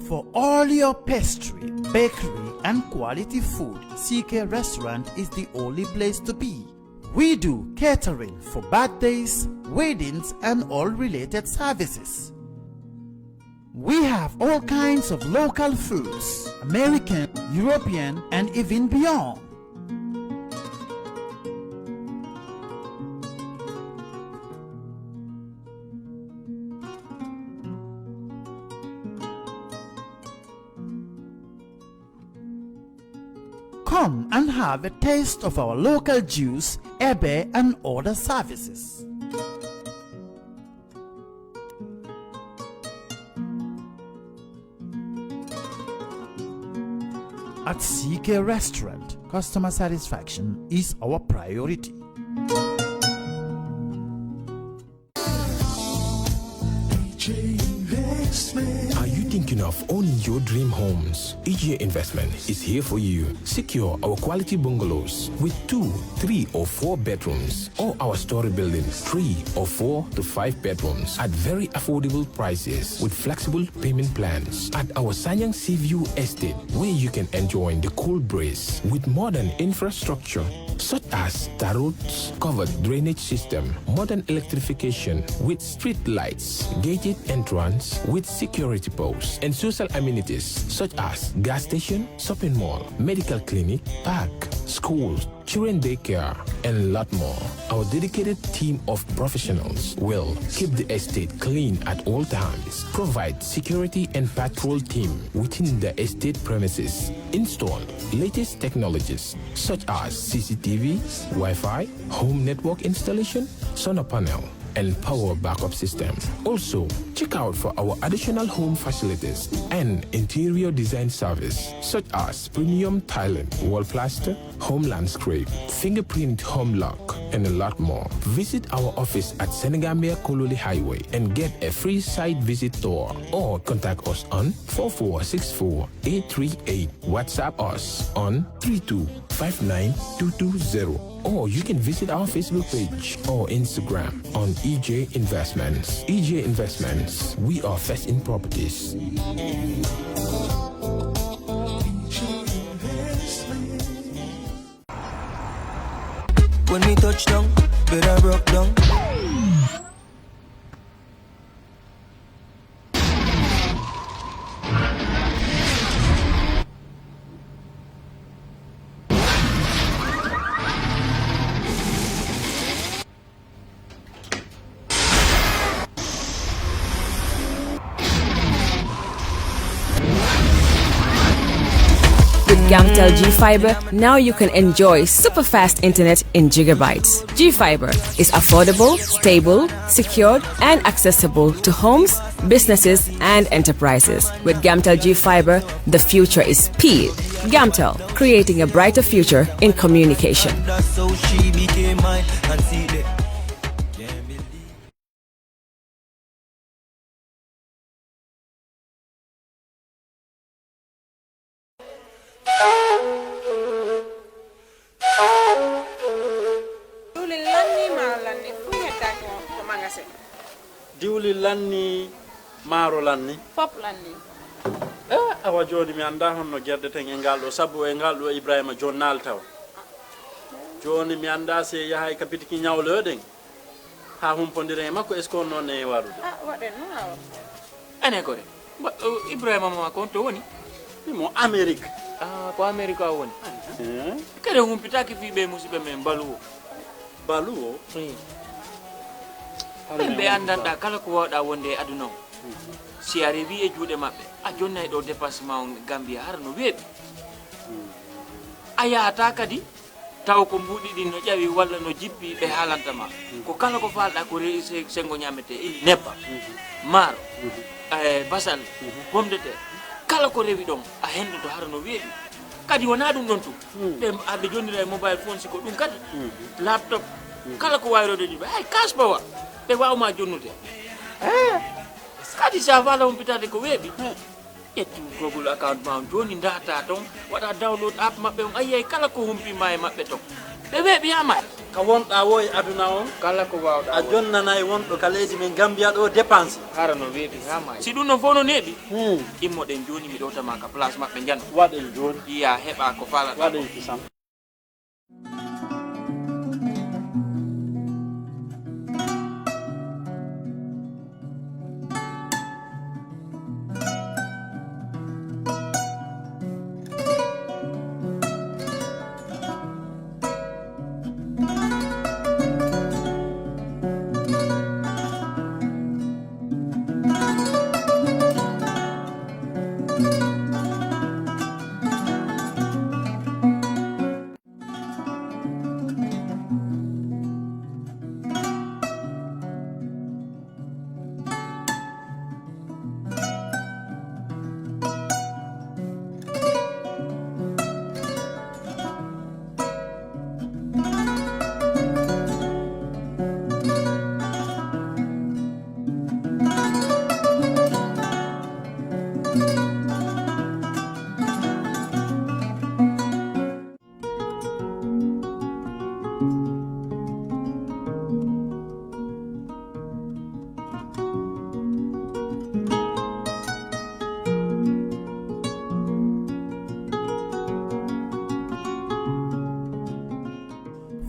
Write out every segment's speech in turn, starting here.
For all your pastry, bakery and quality food, CK Restaurant is the only place to be. We do catering for birthdays, weddings and all related services. We have all kinds of local foods, American, European and even beyond. Come and have a taste of our local juice, ebe and other services. At CK Restaurant, customer satisfaction is our priority. Are you thinking of owning your dream homes? EJ Investment is here for you. Secure our quality bungalows with 2, 3 or 4 bedrooms, or our story buildings 3 or 4 to 5 bedrooms at very affordable prices with flexible payment plans at our Sanyang Seaview Estate, where you can enjoy the cool breeze with modern infrastructure such as tar roads, covered drainage system, modern electrification with street lights, gated entrance with security posts, and social amenities such as gas station, shopping mall, medical clinic, park, schools, children daycare, and a lot more. Our dedicated team of professionals will keep the estate clean at all times, provide security and patrol team within the estate premises, install latest technologies such as CCTV, Wi-Fi, home network installation, solar panel, and power backup system. Also, check out for our additional home facilities and interior design service such as premium tiling, wall plaster, home landscape, fingerprint home lock, and a lot more. Visit our office at Senegambia Kololi Highway and get a free site visit tour, or contact us on 4464838. WhatsApp us on 3259220. Or you can visit our Facebook page or Instagram on EJ Investments. EJ Investments, we are first in properties. When we touch down, better broke down. Gamtel G-Fiber, now you can enjoy super fast internet in gigabytes. G-Fiber is affordable, stable, secured, and accessible to homes, businesses, and enterprises. With Gamtel G-Fiber, the future is speed. Gamtel, creating a brighter future in communication. That's how she became mine and see the diwli lanni maro lanni pop lanni awa joni mi anda honno gerde ten e ngaldo sabu e ngaldo Ibrahima jonnal taw joni mi anda se yahay kapitiki nyawloden ha humpondire makko est ce qu'on non e warude waden no awa ene ko Ibrahima ma ko to woni mo Amerique ko Amerique woni kede humpitaki fi be musibe men baluwo be andanda kala ko wada wonde aduna si arrivi e juude mabbe a jonnay do dépassement Gambia har no weebi ayata kadi taw ko mbudi din no jawi walla no jippi be halantama ko kala ko falda ko reise sengo nyamete ili neppa maro basal pomme de terre kala ko rewi dom a hendo to har no weebi kadi wona dum non tu be abbe jonnira mobile phone siko dum kadi laptop kala ko wayrode di ay kasba wa be wawma jonnude kadi sa wala on pitade ko weebi etti Google account ma joni data ton wada download app mabbe on ayay kala ko humpi may mabbe to be weebi ama ka wonɗa wo e aduna on kala ko wawɗa a jonnanayi wonɗo ka leydi men Gambia ɗo dépense hara no weeɓi ha maayi si ɗum non fof no neeɓi immoɗen joni mi ɗowtama ka place maɓɓe jano waɗen joni iya heɓa ko falaɗa waɗen kisam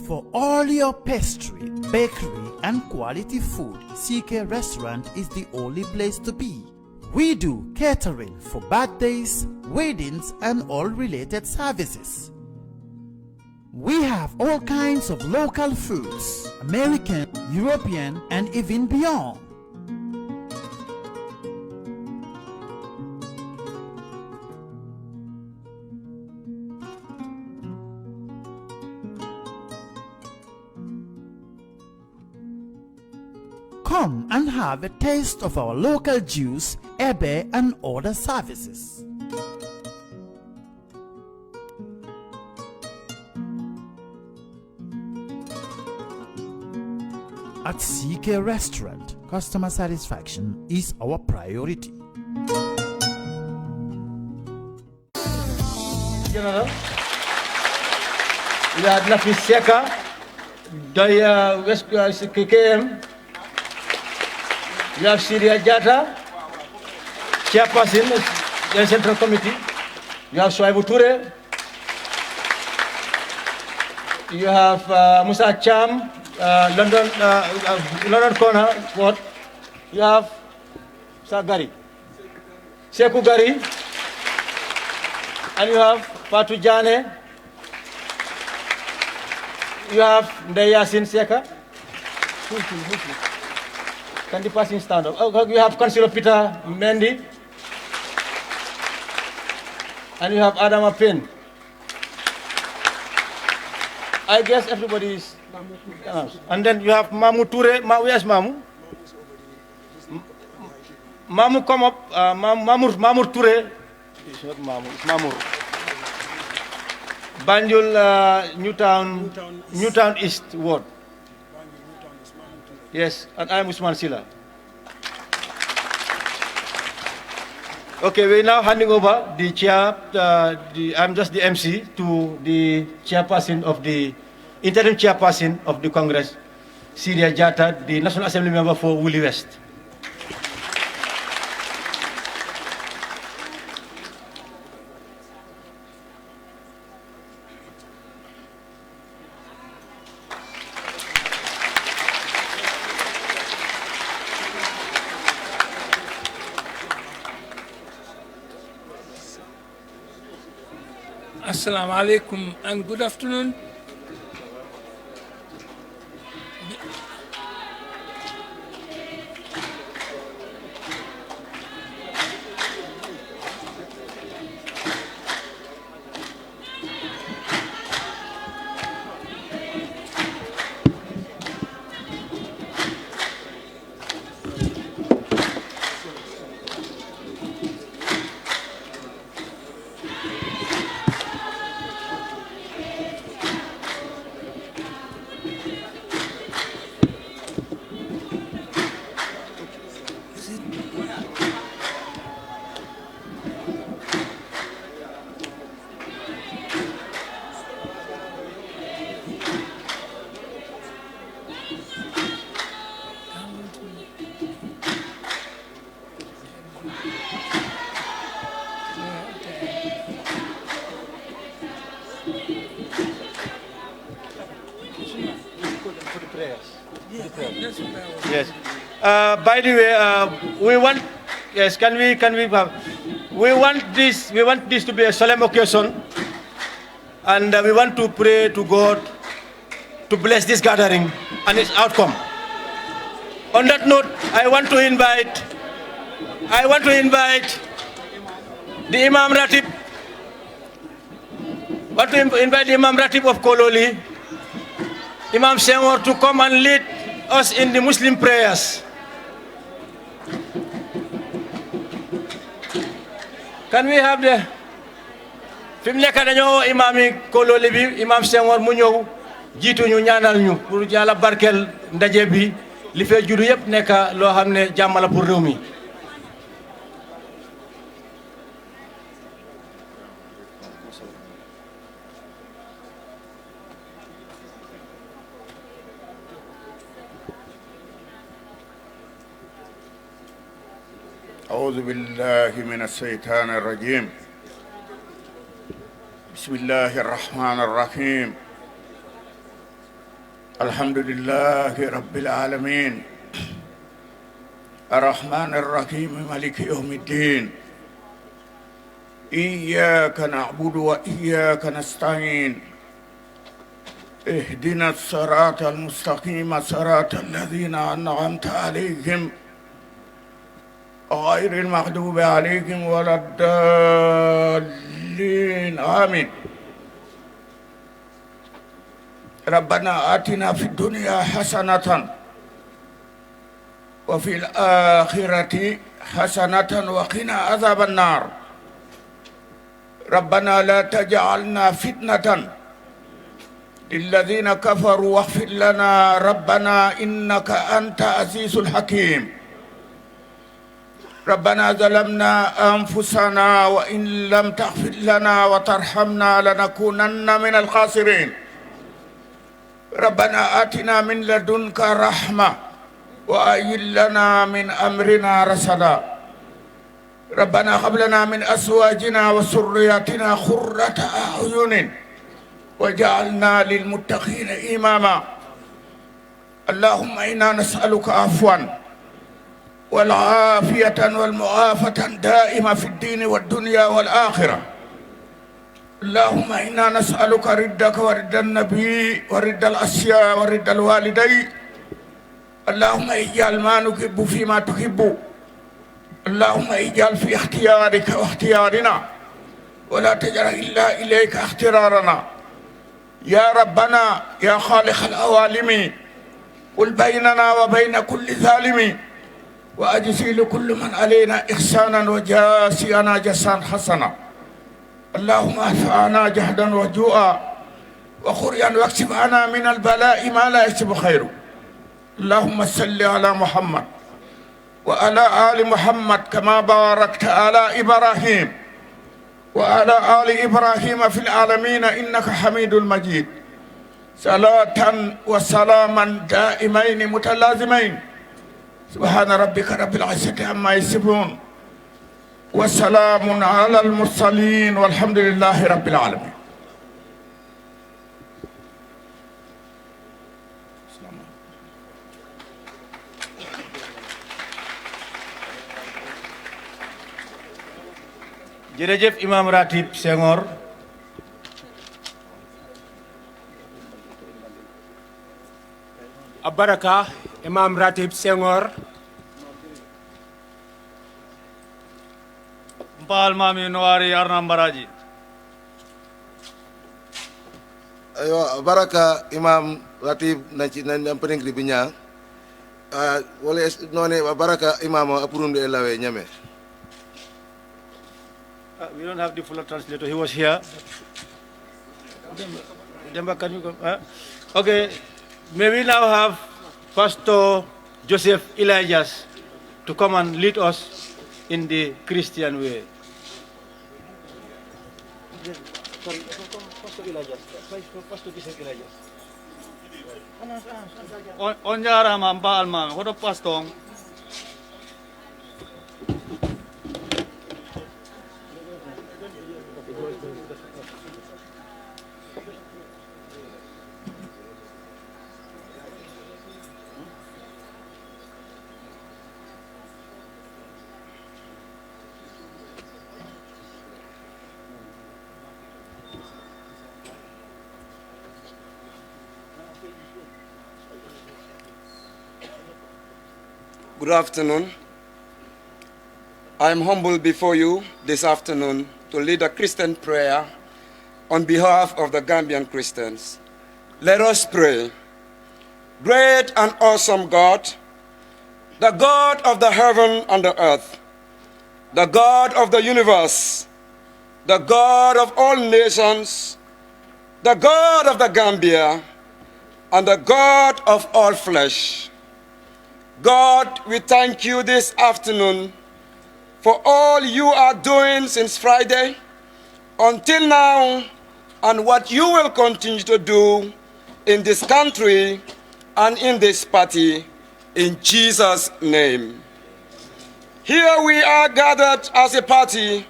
For all your pastry, bakery and quality food, CK Restaurant is the only place to be. We do catering for birthdays, weddings and all related services. We have all kinds of local foods, American, European and even beyond. Come and have a taste of our local juice, ebe and other services. At CK Restaurant, customer satisfaction is our priority. General, we are Nafi Seka, the West KKM. We have Syria Jata, Chairperson, the Central Committee. You have Swaibu Ture. You have Musa Cham, London Corner. What? You have Sagari, Sekou Gari, and you have Fatou Jane. You have Ndeyasin Seka. Can the person stand up? Oh, you have Councillor Peter Mendy. And you have Adama Pin. I guess everybody is. And then you have Mamu Ture. Where's Mamu? Mamu, come up. Mamur Ture. It's not Mamu, it's Mamur. Banjul, Newtown East Ward. Yes, and I'm Usman Sila. Okay, we're now handing over the chair, I'm just the MC, to the chairperson of the, interim chairperson of the Congress, Syria Jata, the National Assembly member for Woolly West. Assalamu alaikum and good afternoon. prayers. That's what I was. Yes. By the way, we want. Yes. Can we have? We want this to be a solemn occasion, and we want to pray to God to bless this gathering and its outcome. On that note, I want to invite the Imam Ratib. Want to invite the Imam Ratib of Kololi, Imam Senghor, to come and lead us in the Muslim prayers. Can we have the fim nekk dañoo imam yi Kololi bi Imam Senghor mu ñëw jiitu ñu ñaanal ñu pour Yàlla barkel ndaje bi li fee juddu yëpp nekk loo xam ne jàmm la pour réew mi. أعوذ بالله من الشيطان الرجيم بسم الله الرحمن الرحيم الحمد لله رب العالمين الرحمن الرحيم مالك يوم الدين إياك نعبد وإياك نستعين اهدنا الصراط المستقيم صراط الذين أنعمت عليهم غير المغضوب عليهم ولا الضالين آمين ربنا آتنا في الدنيا حسنة وفي الآخرة حسنة وقنا عذاب النار ربنا لا تجعلنا فتنة للذين كفروا واغفر لنا ربنا إنك أنت عزيز الحكيم ربنا ظلمنا أنفسنا وإن لم تغفر لنا وترحمنا لنكونن من الخاسرين ربنا آتنا من لدنك رحمة وهيئ لنا من أمرنا رشدا ربنا هب لنا من أزواجنا وذرياتنا قرة أعين وجعلنا للمتقين إماما اللهم إنا نسألك عفوا والعافية والمعافاة دائمة في الدين والدنيا والآخرة اللهم إنا نسألك ردك ورد النبي ورد الأشياء ورد الوالدين اللهم اجعل ما نحب فيما تحب اللهم اجعل في اختيارك واختيارنا ولا تجعل إلا إليك اختيارنا يا ربنا يا خالق العوالم قل بيننا وبين كل ظالم وأجزي لكل من علينا إحسانا وجاسينا جزاء حسنا اللهم ادفعنا جهدا وجوعا وخريا واكشف عنا من البلاء ما لا يكشف خيره اللهم صل على محمد وعلى آل محمد كما باركت على إبراهيم وعلى آل إبراهيم في العالمين إنك حميد مجيد صلاة وسلاما دائمين متلازمين سبحان ربك رب العزة عما يصفون وسلام على المرسلين والحمد لله رب العالمين. jërëjëf Imam Ratib Senghor Abaraka Imam Ratib Senghor Mpal mami noari arnam baraji ayo baraka Imam Ratib na peningri binya wala none baraka Imam apurunde lawe nyame. We don't have the full translator. He was here. Demba, can you go? Okay. May we now have Pastor Joseph Elijahs to come and lead us in the Christian way. Sorry, Pastor Elijahs. Pastor Joseph Elijahs. onjara mampa alma hodo pastong Good afternoon. I am humbled before you this afternoon to lead a Christian prayer on behalf of the Gambian Christians. Let us pray. Great and awesome God, the God of the heaven and the earth, the God of the universe, the God of all nations, the God of the Gambia, and the God of all flesh. God, we thank you this afternoon for all you are doing since Friday until now, and what you will continue to do in this country and in this party, in Jesus' name. Here we are gathered as a party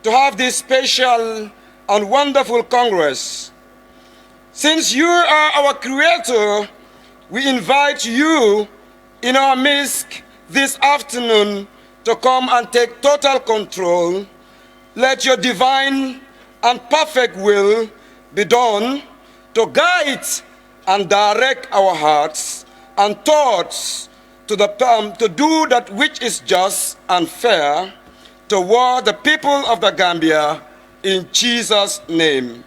to have this special and wonderful Congress. Since you are our creator, we invite you in our midst this afternoon to come and take total control. Let your divine and perfect will be done to guide and direct our hearts and thoughts to do that which is just and fair toward the people of the Gambia, in Jesus' name.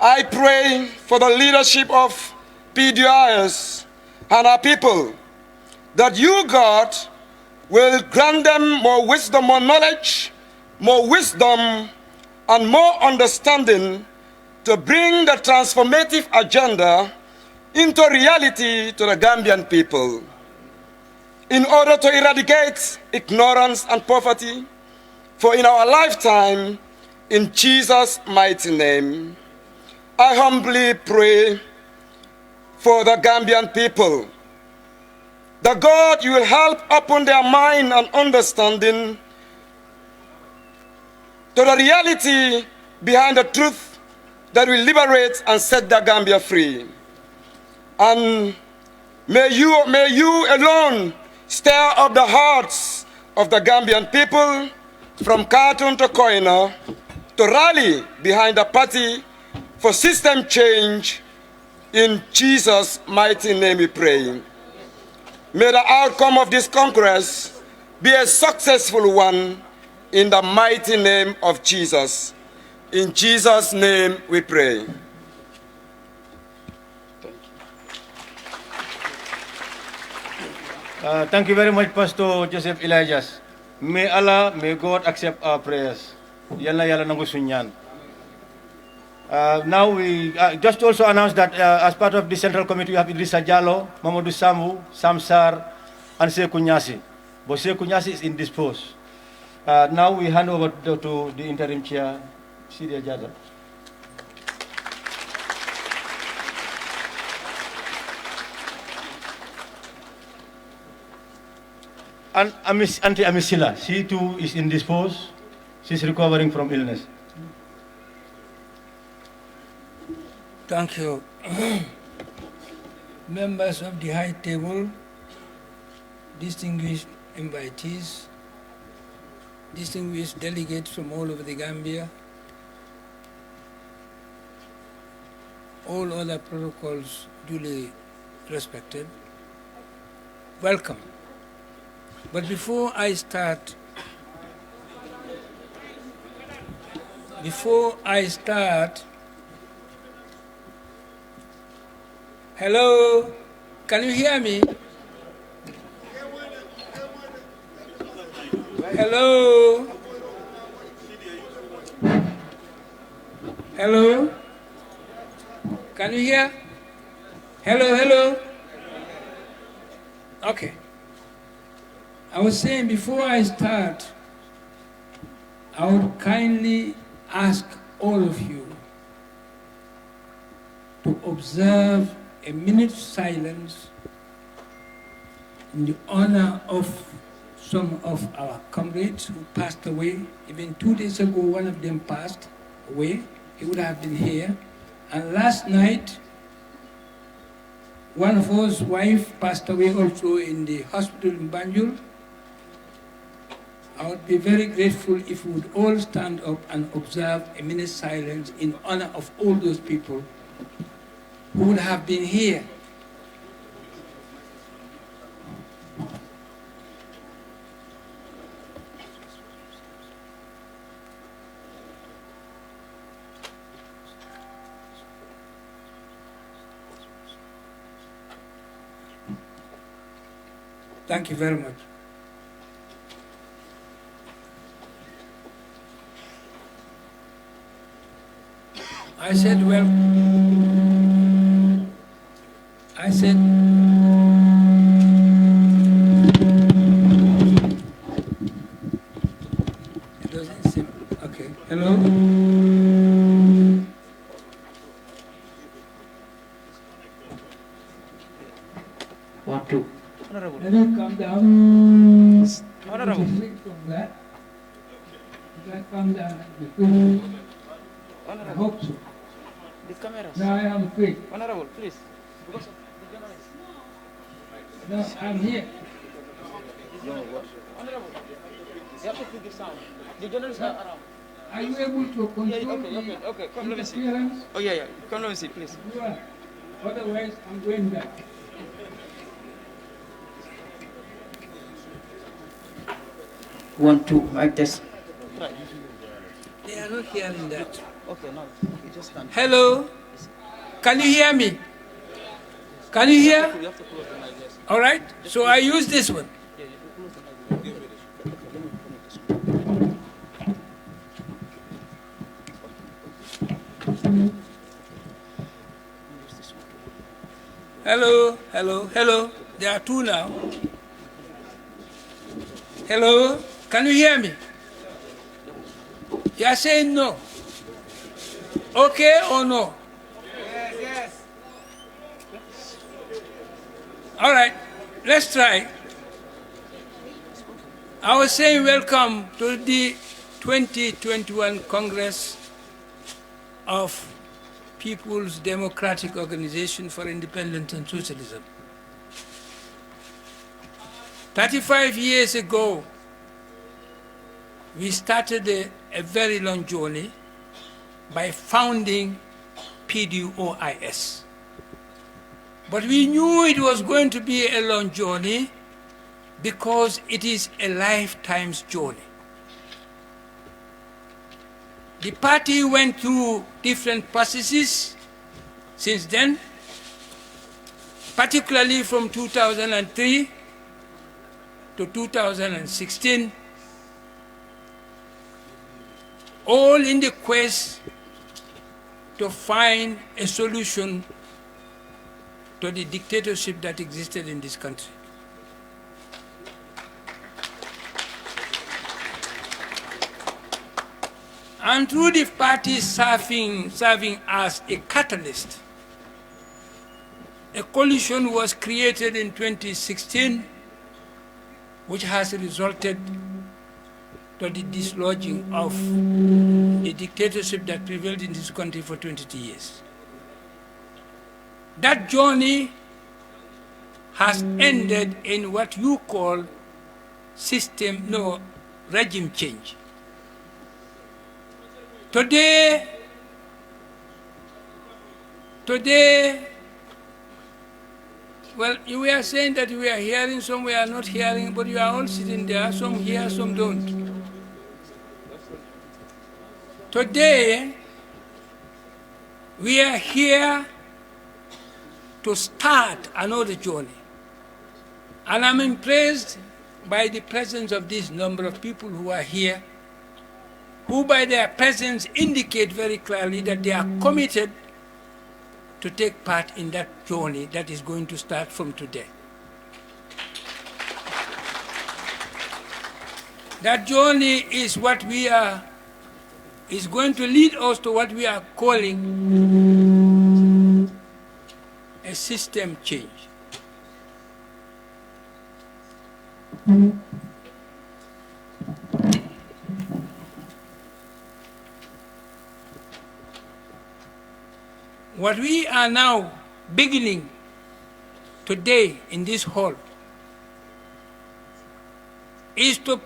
I pray for the leadership of PDOIS and our people, that you, God, will grant them more wisdom, more knowledge, more wisdom, and more understanding to bring the transformative agenda into reality to the Gambian people. In order to eradicate ignorance and poverty, for in our lifetime, in Jesus' mighty name, I humbly pray for the Gambian people, that God, you will help open their mind and understanding to the reality behind the truth that will liberate and set the Gambia free. And may you alone stir up the hearts of the Gambian people from Khartoum to Koina to rally behind the party for system change. In Jesus' mighty name we pray. May the outcome of this Congress be a successful one in the mighty name of Jesus. In Jesus' name we pray. Thank you very much, Pastor Joseph Elijahs. May Allah, may God accept our prayers. Yalla yalla nangu sunyan. Now we just also announce that as part of the Central Committee, we have Idrissa Jallo, Mamadou Sambu, Samsar, and Sekou Nyasi. But Sekou Nyasi is indisposed. Now we hand over to the interim chair, Sidia Jada. And Auntie Amisila, she too is indisposed. She's recovering from illness. Thank you. Members of the High Table, distinguished invitees, distinguished delegates from all over the Gambia, all other protocols duly respected, welcome. But before I start, hello, can you hear me? Hello? Hello? Can you hear? Hello, hello? Okay. I was saying before I start, I would kindly ask all of you to observe a minute's silence in the honor of some of our comrades who passed away. Even 2 days ago, one of them passed away. He would have been here. And last night, one of us wife passed away also in the hospital in Banjul. I would be very grateful if we would all stand up and observe a minute's silence in honor of all those people who would have been here. Thank you very much. I said, well, I said, it doesn't seem, okay, hello? 1, 2. Honorable. Let me come down. Honorable. From that. If I come down, I hope so. The cameras. Now I am free. Honorable, please. Because of the journalists. No, I'm here. Honorable, you have to put the sound. The journalists are around. Are you able to control Okay. Come, let me see. interference? Oh, yeah. Come, let me see, please. You are. Otherwise, I'm going back. One, two, like this. Right. They are not hearing that. Okay, no. You just stand. Hello? Can you hear me? Can you hear? You have to close the mic, yes. All right. So I use this one. Yeah, you close the mic. Give me this. Hello, hello, hello. There are two now. Hello? Can you hear me? You are saying no. Okay or no? Yes, yes. All right, let's try. I was saying welcome to the 2021 Congress of People's Democratic Organization for Independence and Socialism. 35 years ago, we started a very long journey by founding PDOIS. But we knew it was going to be a long journey because it is a lifetime's journey. The party went through different processes since then, particularly from 2003 to 2016, all in the quest to find a solution to the dictatorship that existed in this country. And through the party serving as a catalyst, a coalition was created in 2016, which has resulted to the dislodging of the dictatorship that prevailed in this country for 22 years. That journey has ended in what you call regime change. Today, well, you were saying that we are hearing, some we are not hearing, but you are all sitting there, some hear, some don't. Today, we are here to start another journey. And I'm impressed by the presence of this number of people who are here, who by their presence indicate very clearly that they are committed to take part in that journey that is going to start from today. That journey is what we are, is going to lead us to what we are calling a system change. What we are now beginning today in this hall is to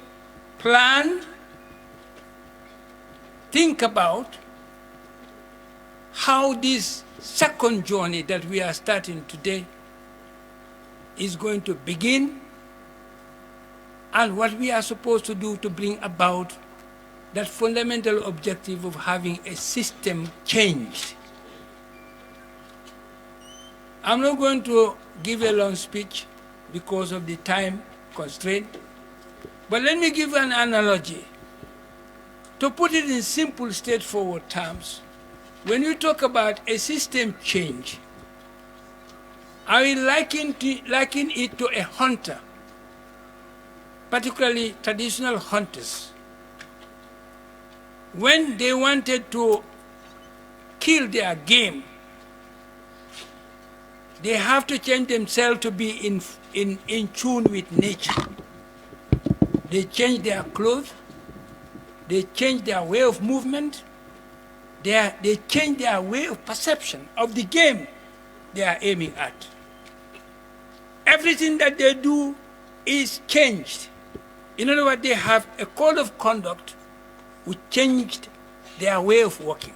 plan, think about how this second journey that we are starting today is going to begin and what we are supposed to do to bring about that fundamental objective of having a system changed. I'm not going to give a long speech because of the time. constraint. But let me give an analogy. To put it in simple, straightforward terms, when you talk about a system change, I will liken it to a hunter, particularly traditional hunters. When they wanted to kill their game, they have to change themselves to be in tune with nature. They change their clothes, they change their way of movement, they change their way of perception of the game they are aiming at. Everything that they do is changed. In other words, they have a code of conduct which changed their way of working.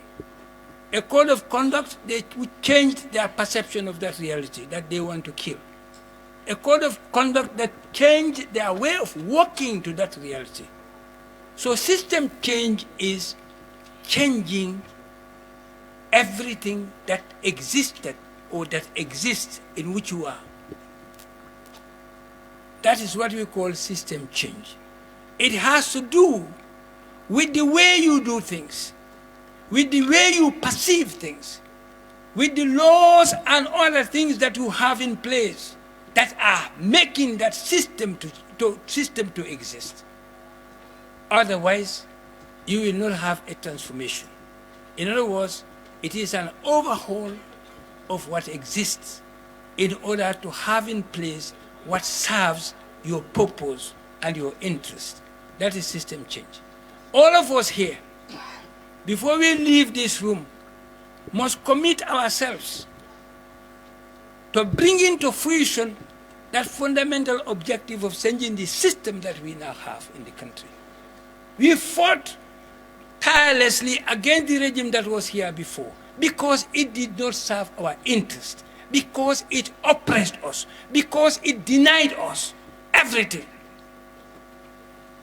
A code of conduct which changed their perception of that reality that they want to kill. A code of conduct that changed their way of working to that reality. So system change is changing everything that existed or that exists in which you are. That is what we call system change. It has to do with the way you do things, with the way you perceive things, with the laws and other things that you have in place that are making that system to exist. Otherwise, you will not have a transformation. In other words, it is an overhaul of what exists in order to have in place what serves your purpose and your interest. That is system change. All of us here, before we leave this room, must commit ourselves to bring into fruition that fundamental objective of changing the system that we now have in the country. We fought tirelessly against the regime that was here before because it did not serve our interest, because it oppressed us, because it denied us everything.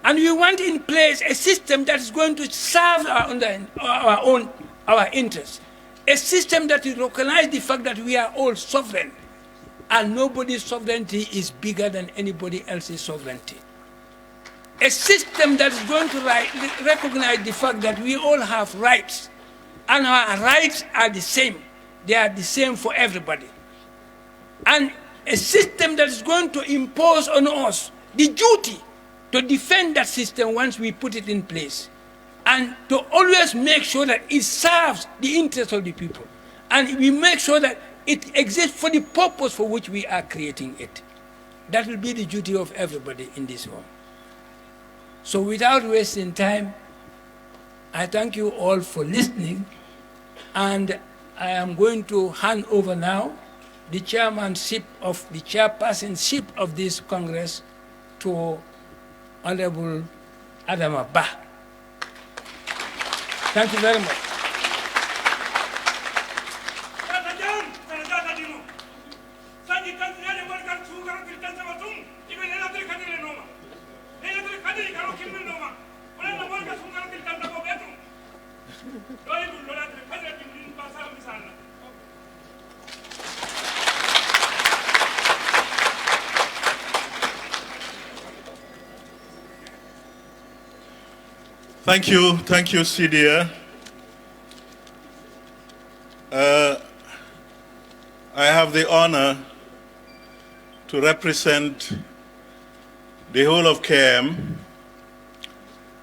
And we want in place a system that is going to serve our interests, a system that will recognize the fact that we are all sovereign, and nobody's sovereignty is bigger than anybody else's sovereignty. A system that is going to recognize the fact that we all have rights, and our rights are the same. They are the same for everybody. And a system that is going to impose on us the duty to defend that system once we put it in place, and to always make sure that it serves the interests of the people, and we make sure that it exists for the purpose for which we are creating it. That will be the duty of everybody in this room. So without wasting time, I thank you all for listening, and I am going to hand over now the chairpersonship of this Congress to Honorable Adama Bah. Thank you very much. Thank you, Sidia. I have the honor to represent the whole of KM.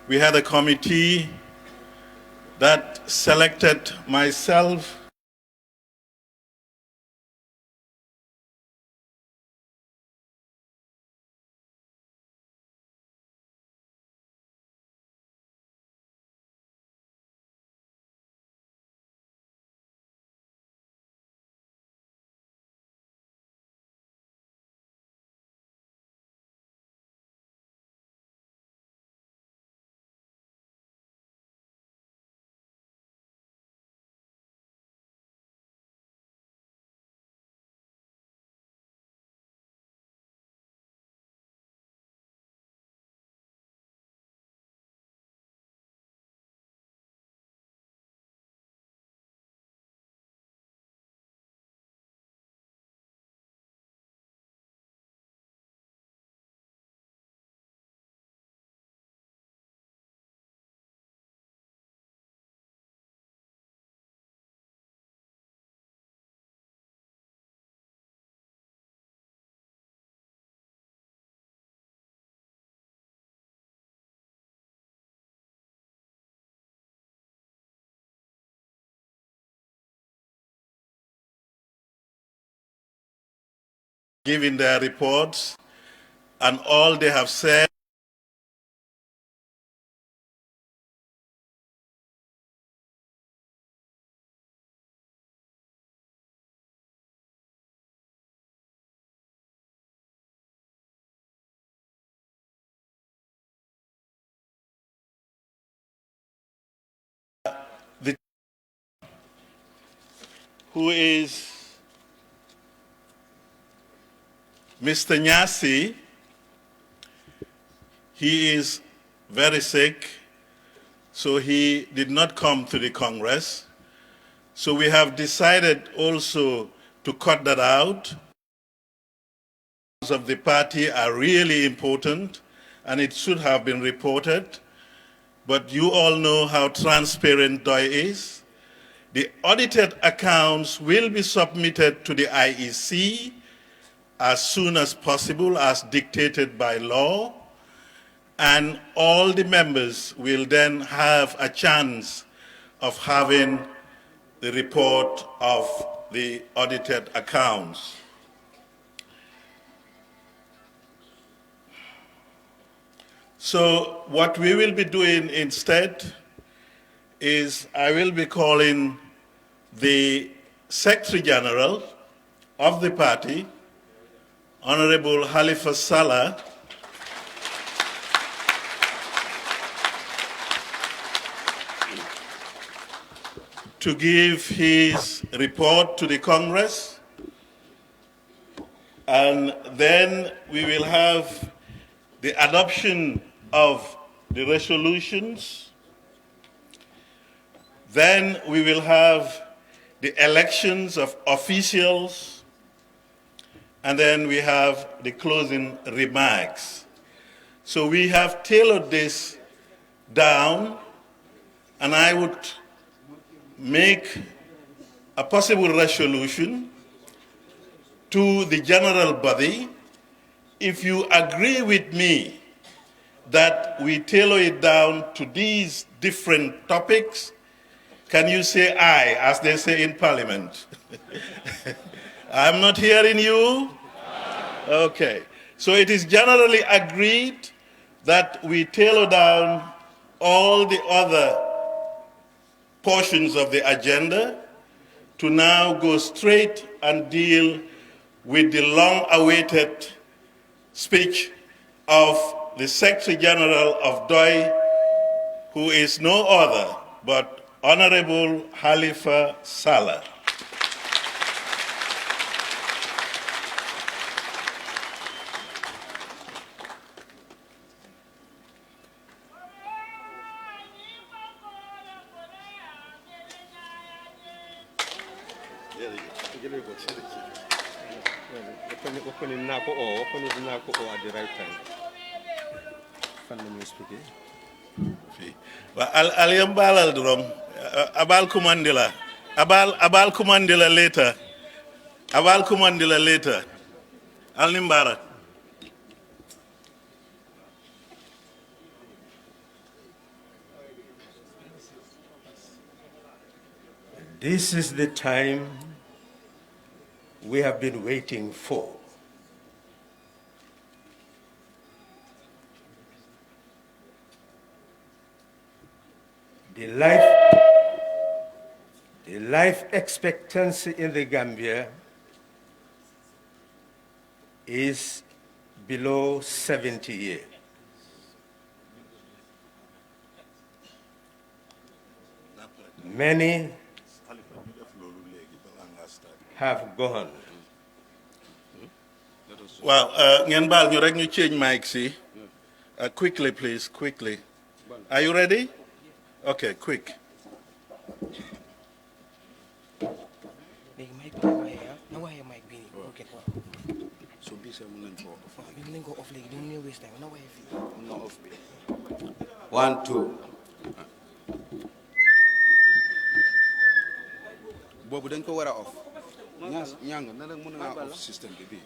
We had a committee that selected myself given their reports, and all they have said who is Mr. Nyasi. He is very sick, so he did not come to the Congress. So we have decided also to cut that out. Of the party are really important, and it should have been reported. But you all know how transparent DOI is. The audited accounts will be submitted to the IEC as soon as possible, as dictated by law, and all the members will then have a chance of having the report of the audited accounts. So what we will be doing instead is I will be calling the Secretary General of the party, Honorable Halifa Saleh, to give his report to the Congress, and then we will have the adoption of the resolutions. Then we will have the elections of officials, and then we have the closing remarks. So we have tailored this down, and I would make a possible resolution to the general body. If you agree with me that we tailor it down to these different topics, can you say aye, as they say in Parliament? I'm not hearing you? Okay. So it is generally agreed that we tailor down all the other portions of the agenda to now go straight and deal with the long-awaited speech of the Secretary General of DOI, who is no other but Honorable Halifa Saleh. At the right time. Aliyam balal drum abal kumandila abal kumandila later al nimbara. This is the time we have been waiting for. The life expectancy in the Gambia is below 70 years. Many have gone. Well, ngeen baal ñu rek ñu change mic si. Quickly, please, quickly. Are you ready? Okay, quick. So be say mu nañ ko off léegi ñu waste time na waye fi no off bi 1 2 bobu dañ ko wara off ñang na la mëna off system bi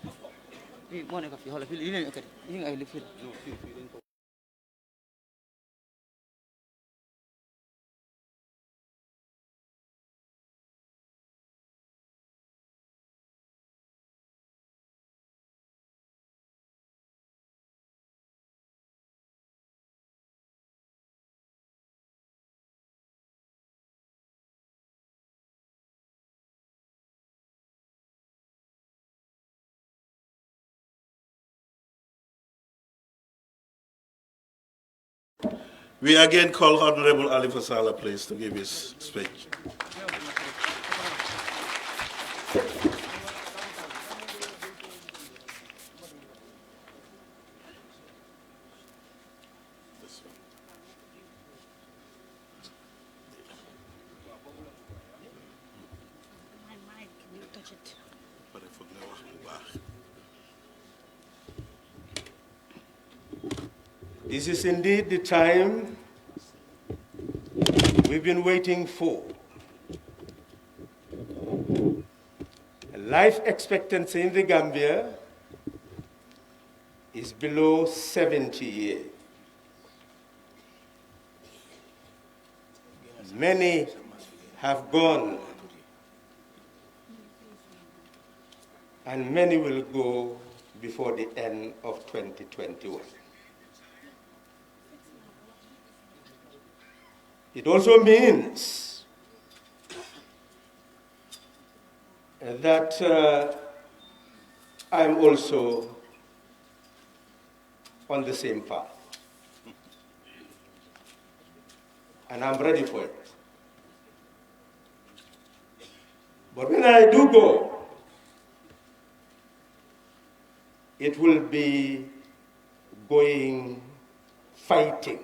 mo nekk fi xola fi li leen ekkati yi nga ay li fi dañ ko We again call Honorable Ali Fasala, please, to give his speech. This is indeed the time we've been waiting for. Life expectancy in the Gambia is below 70 years. Many have gone, and many will go before the end of 2021. It also means that I'm also on the same path. And I'm ready for it. But when I do go, it will be going fighting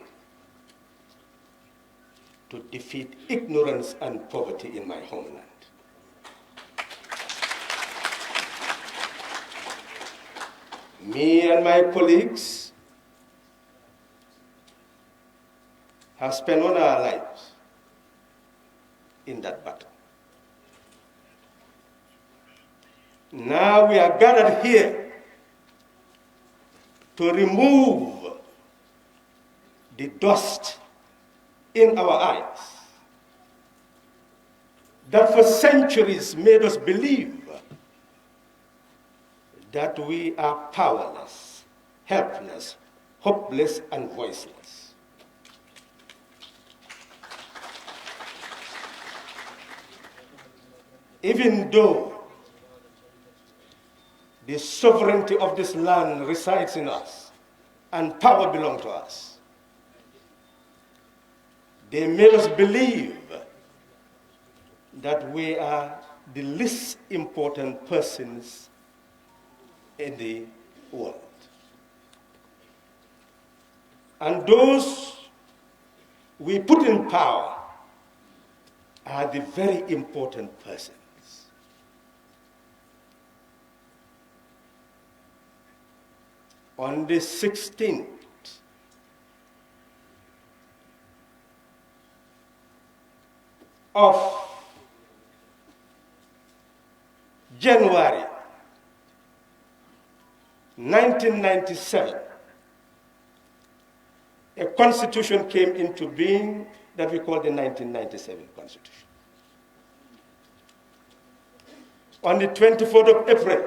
to defeat ignorance and poverty in my homeland. Me and my colleagues have spent all our lives in that battle. Now we are gathered here to remove the dust in our eyes that for centuries made us believe that we are powerless, helpless, hopeless, and voiceless. Even though the sovereignty of this land resides in us and power belongs to us, they made us believe that we are the least important persons in the world. And those we put in power are the very important persons. On the 16th of January 1997, a constitution came into being that we call the 1997 Constitution. On the 24th of April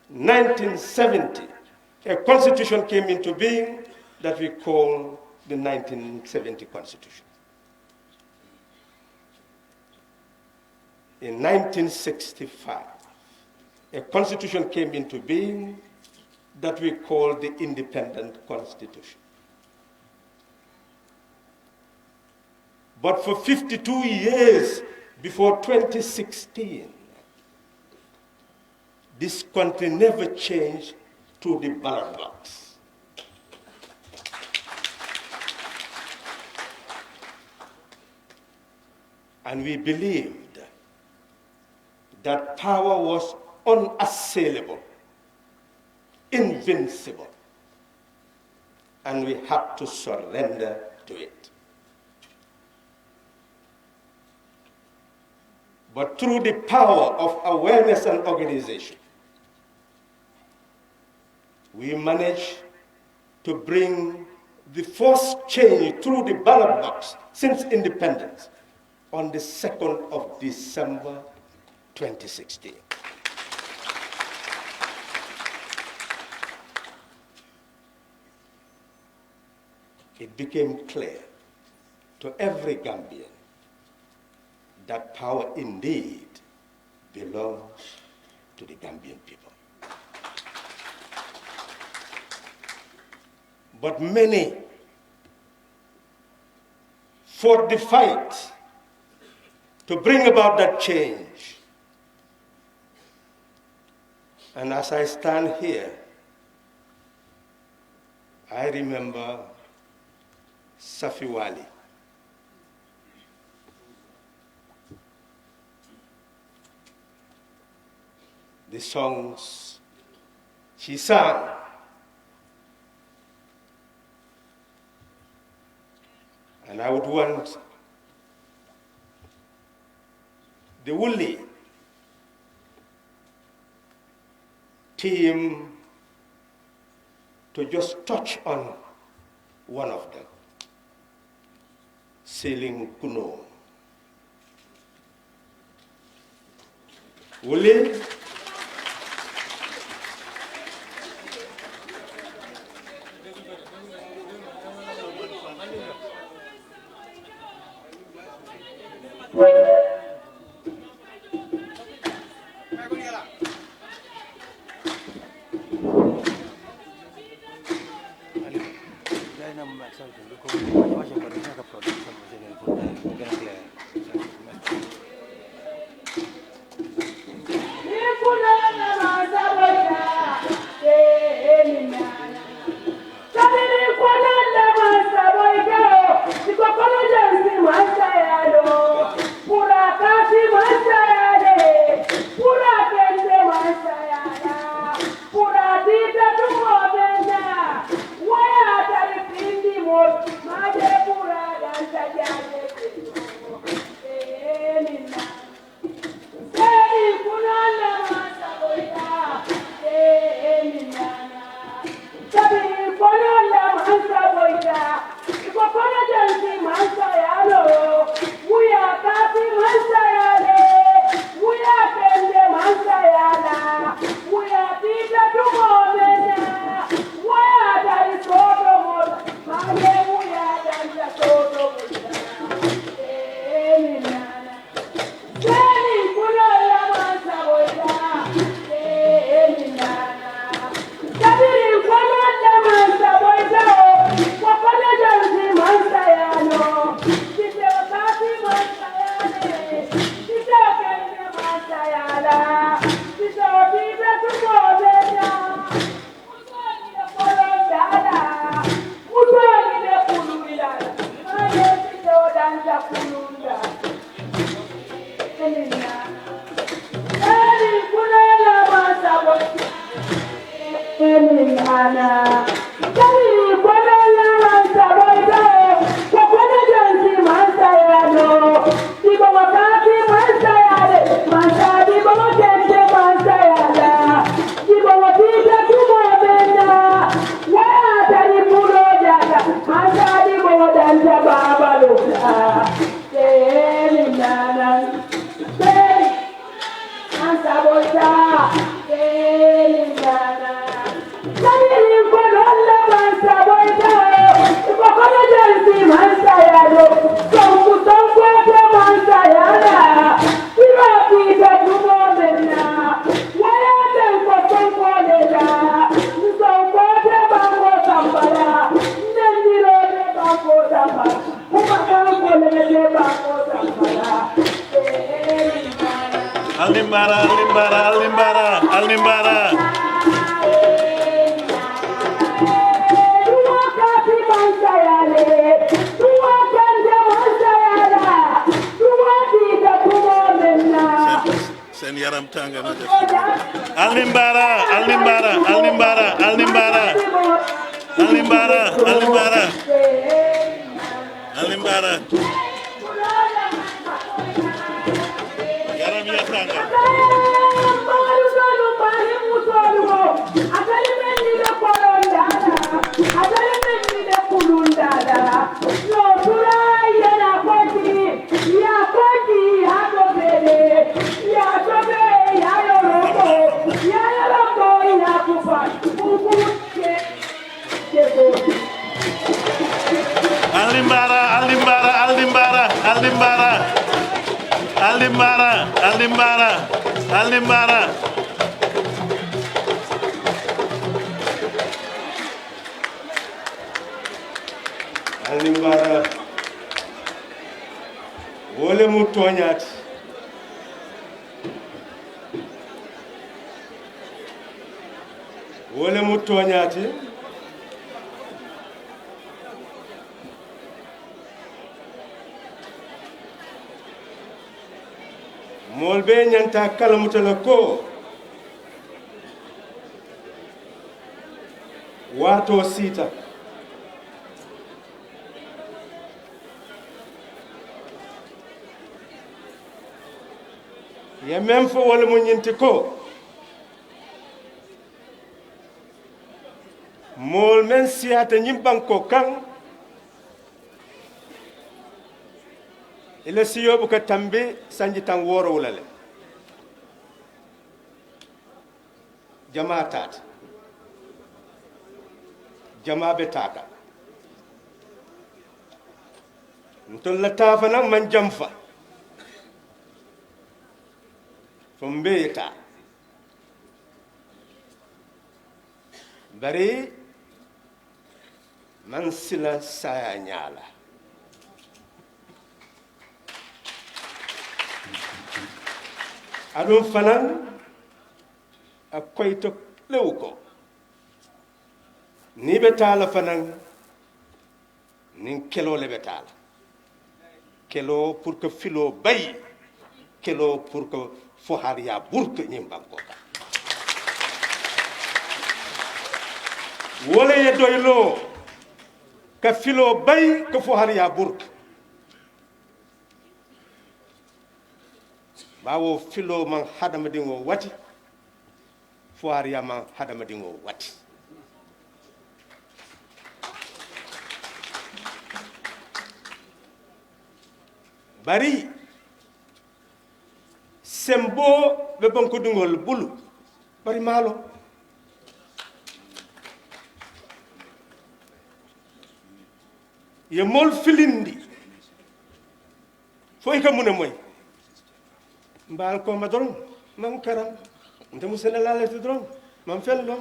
1970, a constitution came into being that we call the 1970 Constitution. In 1965, a constitution came into being that we call the Independent Constitution. But for 52 years before 2016, this country never changed to the ballot box. And we believed that power was unassailable, invincible, and we had to surrender to it. But through the power of awareness and organization, we managed to bring the first change through the ballot box since independence on the 2nd of December 2016. It became clear to every Gambian that power indeed belongs to the Gambian people. But many fought the fight to bring about that change. And as I stand here, I remember Safi Wali. The songs she sang. And I would want the Woolly team to just touch on one of them, Sailing Kuno. Woolly, wole mu toñaati wole mu toñaati mool be ñanta kalamutala ko waato siita ye même fo wala mu ñinti ko mool men siyata ñim banko kan ila siyobu ka tambe sanji tan woro wulale jama tat jama be taka ntol la tafana man jamfa fombeta bari man sila saya nyala adum fanan akoy to lewko ni betala fanan nin kelo le betala kelo pour que filo bay kelo pour que foharia burke nyim banko ka wala ye doylo ka filo bay que foharia burke bawo filo man hadama dingo wati foharia man hadama dingo wati bari sembo be banko dingol bulu bari malo ye mol filindi foy ka mune moy mbal ko ma doron mam karam nte musela la te doron mam fello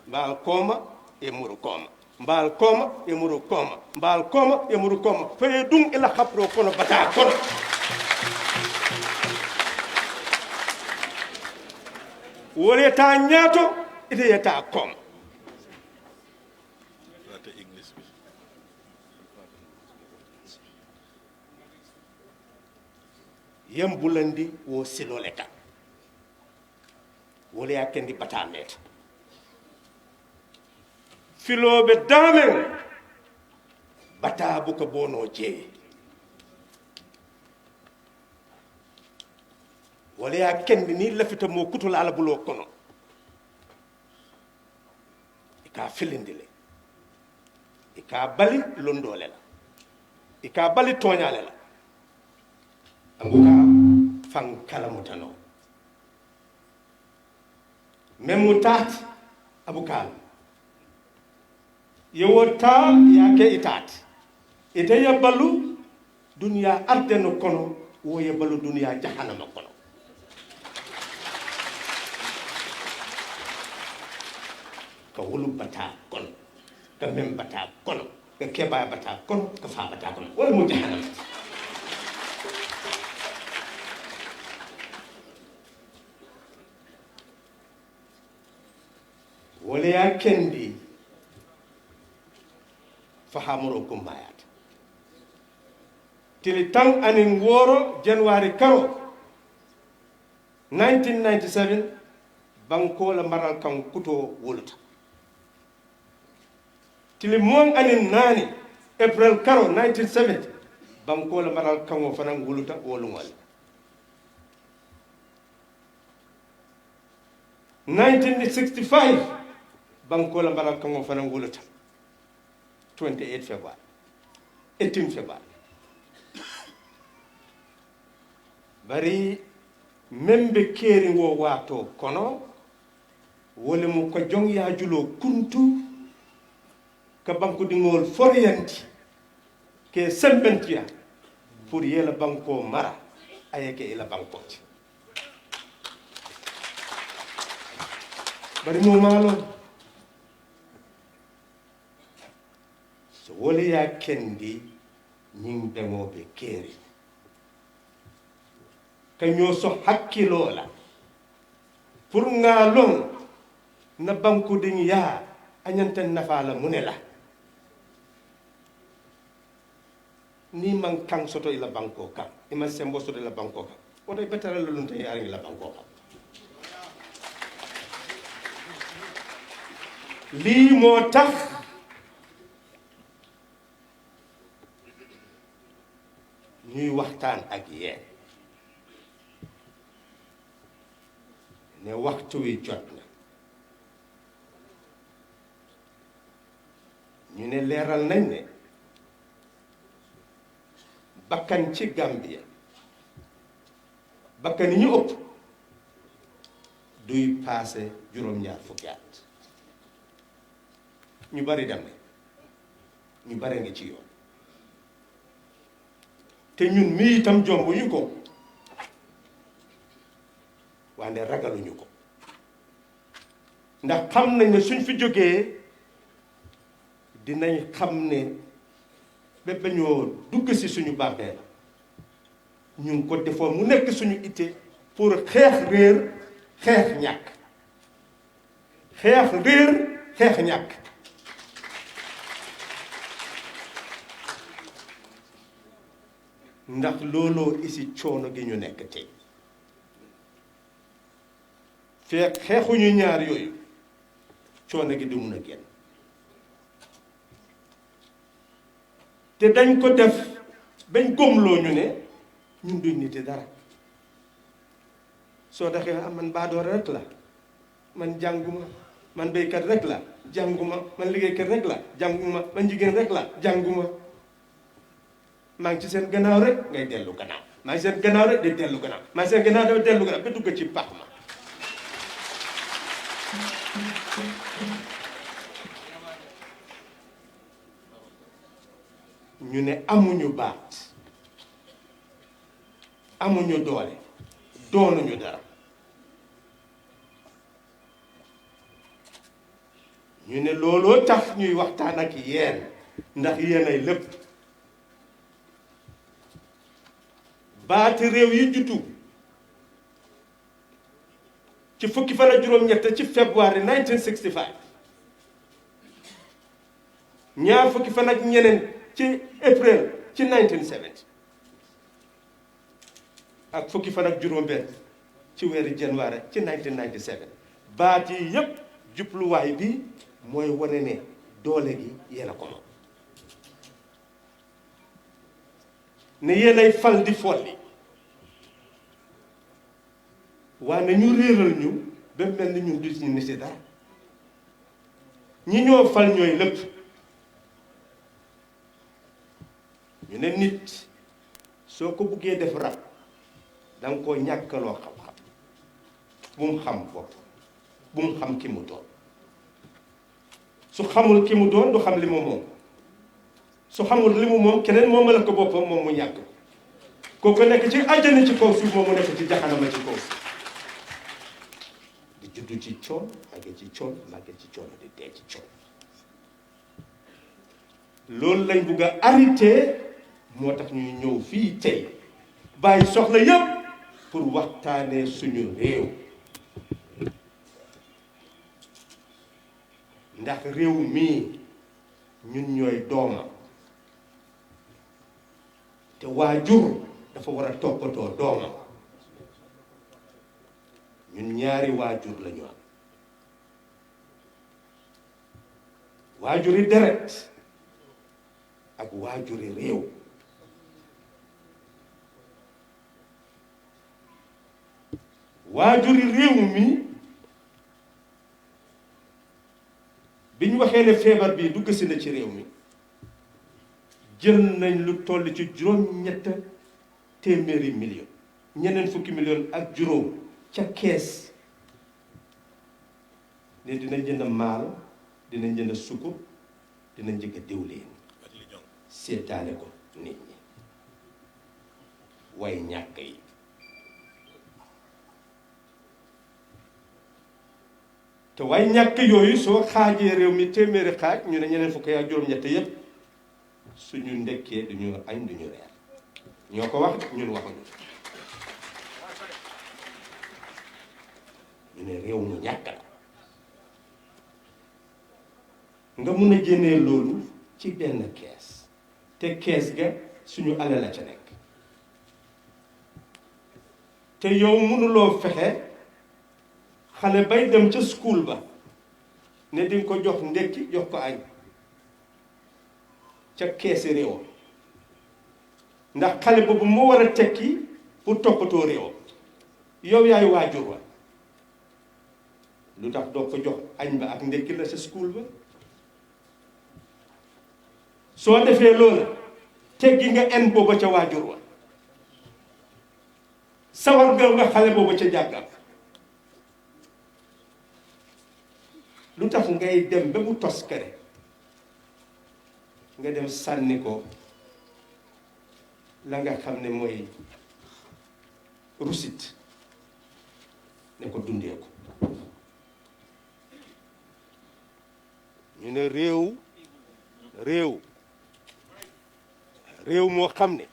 mbal koma e muru koma mbal koma e muru koma mbal koma e muru koma fay dum ila khapro kono bata kono wole ta ñaato ite yeta kom yem bulandi wo silole ta wole ya kendi batamet filobe damen bata bu ko bono je wala ya kendi ni lafita mo kutula ala bulo kono ika filindile ika bali londole la ika bali toñale la abuka fan kala mutano memutat abuka yewota yake itat ite ya balu dunya ardeno kono wo ya balu dunya jahannama kono ka wulu bata kono ka mem bata kono ka keba bata kono ka fa bata kono wala mu jahannam wala ya kendi fahamuro kumbayat tili tan anin woro January karo 1997 banko la maral kan kuto woluta tili mon anin nani April karo 1970 banko la maral kan wo fanan woluta wolungol 1965 banko la maral kan wo fanan woluta 28 February 18 February bari membe keri wo wato kono wole mu ko jong ya julo kuntu ka banko dingol foriyanti ke sembentia pour yela banko mara ayeke ila banko bari mo malo so wole ya kendi nyimbe mo be keri kanyo so hakkilo la pour nga long na banku ding ya anyanta nafala munela ni man kan soto ila banko kan ima sembo soto ila banko kan woto betara lo lunta yaari ila banko kan li moo tax ñuy waxtaan ak yéen ne waxtu wi jot na ñu ne leeral nañ ne bakkan ci Gambia bakkan yi ñu ëpp duy paase juróom-ñaar fukki at ñu bari dem ne ñu bari nga ci yoon te ñun mii itam jombuñu ko wante ragaluñu ko ndax xam nañ ne suñ fi jógee dinañ xam ne bépp ñoo dugg si suñu bàmmeel ñu ngi ko defoon mu nekk suñu itte pour xeex réer xeex ñàkk xeex réer xeex ñàkk ndax looloo isi coono gi ñu nekk tey fekk xeexuñu ñaar yooyu coono gi du mun a génn te dañ ko def bañ góomloo ñu ne ñun duñ niti dara soo taxee man baadoora rek la man jànguma man béykat rek la jànguma man liggéeykat rek la jànguma man jigéen rek la jànguma maa ngi ci seen gannaaw rek ngay dellu gannaaw maa ngi seen gannaaw rek di dellu gannaaw maa ngi seen gannaaw dafa dellu gannaaw ba dugg ci pax ma ñu ne amuñu baat amuñu doole doonuñu dara ñu ne looloo tax ñuy waxtaan ak yéen ndax yéen ay lépp baati réew yi juddu ci fukki fan ak juróom-ñett ci février 1965 ñaar fukki fan ak ñeneen ci avril ci 1970 ak fukki fan ak juróom-benn ci weeru janvier ci 1997 baat yi yépp jubluwaay bi mooy wane ne doole gi yéen a ko moom ne yéenay fal di folli waaye ñu réeral ñu ba mel ni ñun du ñu ne si dara ñi ñoo fal ñooy lépp ñu ne nit soo ko buggee def rab da nga koo ñàkkaloo xam-xam bu mu xam bopp bu mu xam ki mu doon su xamul ki mu doon du xam li mu moom su xamul li mu moom keneen moom la ko boppam moom mu ñàkk kooku nekk ci àjjana ci kaw suuf moom mu nekk ci jaxanama ci kaw suuf di juddu ci coon màgge ci coon màgge ci coon di dee ci coon loolu lañ bugg a arrêté moo tax ñuy ñëw fii tey bàyyi soxla yépp pour waxtaanee suñu réew ndax réew mii ñun ñooy doomam te waajur dafa war a toppatoo doomam ñun ñaari waajur lañu am waajuri deret ak waajuri réew waajuri réew mi bi ñu waxee ne feebar bi dugg si na ci réew mi jël nañ lu toll ci juróom-ñett téeméeri million ñeneen fukki million ak juróom ca kees ne dinañ jënd maal dinañ jënd sukkur dinañ jënd diwlin seetaale ko nit ñi way ñàkk yi te way ñàkk yooyu soo xaajee réew mi téeméeri xaaj ñu ne ñeneen fukki ak juróom-ñett yépp suñu ndekkee duñu añ duñu reer ñoo ko wax ñun waxuñu ñu ne réew mu ñàkk la nga mun a génnee loolu ci benn kees te kees ga suñu alal la ca nekk te yow mënuloo fexe xale bay dem ca school ba ne di nga ko jox ndekki jox ko añ ca keesi réewam ndax xale boobu moo war a tekki pour toppatoo réewam yow yaay waajur wa lu tax doo ko jox añ ba ak ndekki la sa school ba soo defee loolu teggi nga en booba ca waajur wa sawar nga xale booba ca jàggam lu tax ngay dem ba mu tos kare nga dem sànni ko la nga xam ne mooy rusit ne ko dundee ko ñu ne réew moo xam ne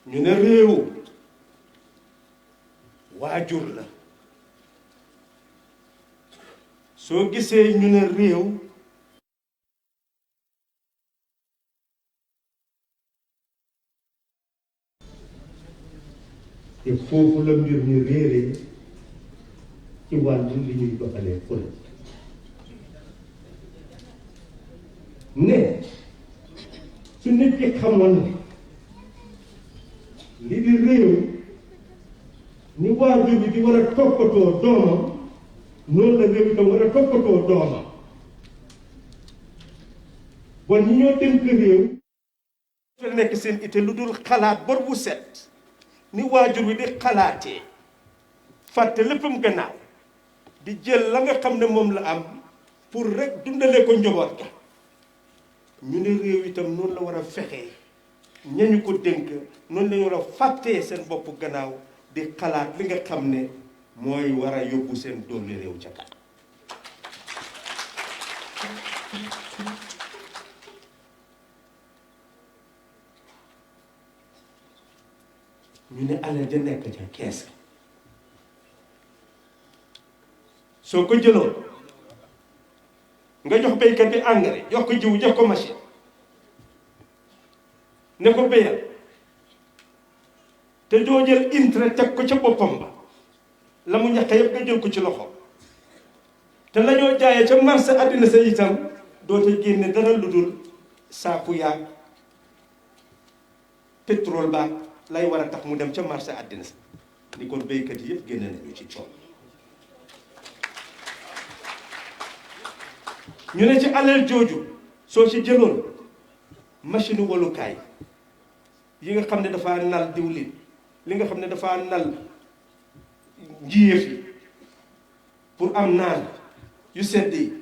ñu ne réew waajur la soo gisee ñu ne réew te foofu la mbir ñu réeree ci wàllu li ñuy doxalee politique ne su nit ki xamoon ne li di réew ni waajur bi di war a toppatoo doomam noonu la réew itam war a toppatoo doomam bon ñi ñoo dénk réew fa nekk seen ité lu dul xalaat bor bu set ni waajur bi di xalaatee fàtte léppam gannaaw di jël la nga xam ne moom la am pour rek dundale ko njaboot ga ñu ne réew itam noonu la war a fexee ñañu ko dénk noonu lañu war a fàttee seen bopp gannaaw di xalaat li nga xam ne mooy war a yóbbu seen doomi réew ca kanam ñu ne alal ja nekk ca kees soo ko jëloon nga jox béykat bi engrais jox ko jiw jox ko machine ne ko béyal te doo jël intérêt teg ko ca boppam ba la mu ñàkk yëpp nga jël ko ci loxo te la ñoo jaayee ca marché àddina sa itam doo te génne dara lu dul saaku yaag pétrole baag lay war a tax mu dem ca marché àddina sa ni kon béykat yi yëpp génne nañu ci coono ñu ne ci alal jooju soo ci jëloon machine walukaay yi nga xam ne dafa nal diwlin li nga xam ne dafa nal njiyeef yi pour am naan yu sedd yi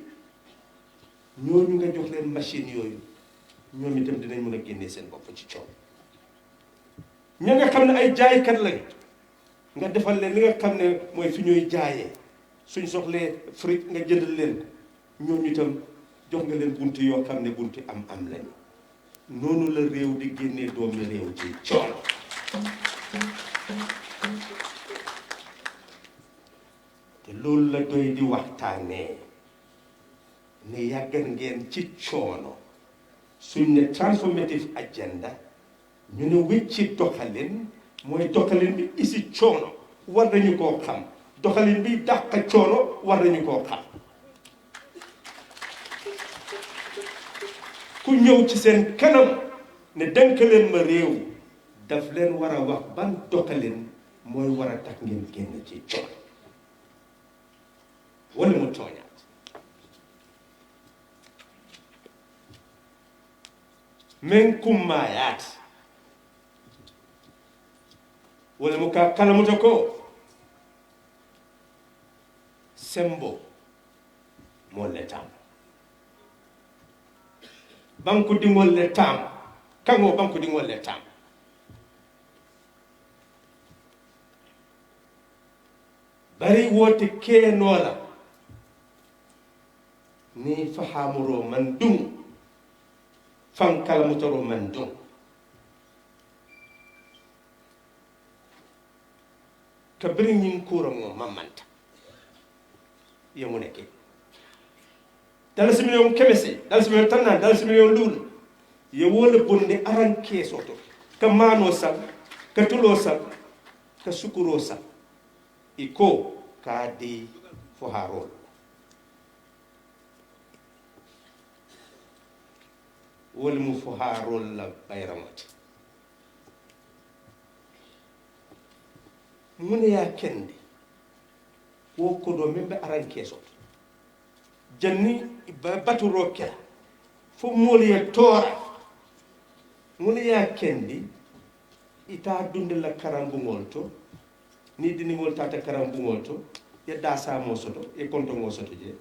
ñooñu nga jox leen machine yooyu ñoom itam dinañ mën a génnee seen bopp ci coow ña nga xam ne ay jaaykat lañ nga defal leen li nga xam ne mooy fi ñuy jaayee suñ soxlee fric nga jëndal leen ko ñooñu itam jox nga leen bunti yoo xam ne bunti am lañu noonu la réew di génnee doomi réew ci coono te loolu la doy di waxtaanee ne yàggal ngeen ci coono suñ ne transformative agenda ñu ne wécci doxalin mooy doxalin bi isi coono war nañu koo xam doxalin bi dàq coono war nañu koo xam ku ñëw ci seen kanam ne denk leen ma réew daf leen war a wax ban doxalin mooy war a tax ngeen génn ci coono wala mu tooñaat men kummaayaat wala mu ka kalamuta ko sembo moo le tam banku dingol le tam kango banku dingol le tam bari wote keenoola ni fahamuro mandung fankala mutoro mandung kabiri ñin kuro ngo mamanta yemune ke dalasi million kemesi dalasi million tanna dalasi million lulu ye wole bonde aran kesoto ka mano sal ka tulo sal ka sukuro sal iko ka di fo harol wole mu fo harol la bayramati mune ya kende wo ko do membe aran kesoto janni baturo kela fo moli ya tora mune ya kendi ita dundela karambungol to ni dini ngol tata karambungol to ya dasa mo soto e konto mo soto je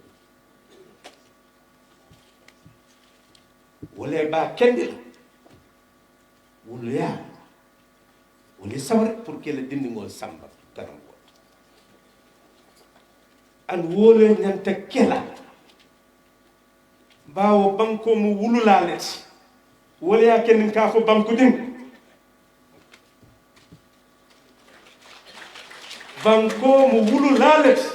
wala ba kendi wala ya wala sawar pour que le dindi ngol samba karambungol an wole nyanta kela bawo banko mu wululaleti wala ya kenin ka fo banku din banko mu wululaleti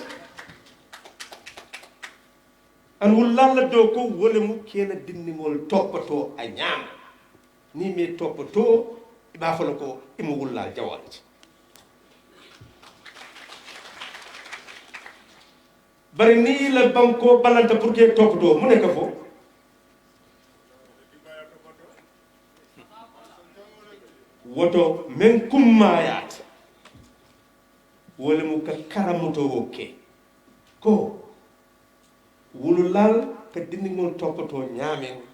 an wulalla do ko wala mu kena dindingol topato a nyam ni me topato ba fa ko imu wullal jawalti bari ni la banko balanta pour que topato mu nek fo woto men kummayat wala mu ka karamuto woke ko wululal ka dindingol topato ñaamen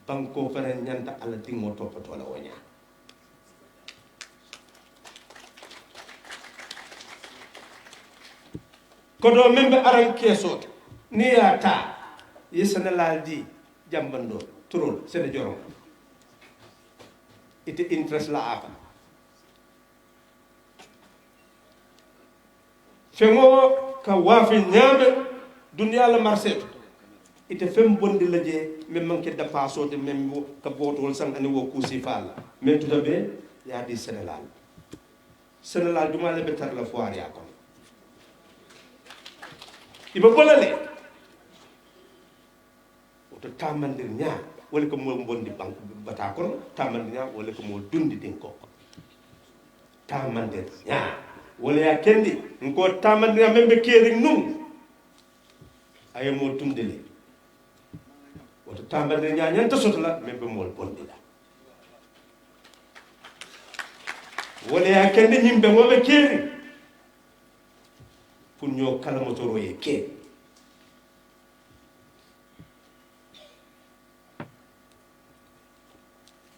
banko fana ñanta ala dingo topato la woña ko do membe aran keso ni ya ta yesana laldi jambando turul sene jorom ite interest la afa fengo ka wafi ñaame dunya la marché ite fem bondi la je même manke da paso de même ka botol sang ani wo kusi fala mais tout be ya di Sénégal duma le betar la foire ya kon iba bolale to tamandir nya wala ko mo bondi bank bata kon tamandir nya wala ko mo dundi din ko tamandir nya wala ya kendi ko tamandir membe kering num ay mo tundele woto tamandir nya nyanta sotla membe mo bondi la wala ya kendi nyimbe mo be kering pour ñoo kala motoro ye ke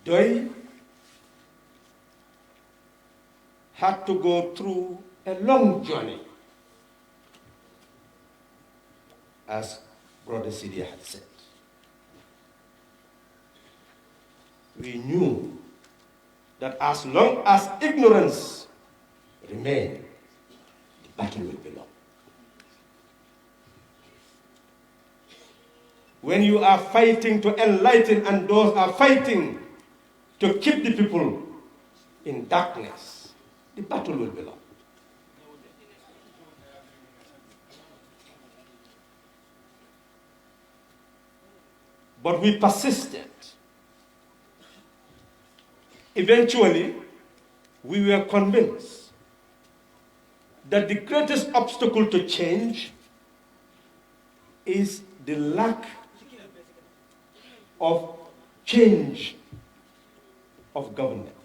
Doi had to go through a long journey, as Brother Sidia had said. We knew that as long as ignorance remained, the battle will be long. When you are fighting to enlighten and those are fighting to keep the people in darkness, the battle will be long. But we persisted. Eventually, we were convinced that the greatest obstacle to change is the lack of change of government.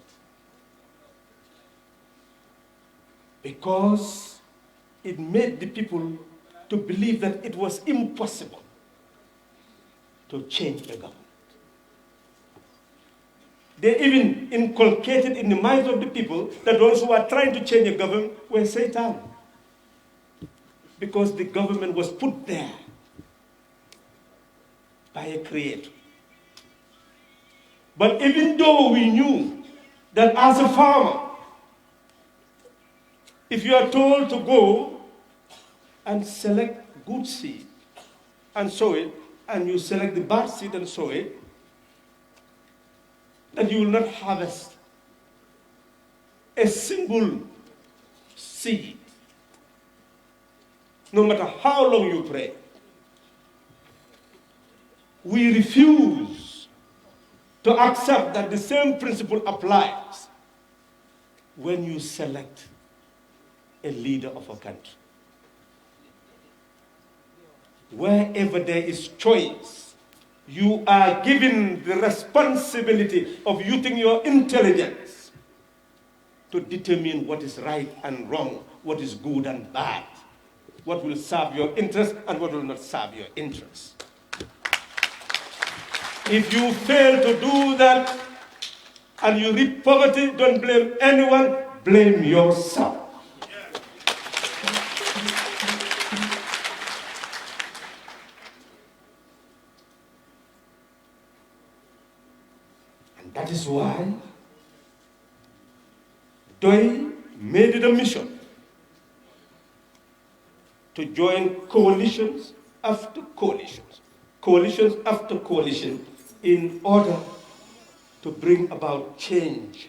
Because it made the people to believe that it was impossible to change the government. They even inculcated in the minds of the people that those who are trying to change the government were Satan. Because the government was put there by a creator. But even though we knew that as a farmer, if you are told to go and select good seed and sow it, and you select the bad seed and sow it, that you will not harvest a single seed, no matter how long you pray. We refuse to accept that the same principle applies when you select a leader of a country. Wherever there is choice, you are given the responsibility of using your intelligence to determine what is right and wrong, what is good and bad, what will serve your interest and what will not serve your interest. If you fail to do that and you reap poverty, don't blame anyone, blame yourself. And that is why DOI made it a mission to join coalitions after coalitions, coalitions after coalition, in order to bring about change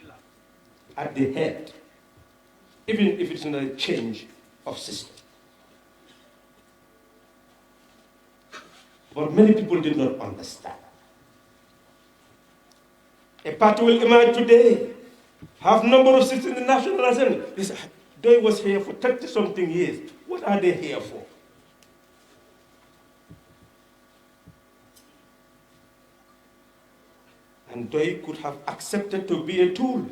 at the head, even if it's not a change of system. But many people did not understand. A party will emerge today, have number of seats in the National Assembly. This DOI was here for 30-something years. What are they here for? And DOI could have accepted to be a tool.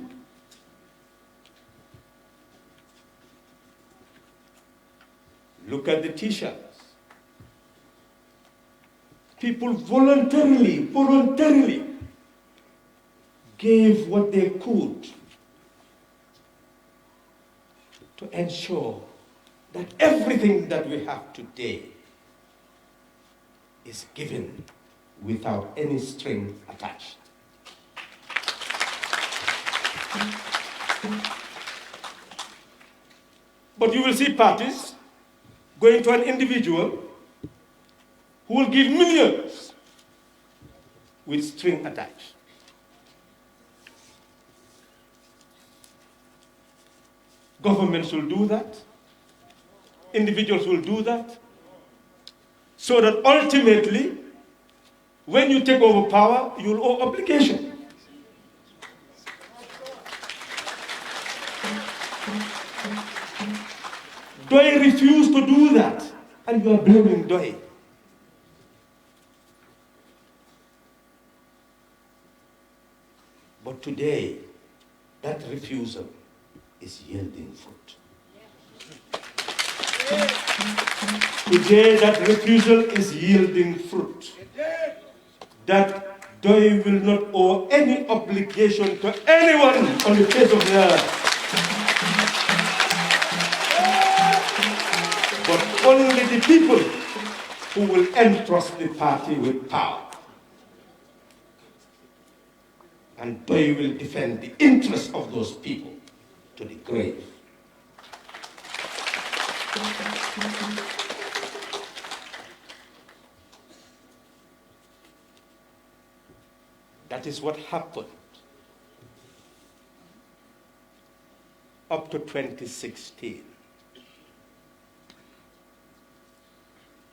Look at the T-shirts. People voluntarily gave what they could to ensure that everything that we have today is given without any string attached. But you will see parties going to an individual who will give millions with string attached. Governments will do that. Individuals will do that. So that ultimately, when you take over power, you will owe obligation. DOI refused to do that, and you are blaming DOI. But today, that refusal is yielding fruit. Today, that refusal is yielding fruit. That DOI will not owe any obligation to anyone on the face of the earth. But only the people who will entrust the party with power. And DOI will defend the interests of those people to the grave. That is what happened up to 2016.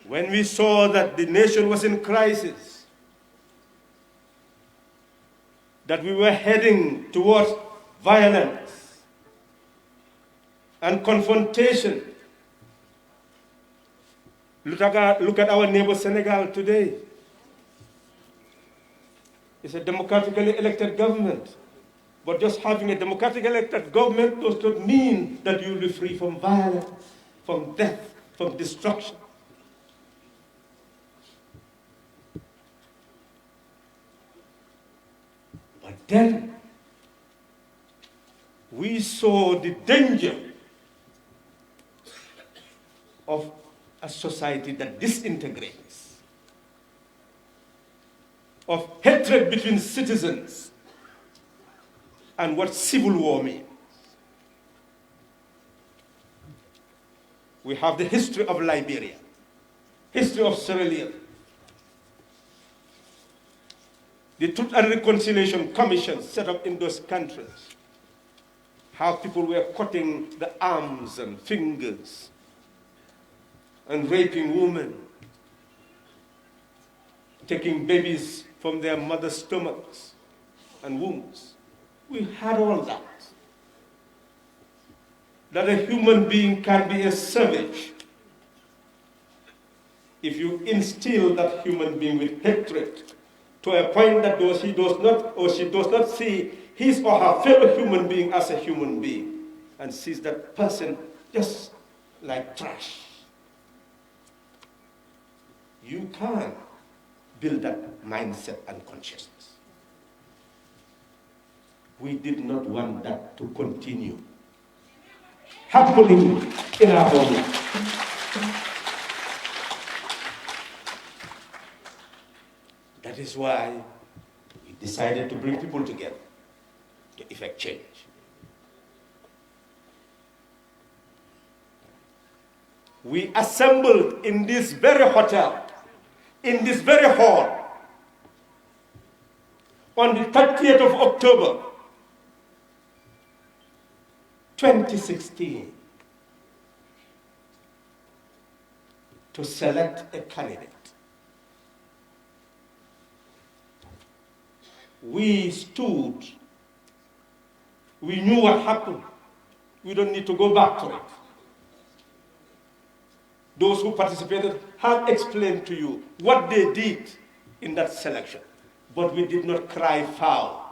When we saw that the nation was in crisis, that we were heading towards violence and confrontation. Look at our neighbor Senegal today. It's a democratically elected government. But just having a democratically elected government does not mean that you will be free from violence, from death, from destruction. But then we saw the danger of a society that disintegrates, of hatred between citizens, and what civil war means. We have the history of Liberia, history of Sierra Leone, the Truth and Reconciliation Commission set up in those countries, how people were cutting the arms and fingers and raping women, taking babies from their mother's stomachs and wombs. We had all that. That a human being can be a savage if you instill that human being with hatred to a point that he does not or she does not see his or her fellow human being as a human being and sees that person just like trash. You can build that mindset and consciousness. We did not want that to continue happening in our home. That is why we decided to bring people together to effect change. We assembled in this very hotel, in this very hall, on the 30th of October, 2016, to select a candidate. We stood, we knew what happened. We don't need to go back to it. Those who participated have explained to you what they did in that selection, but we did not cry foul.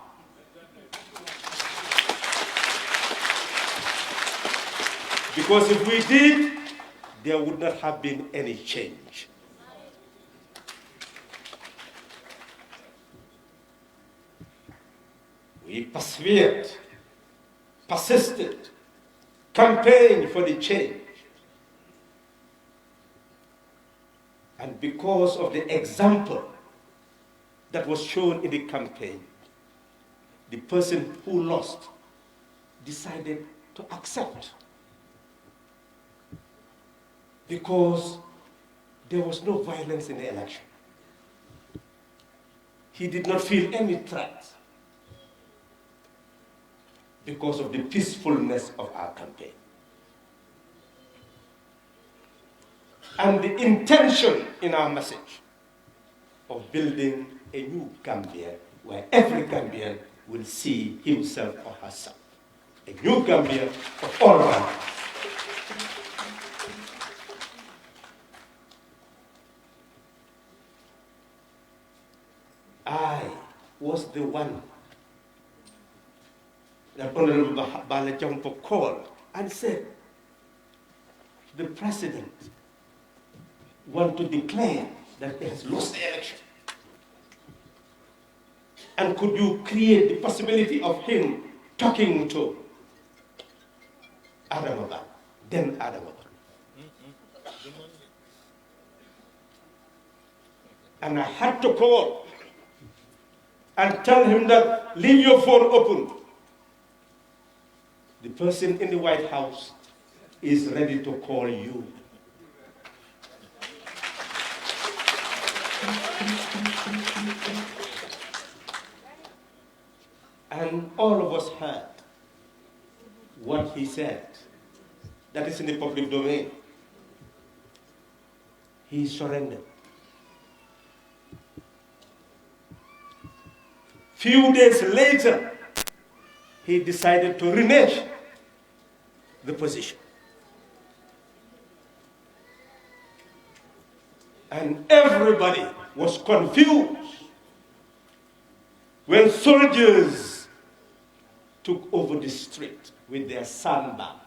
Because if we did, there would not have been any change. We persevered, persisted, campaigned for the change. And because of the example that was shown in the campaign, the person who lost decided to accept. Because there was no violence in the election. He did not feel any threat because of the peacefulness of our campaign. And the intention in our message of building a new Gambia where every Gambian will see himself or herself. A new Gambia for all Gambians. I was the one that Honorable Balajampo called and said, the president wants to declare that he has lost the election. And could you create the possibility of him talking to Adamaba, then Adamaba? And I had to call and tell him that leave your phone open. The person in the White House is ready to call you. And all of us heard what he said. That is in the public domain. He surrendered. Few days later, he decided to renege the position. And everybody was confused when soldiers took over the street with their sandbags.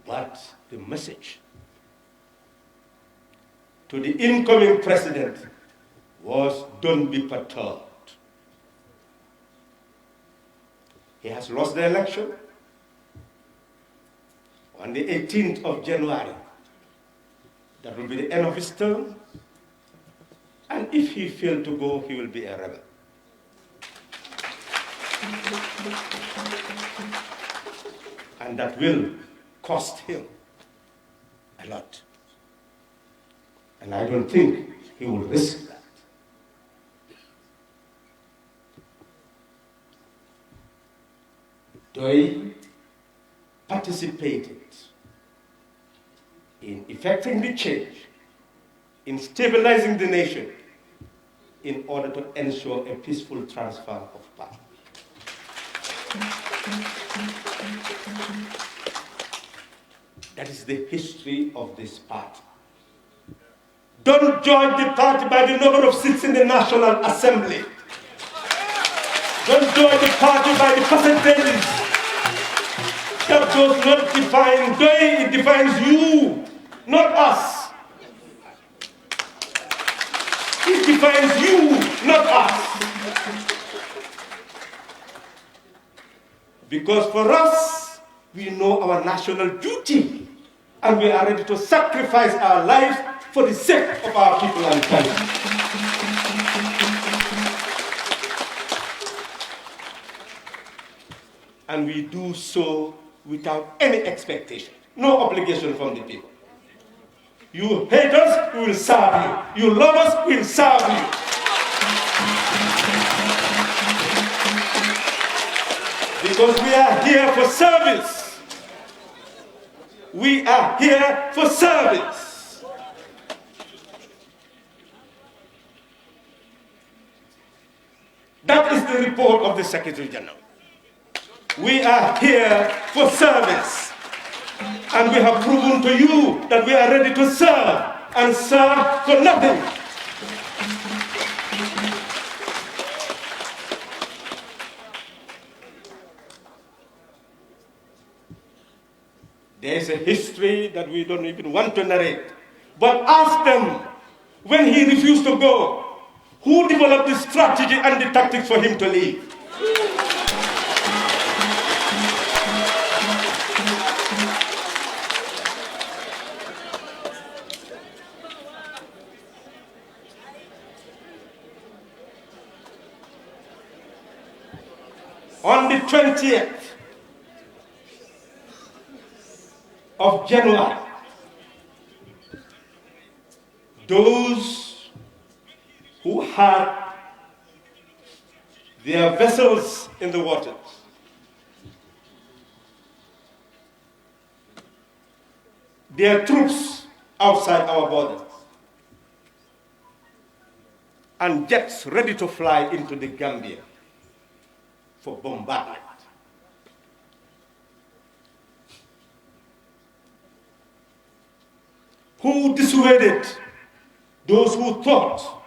But the message to the incoming president was, don't be perturbed. He has lost the election on the 18th of January. That will be the end of his term. And if he fails to go, he will be a rebel. And that will cost him a lot. And I don't think he will risk that. Doi participated in effecting the change, in stabilizing the nation, in order to ensure a peaceful transfer of power. That is the history of this party. Don't judge the party by the number of seats in the National Assembly. Don't judge the party by the percentages. That does not define Doi, it defines you, not us. It defines you, not us. Because for us, we know our national duty, and we are ready to sacrifice our lives for the sake of our people and country. And we do so without any expectation, no obligation from the people. You hate us, we will serve you. You love us, we will serve you. Because we are here for service. We are here for service. That is the report of the Secretary General. We are here for service. And we have proven to you that we are ready to serve, and serve for nothing. There is a history that we don't even want to narrate. But ask them, when he refused to go, who developed the strategy and the tactics for him to leave? On the 20th of January, those who had their vessels in the waters their troops outside our borders and jets ready to fly into the Gambia for bombardment. Who dissuaded those who thought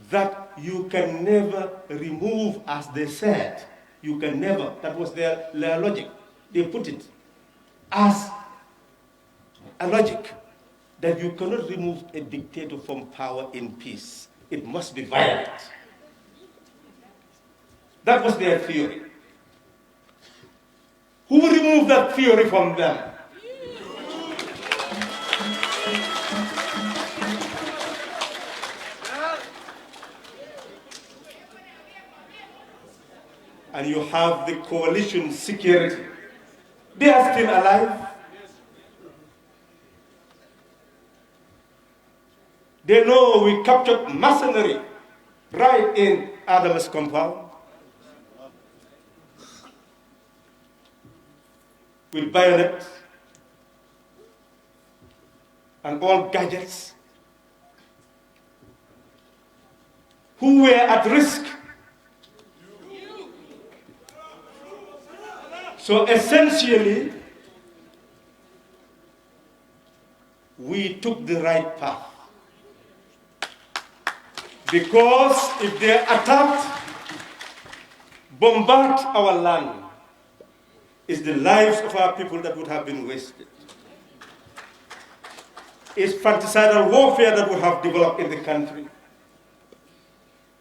that you can never remove, as they said, you can never, that was their logic. They put it as a logic that you cannot remove a dictator from power in peace. It must be violent. That was their theory. Who removed that theory from them? And you have the coalition security. They are still alive. They know we captured mercenary right in Adam's compound with bayonets and all gadgets, who were at risk. So essentially, we took the right path. Because if they attacked, bombard our land, it's the lives of our people that would have been wasted. It's fratricidal warfare that would have developed in the country.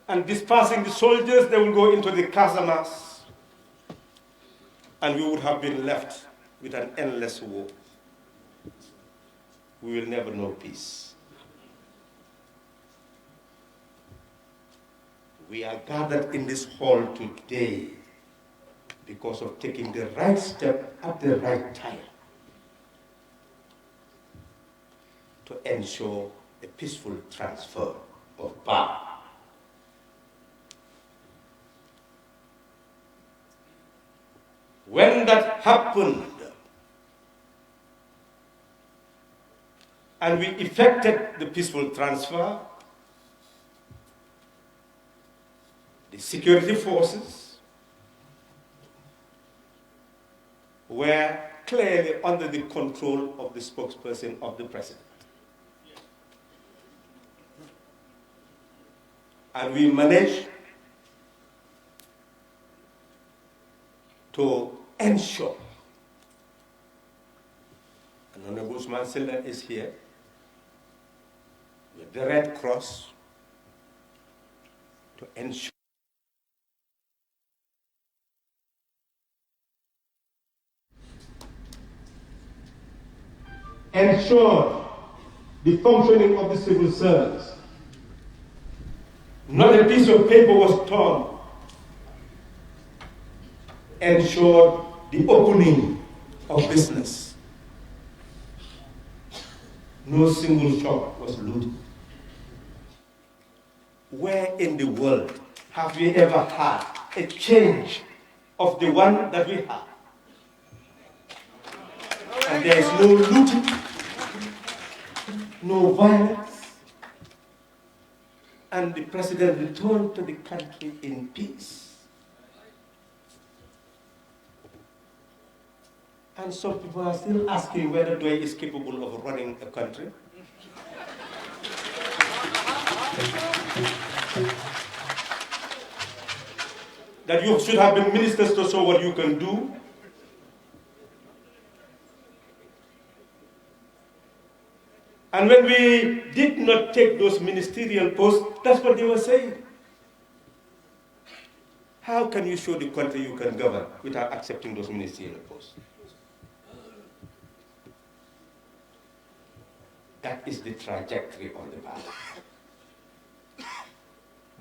And dispersing the soldiers, they will go into the casamas, and we would have been left with an endless war. We will never know peace. We are gathered in this hall today because of taking the right step at the right time to ensure a peaceful transfer of power. When that happened, and we effected the peaceful transfer, the security forces were clearly under the control of the spokesperson of the president. And we managed to ensure, and Honorable Usman Silder is here, with the Red Cross, to ensure the functioning of the civil service. Not a piece of paper was torn. Ensured the opening of business. No single shop was looted. Where in the world have we ever had a change of the one that we have? And there is no looting, no violence, and the president returned to the country in peace. And some people are still asking whether DOI is capable of running a country. That you should have been ministers to show what you can do. And when we did not take those ministerial posts, that's what they were saying. How can you show the country you can govern without accepting those ministerial posts? That is the trajectory of the path.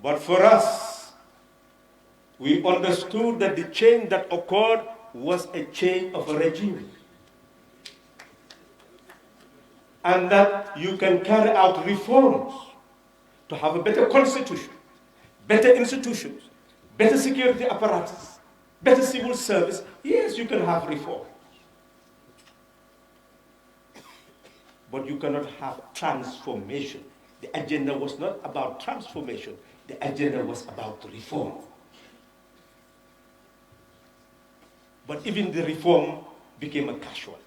But for us, we understood that the change that occurred was a change of a regime. And that you can carry out reforms to have a better constitution, better institutions, better security apparatus, better civil service. Yes, you can have reform. But you cannot have transformation. The agenda was not about transformation. The agenda was about reform. But even the reform became a casualty.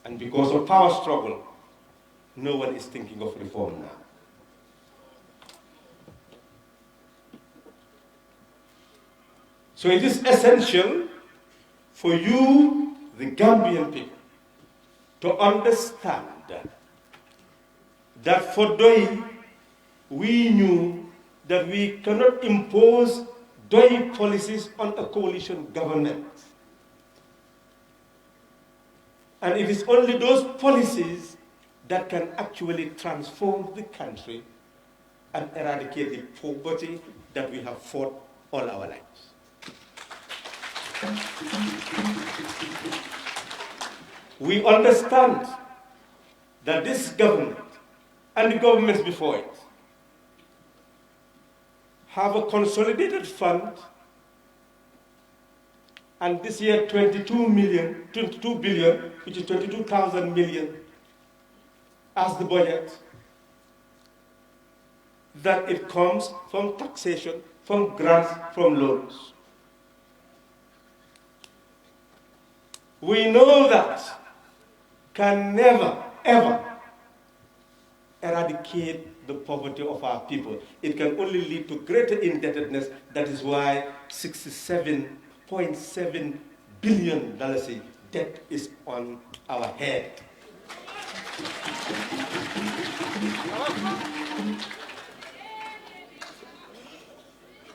And because of power struggle, no one is thinking of reform now. So it is essential for you, the Gambian people, to understand that for DOI, we knew that we cannot impose DOI policies on a coalition government. And it is only those policies that can actually transform the country and eradicate the poverty that we have fought all our lives. We understand that this government and the governments before it have a consolidated fund, and this year 22 billion, which is 22,000 million as the budget, that it comes from taxation, from grants, from loans. We know that can never, ever eradicate the poverty of our people. It can only lead to greater indebtedness. That is why $67.7 billion debt is on our head.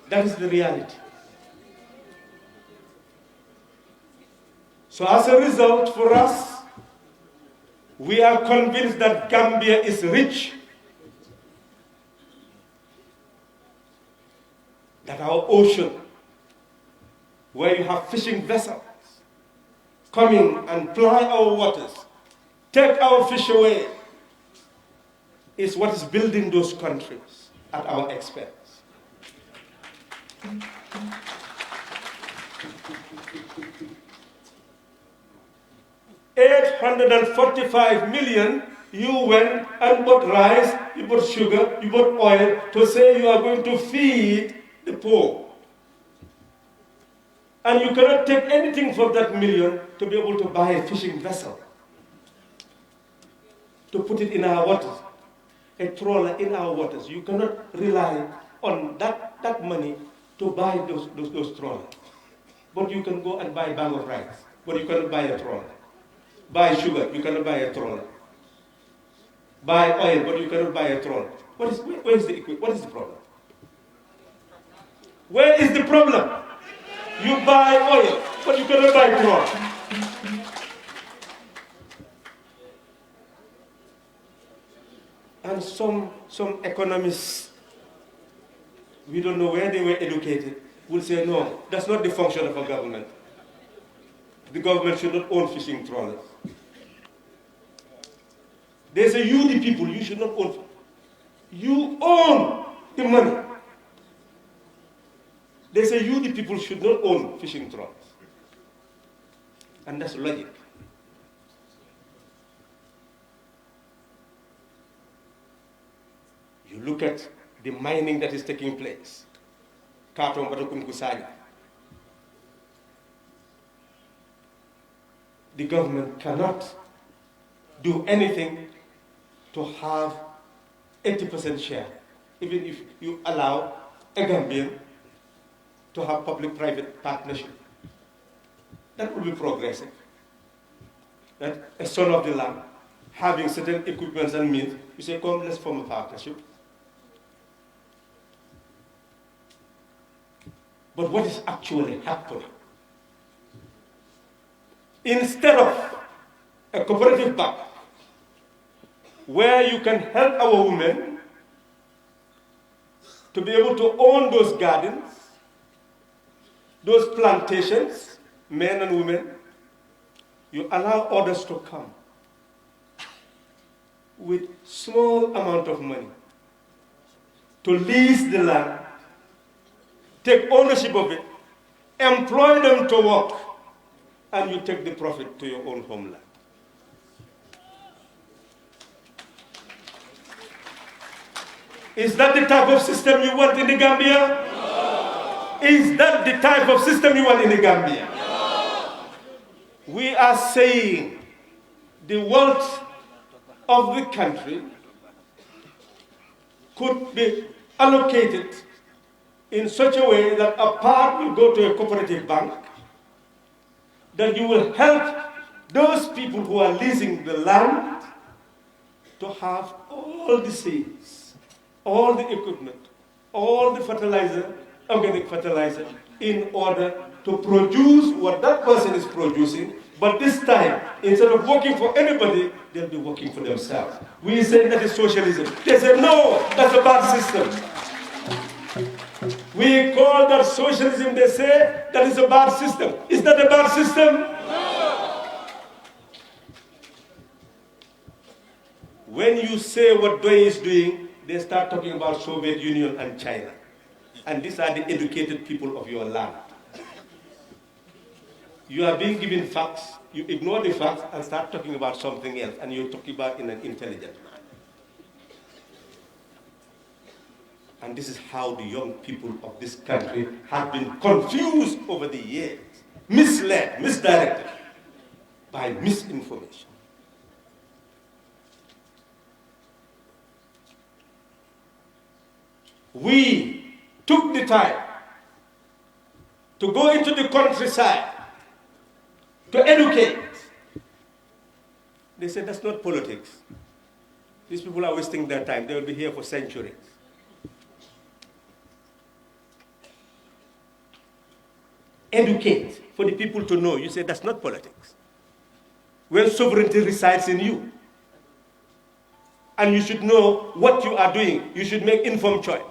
That is the reality. So as a result, for us, we are convinced that Gambia is rich, that our ocean, where you have fishing vessels, coming and ply our waters, take our fish away, is what is building those countries at our expense. 845 million, you went and bought rice, you bought sugar, you bought oil to say you are going to feed the poor. And you cannot take anything from that million to be able to buy a fishing vessel, to put it in our waters, a trawler in our waters. You cannot rely on that money to buy those trawlers. But you can go and buy a bag of rice, but you cannot buy a trawler. Buy sugar, you cannot buy a trawler. Buy oil, but you cannot buy a trawler. Where is the problem? Where is the problem? You buy oil, but you cannot buy trawler. And some economists, we don't know where they were educated, will say, no, that's not the function of a government. The government should not own fishing trawlers. They say, you the people, you should not own. You own the money. They say, you the people should not own fishing trawlers. And that's logic. You look at the mining that is taking place. Katom Batokum Kusanya. The government cannot do anything to have 80% share, even if you allow a Gambian to have public-private partnership. That would be progressive. That a son of the land, having certain equipments and means, you say, come, let's form a partnership. But what is actually happening? Instead of a cooperative bank where you can help our women to be able to own those gardens, those plantations, men and women, you allow others to come with small amount of money to lease the land, take ownership of it, employ them to work, and you take the profit to your own homeland. Is that the type of system you want in the Gambia? No. Is that the type of system you want in the Gambia? No. We are saying the wealth of the country could be allocated in such a way that a part will go to a cooperative bank, that you will help those people who are leasing the land to have all the seeds, all the equipment, all the fertilizer, organic fertilizer, in order to produce what that person is producing. But this time, instead of working for anybody, they'll be working for themselves. We say that is socialism. They say, no, that's a bad system. We call that socialism. They say that is a bad system. Is that a bad system? No. When you say what DOI is doing, they start talking about Soviet Union and China. And these are the educated people of your land. You are being given facts, you ignore the facts and start talking about something else, and you're talking about in an intelligent manner. And this is how the young people of this country have been confused over the years, misled, misdirected by misinformation. We took the time to go into the countryside to educate. They said that's not politics. These people are wasting their time. They will be here for centuries. Educate for the people to know. You say that's not politics. When sovereignty resides in you, and you should know what you are doing, you should make informed choice.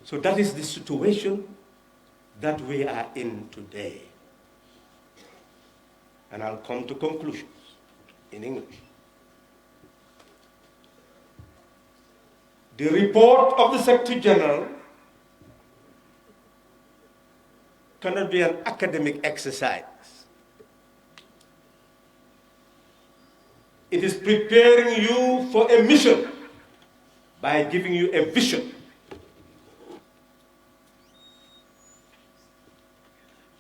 So that is the situation that we are in today. And I'll come to conclusions in English. The report of the Secretary General cannot be an academic exercise. It is preparing you for a mission by giving you a vision.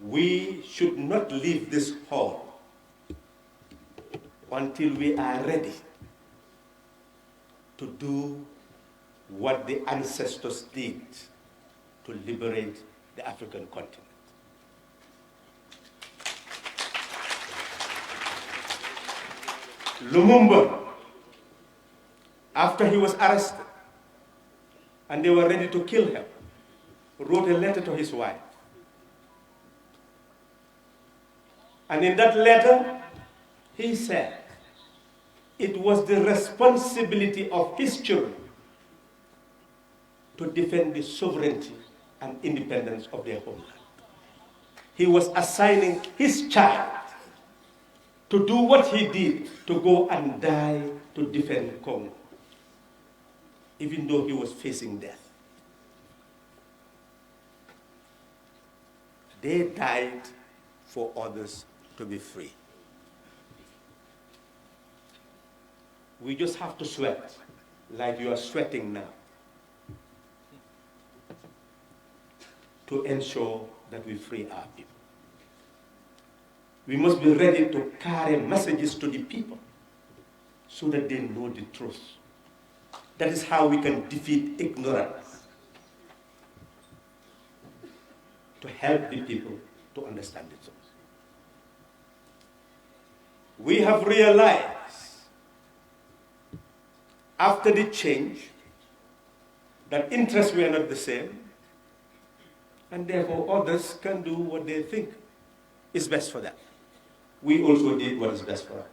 We should not leave this hall until we are ready to do what the ancestors did to liberate the African continent. Lumumba, after he was arrested and they were ready to kill him, wrote a letter to his wife. And in that letter, he said it was the responsibility of his children to defend the sovereignty and independence of their homeland. He was assigning his child to do what he did, to go and die to defend Congo, even though he was facing death. They died for others to be free. We just have to sweat like you are sweating now to ensure that we free our people. We must be ready to carry messages to the people so that they know the truth. That is how we can defeat ignorance, to help the people to understand the truth. We have realized after the change that interests were not the same, and therefore others can do what they think is best for them. We also did what is best for us.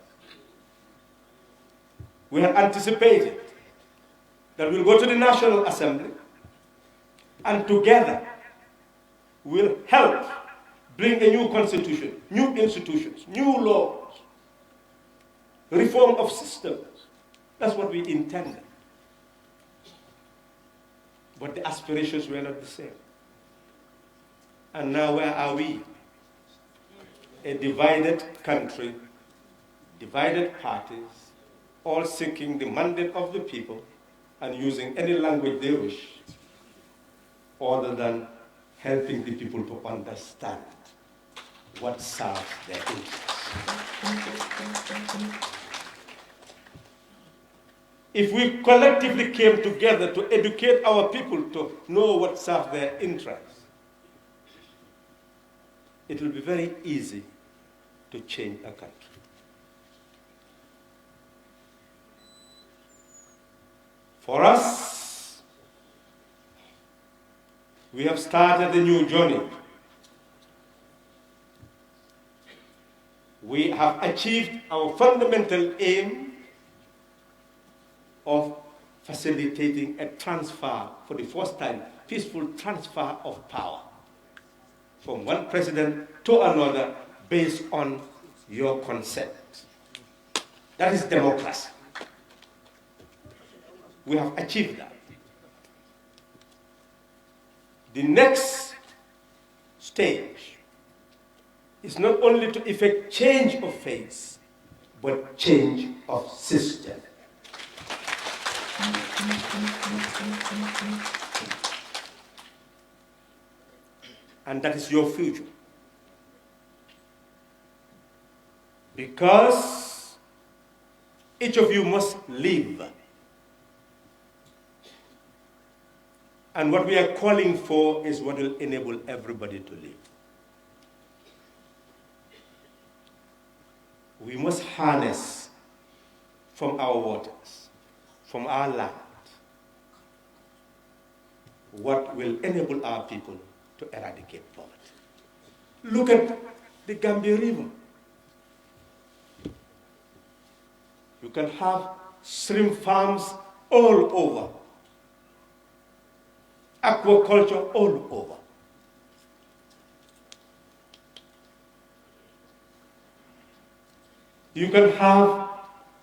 We had anticipated that we'll go to the National Assembly and together we'll help bring a new constitution, new institutions, new laws, reform of systems. That's what we intended. But the aspirations were not the same. And now where are we? A divided country, divided parties, all seeking the mandate of the people and using any language they wish, other than helping the people to understand what serves their interests. If we collectively came together to educate our people to know what serves their interests, it will be very easy to change a country. For us, we have started a new journey. We have achieved our fundamental aim of facilitating a transfer, for the first time, peaceful transfer of power from one president to another based on your consent. That is democracy. We have achieved that. The next stage is not only to effect change of face, but change of system. And that is your future. Because each of you must live. And what we are calling for is what will enable everybody to live. We must harness from our waters, from our land, what will enable our people to eradicate poverty. Look at the Gambia River. You can have shrimp farms all over, aquaculture all over. You can have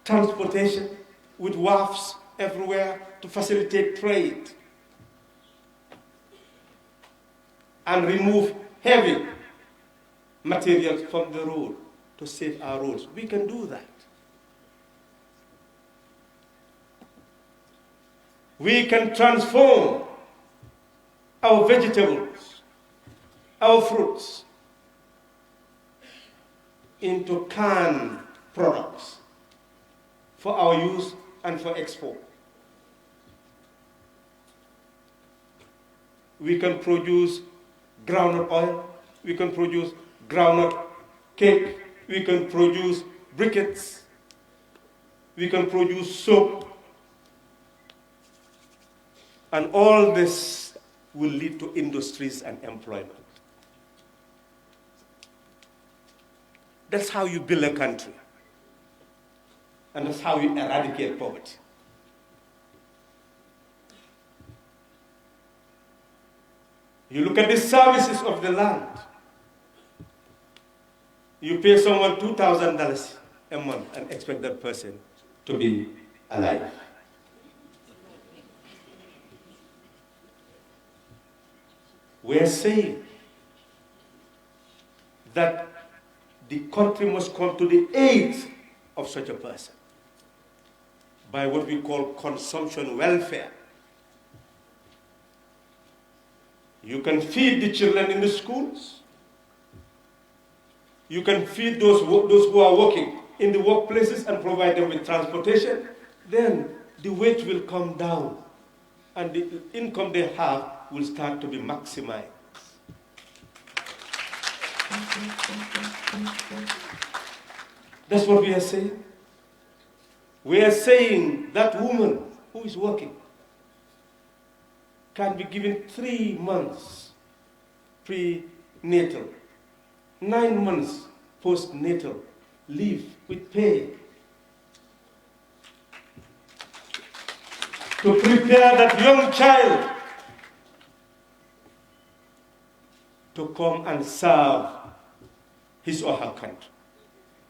transportation with wharves everywhere to facilitate trade and remove heavy materials from the road to save our roads. We can do that. We can transform our vegetables, our fruits, into canned products for our use and for export. We can produce groundnut oil, we can produce groundnut cake, we can produce briquettes, we can produce soap, and all this will lead to industries and employment. That's how you build a country. And that's how you eradicate poverty. You look at the services of the land. You pay someone $2,000 a month and expect that person to be alive. We're saying that the country must come to the aid of such a person by what we call consumption welfare. You can feed the children in the schools. You can feed those who are working in the workplaces and provide them with transportation. Then the wage will come down and the income they have will start to be maximized. That's what we are saying. We are saying that woman who is working can be given 3 months prenatal, 9 months postnatal leave with pay to prepare that young child to come and serve his or her country.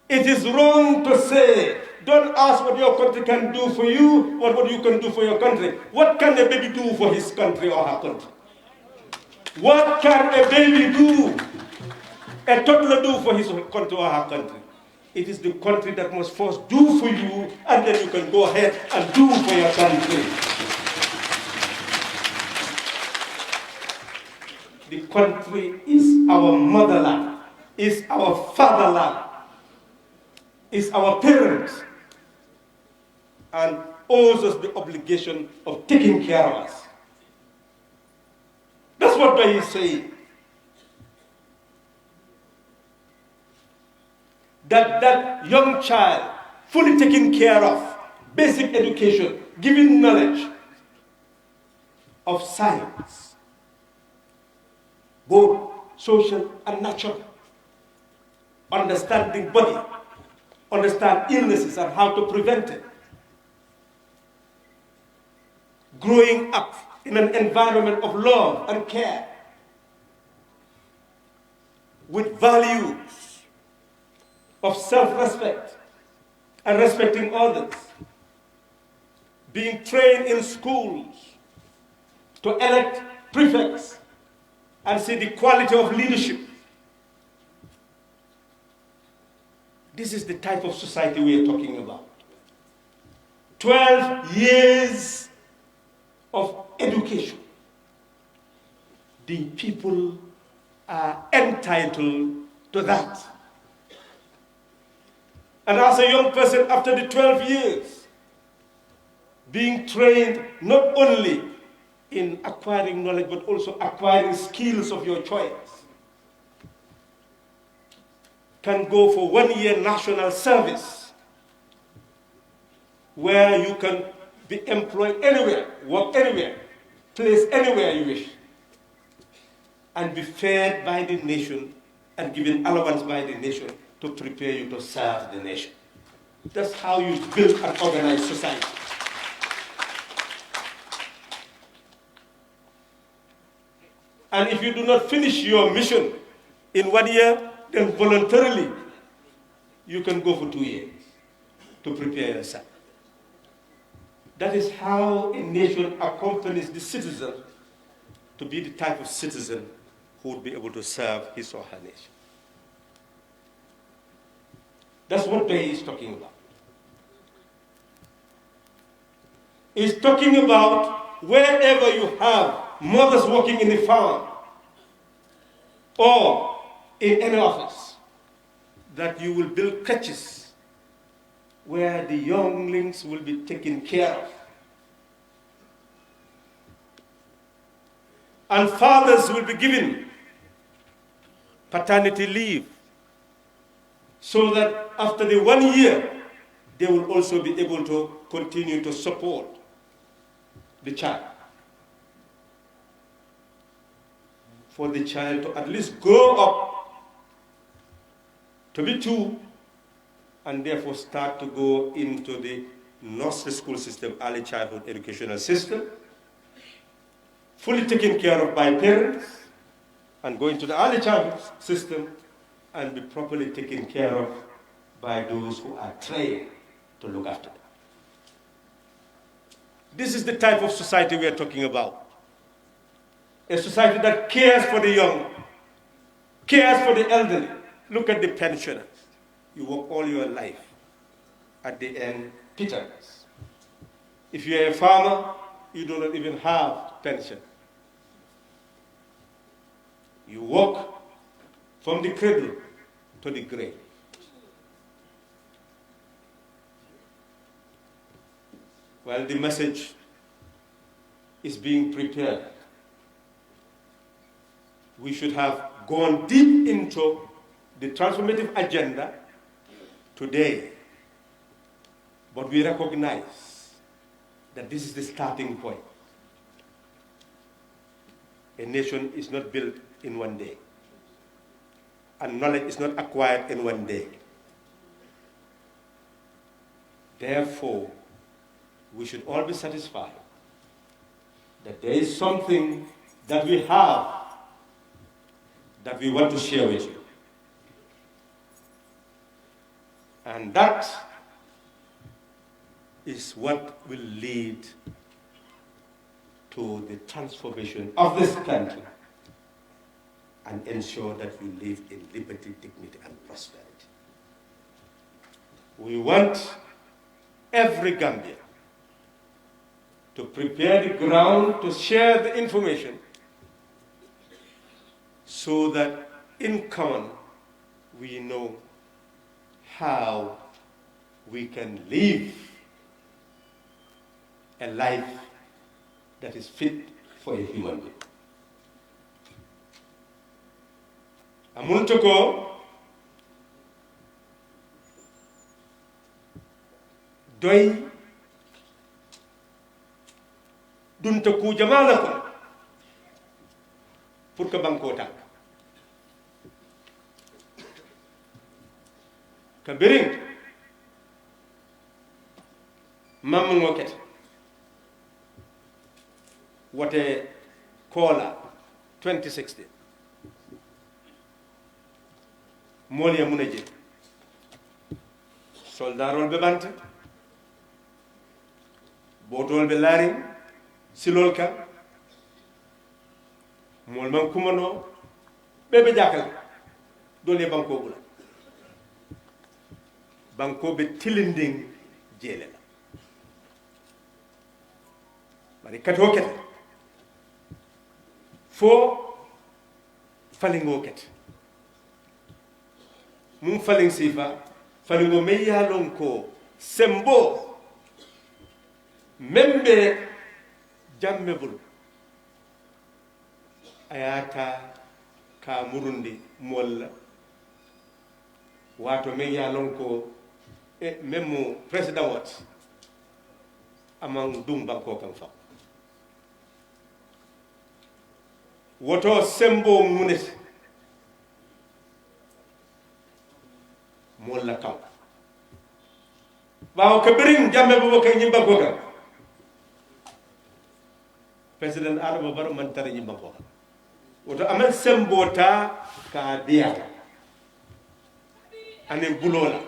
It is wrong to say, don't ask what your country can do for you, or what you can do for your country. What can a baby do for his country or her country? What can a baby do, a toddler do for his country or her country? It is the country that must first do for you, and then you can go ahead and do for your country. The country is our motherland, is our fatherland, is our parents, and owes us the obligation of taking care of us. That's what they is saying. That young child, fully taken care of, basic education, given knowledge of science, both social and natural, understanding body, understand illnesses and how to prevent it, growing up in an environment of love and care, with values of self-respect and respecting others, being trained in schools to elect prefects and see the quality of leadership. This is the type of society we are talking about. 12 years of education. The people are entitled to that. And as a young person, after the 12 years, being trained not only in acquiring knowledge, but also acquiring skills of your choice, can go for 1 year national service, where you can be employed anywhere, work anywhere, place anywhere you wish, and be fed by the nation and given allowance by the nation to prepare you to serve the nation. That's how you build and organize society. And if you do not finish your mission in 1 year, then voluntarily you can go for 2 years to prepare yourself. That is how a nation accompanies the citizen to be the type of citizen who would be able to serve his or her nation. That's what Day is talking about. He's talking about wherever you have mothers working in the farm or in any office, that you will build crèches where the younglings will be taken care of. And fathers will be given paternity leave so that after the 1 year, they will also be able to continue to support the child. For the child to at least grow up to be 2 and therefore start to go into the nursery school system, early childhood educational system, fully taken care of by parents, and go into the early childhood system and be properly taken care of by those who are trained to look after them. This is the type of society we are talking about. A society that cares for the young, cares for the elderly. Look at the pensioners. You work all your life. At the end, pittance. If you are a farmer, you do not even have pension. You work from the cradle to the grave. While the message is being prepared, we should have gone deep into the transformative agenda today. But we recognize that this is the starting point. A nation is not built in 1 day, and knowledge is not acquired in 1 day. Therefore, we should all be satisfied that there is something that we have that we want to share with you. And that is what will lead to the transformation of this country and ensure that we live in liberty, dignity, and prosperity. We want every Gambian to prepare the ground to share the information so that in common we know how we can live a life that is fit for a human being. Amuntoko doy dunta ku jamana ko pour que banko tak kabirin mamu ngoket wote kola 2016 molia munaje soldarol be bante botol be laring silol ka mol man kumano bebe jakal dole banko bula banko be tilinding jele la bari kato ket fo falingo ket mum falin sifa falingo me yalon ko sembo membe jamme bulu ayata ka murundi molla wato me yalon ko e memu president wat amang dum banko kan fa woto sembo munet molla kaw bawo kabirin jamme bo kan nyimba ko kan president Adama Barrow man tare nyimba ko woto amen sembota ka dia ane bulola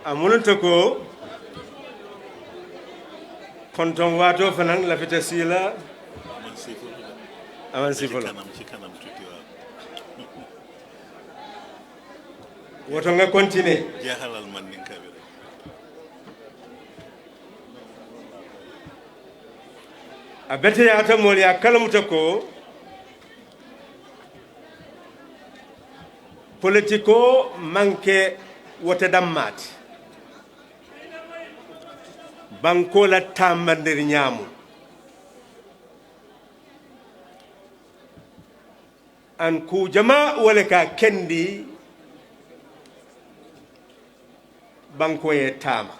amununta ko konton wato fanan lafita sila aman sifolo woto nga continue jeexalal man ni kabira abete yaata mol ya kalamuta ko politiko manke wote dammati banko la tambandir ñaamu an ku jama wala ka kendi banko ye tama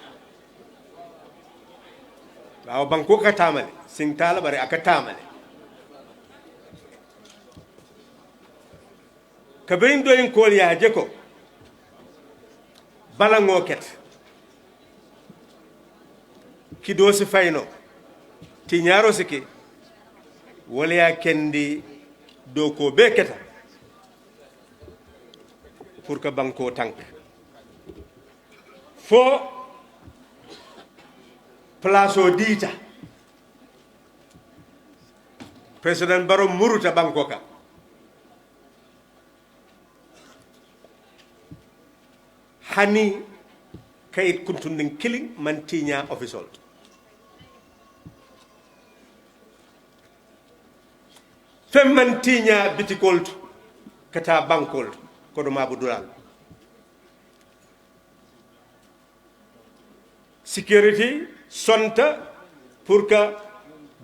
bawo banko ka tamale singtala bare aka tamale kabirin doyin kol ya jeko balango ket kido si fayno ti ñaaro siki wala ya kendi do ko be keta pour que banko tank fo place o dita President Barrow muruta Bangkoka hani kayit kuntundin killing man tinya official fem man tinya bitikolt kata bankol ko do mabu dural security sonta pour que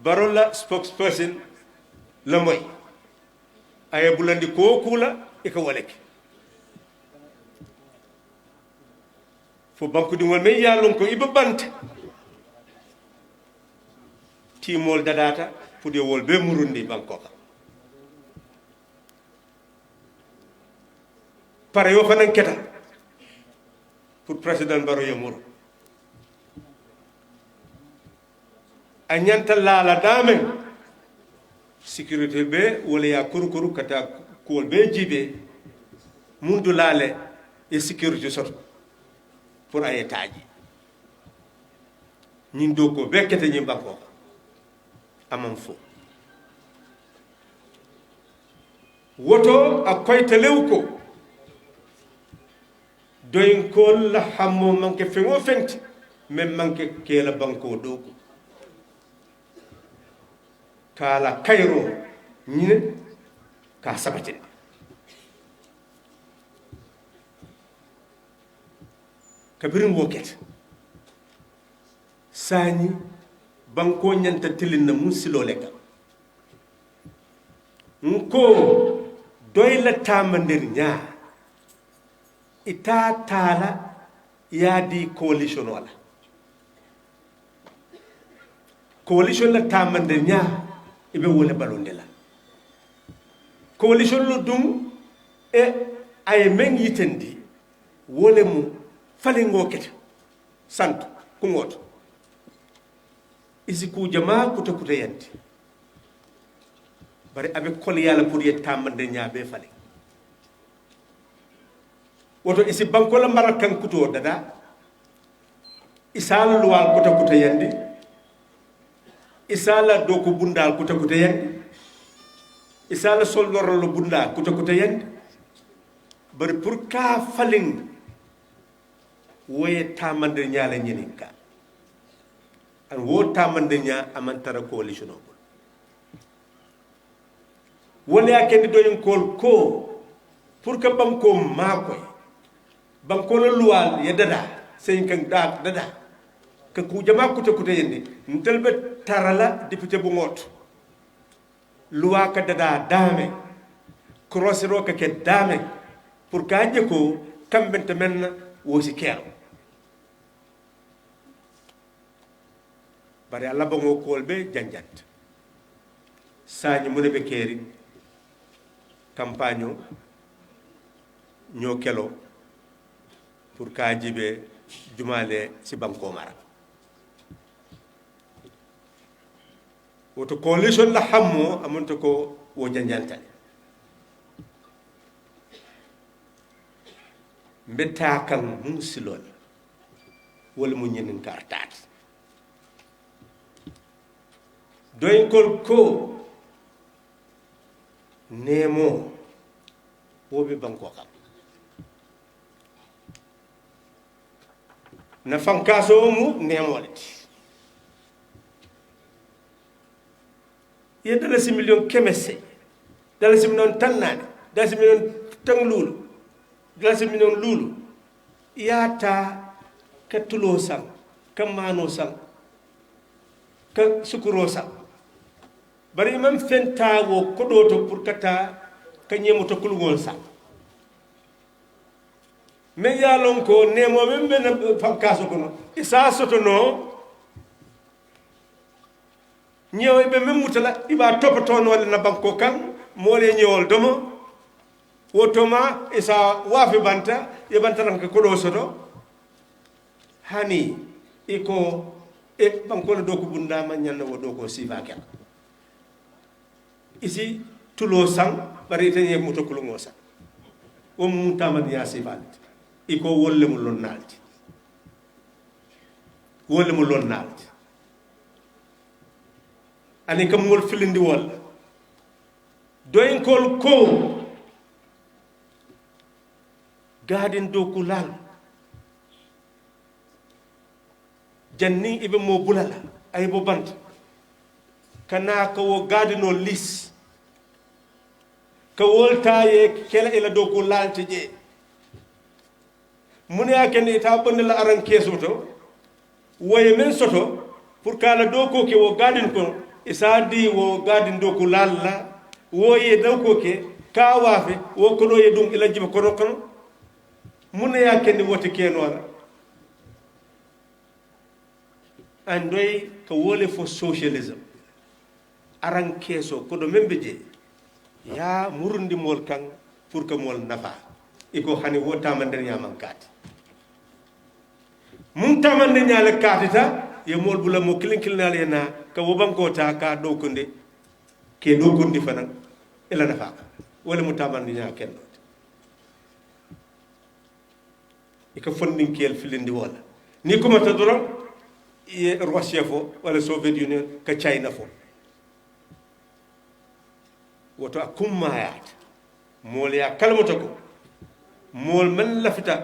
Barrow la spokesperson le moy ay bulandi ko kula e ko walek fo banku di wol me yalon ko iba bant timol dadata fude wol be murundi bankoka pare yo fanan keta pour president Barrow yamuru anyanta la damen sécurité be wala ya kurukuru kata ko be jibe mundu lale e sécurité soto pour ay taaji ñin do ko bekete ñi banko amam fo woto akoy telewko doyin ko la hammo manke fengo fenti même manke kela banko do ko kala kayro ñine ka sabatine kabirin woket sani banko nyanta tilin na musilo leka nko doyla tamandir nya ita tala yadi coalition wala coalition la tamandir nya ibe wala balonde la coalition lu dum e ay men yitendi wole mu falingo kete santo kungoto isi ku jama kuta kuta yanti bari abe kol yalla pour ye tamande nyaabe fale woto isi banko la marakan kuto dada isal luwal kuta kuta yandi isala doko bundal kuta kuta yandi isala sol lorlo bunda kuta kuta yandi bari pour ka faling woye tamande nyaala nyininka an wo tamande nya amantara coalition o wala yakende doyin kol ko pour que banko makoy banko la luwal ya dada sen kan dada ka ku jama kuta kuta yende ntelbe tarala député bu ngot luwa ka dada dame crossero ka ke dame pour ka jeko kambente men wosi kero bari alla bango kolbe janjat sañi mu be keri campagne ño kelo pour ka jibe jumale ci banko mara woto coalition la hammo amonto ko wo janjantale mbetta kan mun silol wala mu ñenen kartat doyin kol ko nemo wobe banko kam na fankaso mu nemo lati ye dala si million kemese dala si million tannade dala si million tanglulu dala si million lulu yata ka tulo sang ka mano sang ka sukuro sang bari imam fentawo kodoto pour kata ka ñemoto kulgol sa me yalon ko nemo men ben fankaso kono isa soto no ñew be mem mutala iba topato no wala na banko kan mo le ñewol domo wotoma isa wafi banta e banta ran ko do soto hani iko e banko do ko bunda ma ñanna wo do ko sifa ken isi tulo sang bari tanye muto kulungo sang o mu tamad ya sifalti iko wolle mu lonnalti ani kam ngol filindi wol doyinkol ko gaden do ko lal janni ibe mo bulala ay bo bant kana ko wo gadino lis ka wolta ye kela ila do ko lalti je mun ya ken ita bonde la aran keso to woye men soto pour kala do ko ke wo gadin ko isadi wo gadin do ko lalla woye daw ko ke ka wafe wo ko do ye dum ila jiba kono kono mun ya ken wote kenora andoy ka wole fo socialism aran keso ko do membe je ya murundi mol kan pour que mol nafa iko hani wo tamande nyaman kati mun tamande nyaale katita ye mol bula mo klinkilnal yana ka wo banko ta ka do konde ke do kondi fanan ila nafa wala mu tamande nyaa ken iko fondin kel filindi wala ni kuma ta doro ye Russia fo wala Soviet Union ka China fo woto akummayat mol ya kalmata ko mol man lafita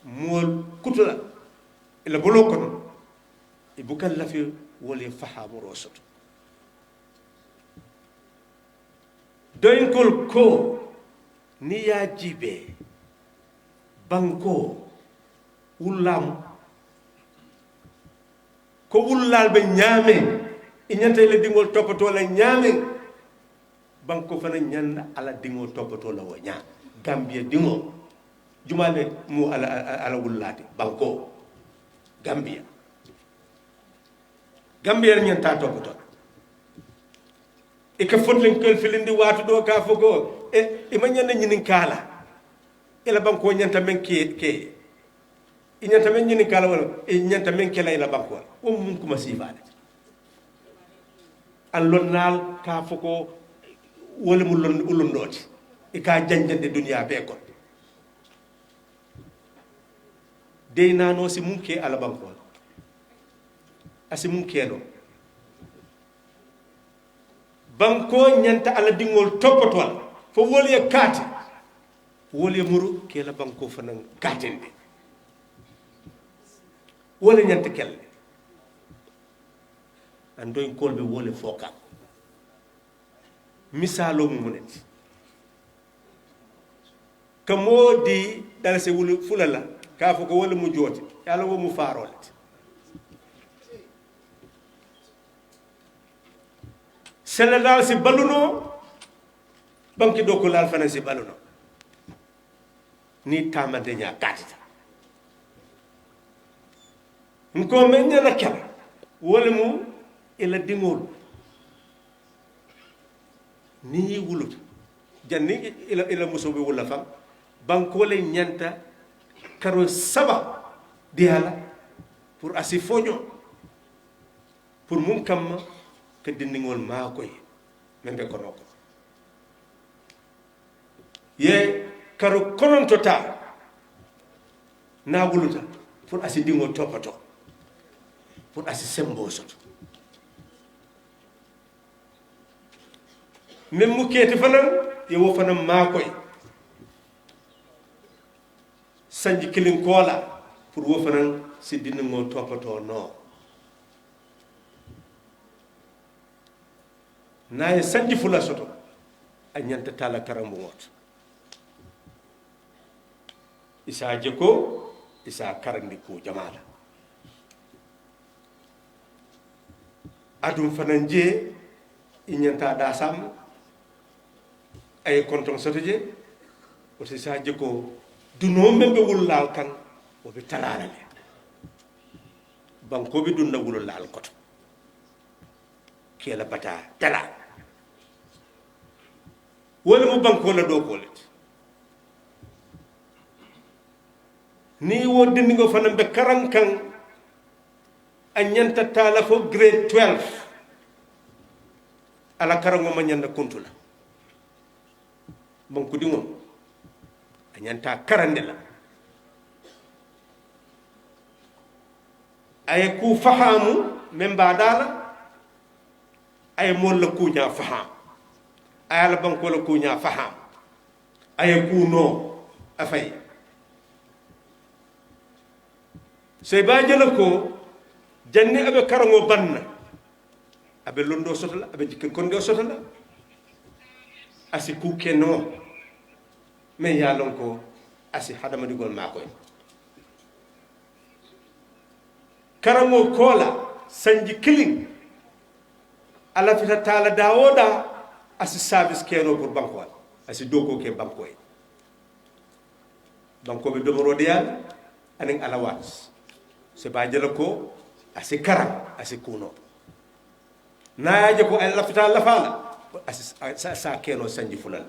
mol kutula ila bolo kono e bukal lafi wala fahamu rosoto doyinkol ko ni ya jibe banko wulam ko wullal be nyame e nyanta le dingol topato la nyame banko fana nyanda ala dingo topato la wo nya gambia dingo jumale mu ala wullati banko gambia nyanta topato e ka fotlen kel filindi watu do ka fogo e ma nyanda nyinin kala ila banko nyanta men ke e nyanta men nyinin kala wala e nyanta men kala ila banko o mun kuma sifade an lonnal ka fogo wala mu ulundoti e ka janjande dunya be ko dey nano si munke ala banko asi munke do banko nyanta ala dingol topotol fo woli e kati woli muru ke la banko fanan katende wala nyanta kelle andoy kolbe wole foka misalo mumuneti ka modi dala se wulu fulala ka fo ko wala mu joti yalla wo mu farolati Sénégal si baluno banki do ko lal fana si baluno ni tamande nya katita nko men nya kala wala mu ila dingol ni wulut janni ila musobe wala fam banko le nyanta karo saba diala pour asi foño pour mum kam ke dindingol ma koy membe ko noko ye karo konon tota na wuluta pour asi dingo topato pour asi sembo soto même mu kete fanam ye wo fanam ma koy sanji kilin kola pour wo fanam si dingo topato no naye sanji fula soto a ñanta tala karambu ngot isa jeko isa karandi ko jamala adum fanan je i ñanta da sam ay konton soto je o isa jeko duno membe wullal kan o be talala le banko bi dunna wullal koto kela bata tala wala mu banko la do ko let ni wo dindi ngo fanam be karankan a ñanta tala fo grade 12 ala karango ma ñanda kontula banko dingo a ñanta karande la ay ku fahamu memba dala ay mol la kuña faham ayala banko la kunya faham ay kuno afay sey ba jela ko janni abe karango banna abe londo sotala abe jikin kondo sotala asi ku keno men yalon ko asi hadama digol makoy karango kola sanji killing ala fita tala dawoda asi service keno pour banko asi doko ke banko e banko be domoro de yalla aning alawat se ba jela ko asi karam asi kuno naaje ko ala fita la fala asi sa keno sanji fulal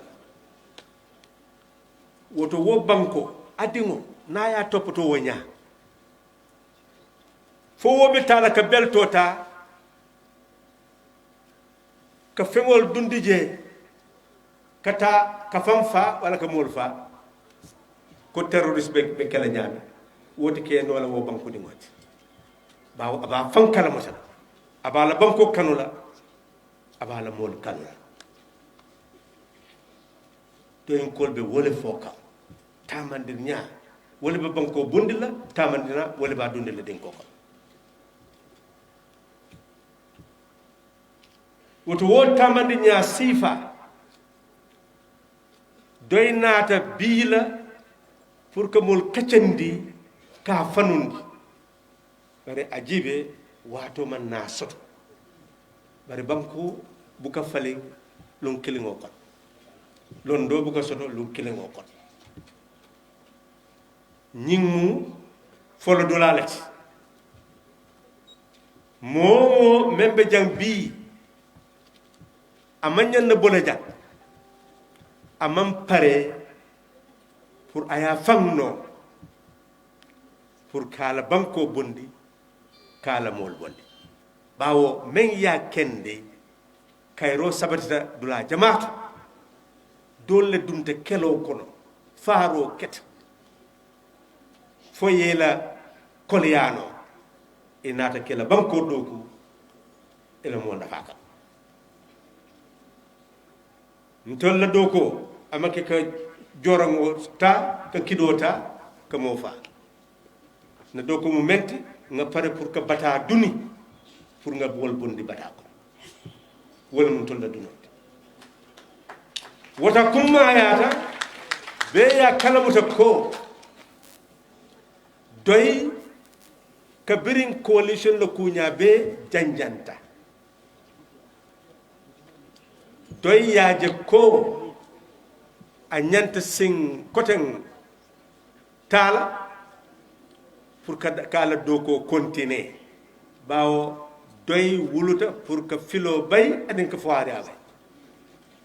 woto wo banko adingo naya topoto wonya fo wobe tala ka beltota ka fengol dundije kata ka famfa wala ka molfa ko terrorist be kala nyame woti ke no la wo banko di ngoti ba aba fan kala mota aba la banko kanula aba la mol kanula to en kolbe wole foka tamandir nya wole be banko bundila tamandina wole ba dundila den ko woto wo tamandi nya sifa doy naata biila pour que mol kaccandi ka fanundi bare ajibe wato man na soto bare banko buka fale lon kilingo kon lon do buka soto lon kilingo kon nyingmu folo dolalati mo membe jang bi amanyan na boleja amam pare pour aya famno pour kala banko bondi kala mol bondi bawo men ya kende kayro sabatita dula jamaatu dolle dunte kelo kono faaro ket foyela kolyano inata kela banko doku ela mo nafaka ntolla doko amake ka jorango ta ka kidota ka mofa na doko mu metti nga pare pour ka bata duni pour nga bol bondi bata ko wala mun tolla dunote wata kumma ayata be ya kalamuta ko doy ka birin coalition la kunya be janjanta doy yaaje ko a ñanta sing koten tala pour que kala do ko continuer bawo doy wuluta pour que filo bay adin ko faare abay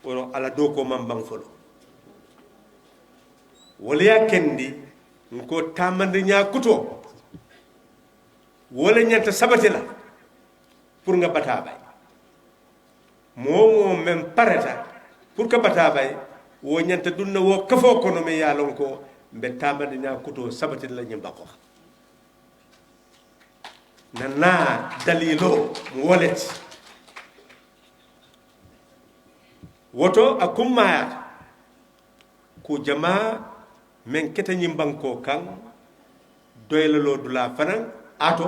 wono ala do ko mam bang folo wala ya kendi ko tamande nya kuto wala ñanta sabatila pour nga bata bay momo men parata pour que bata bay wo ñanta dunna wo kafo kono me yalon ko be tamande nya kuto sabatil la ñimba ko nana dalilo mu wolet woto akumma ko jama men keta ñimbanko kan doylalo dula fanan ato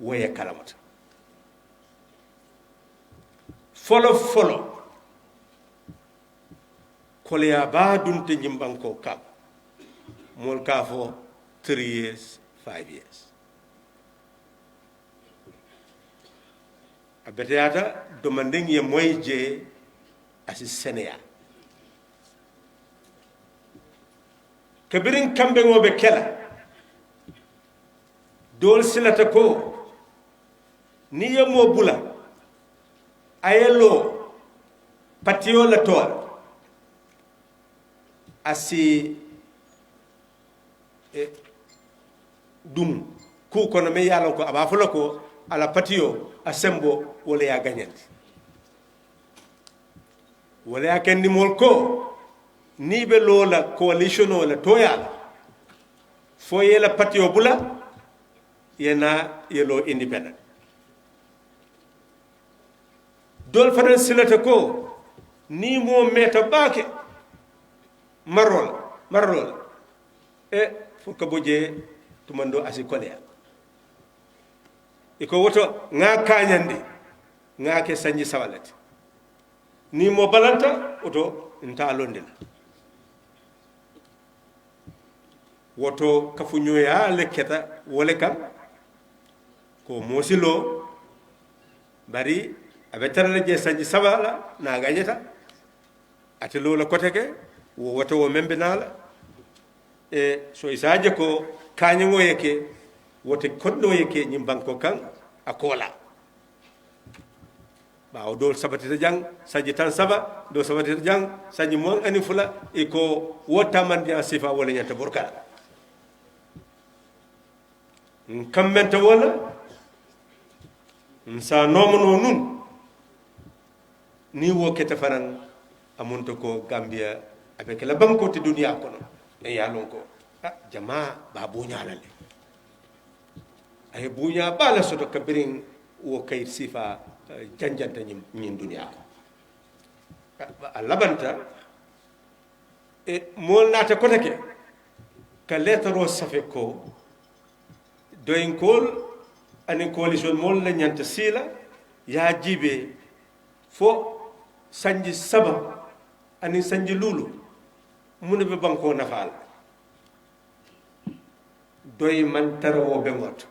woye kalamata folo kolya ba dunte ñimbanko kan mol ka fo 3 years 5 years abeteyata domanding ye moy je asi Sénégal kabirin kambe ngobe kela dol silata ko ni yemo bula ayelo patio la tol asi dum ku kono me yalon ko aba folo ko ala patio asembo wala ya gagnanti wala ya kendi mol ko ni be lola coalition wala toyala fo yela patio bula yena yelo independent dol fadan silata ko ni mo meta bake marol e fukka boje tumando asi kolea iko woto nga kanyande nga ke sanji sawalati ni mo balanta oto nta londela woto kafunyoya leketa wole kam ko mosilo bari abe tarale je sanji sabala na ganyeta ate lola koteke wo woto wo membe nala e so isaje ko kanyango yake wote koddo yake nyim banko kan akola ba o dol sabatita jang sanji tan saba do sabatita jang sanji mon ani fula e ko wota man dia sifa wala nyata burka kammenta wala sa nomono nun ni wo kete fanan amunto ko Gambia avec la banque de dunia kono e yalon ko jama ba bunya la le ay bunya bala soto kabirin wo kay sifa janjanta ñin dunia ko labanta e mol nata ko take ka letro safe ko doyin kol ani coalition mol la ñanta sila ya jibe fo sanji saba ani sanji lulu mune be banko nafal doy man tarawo be ngot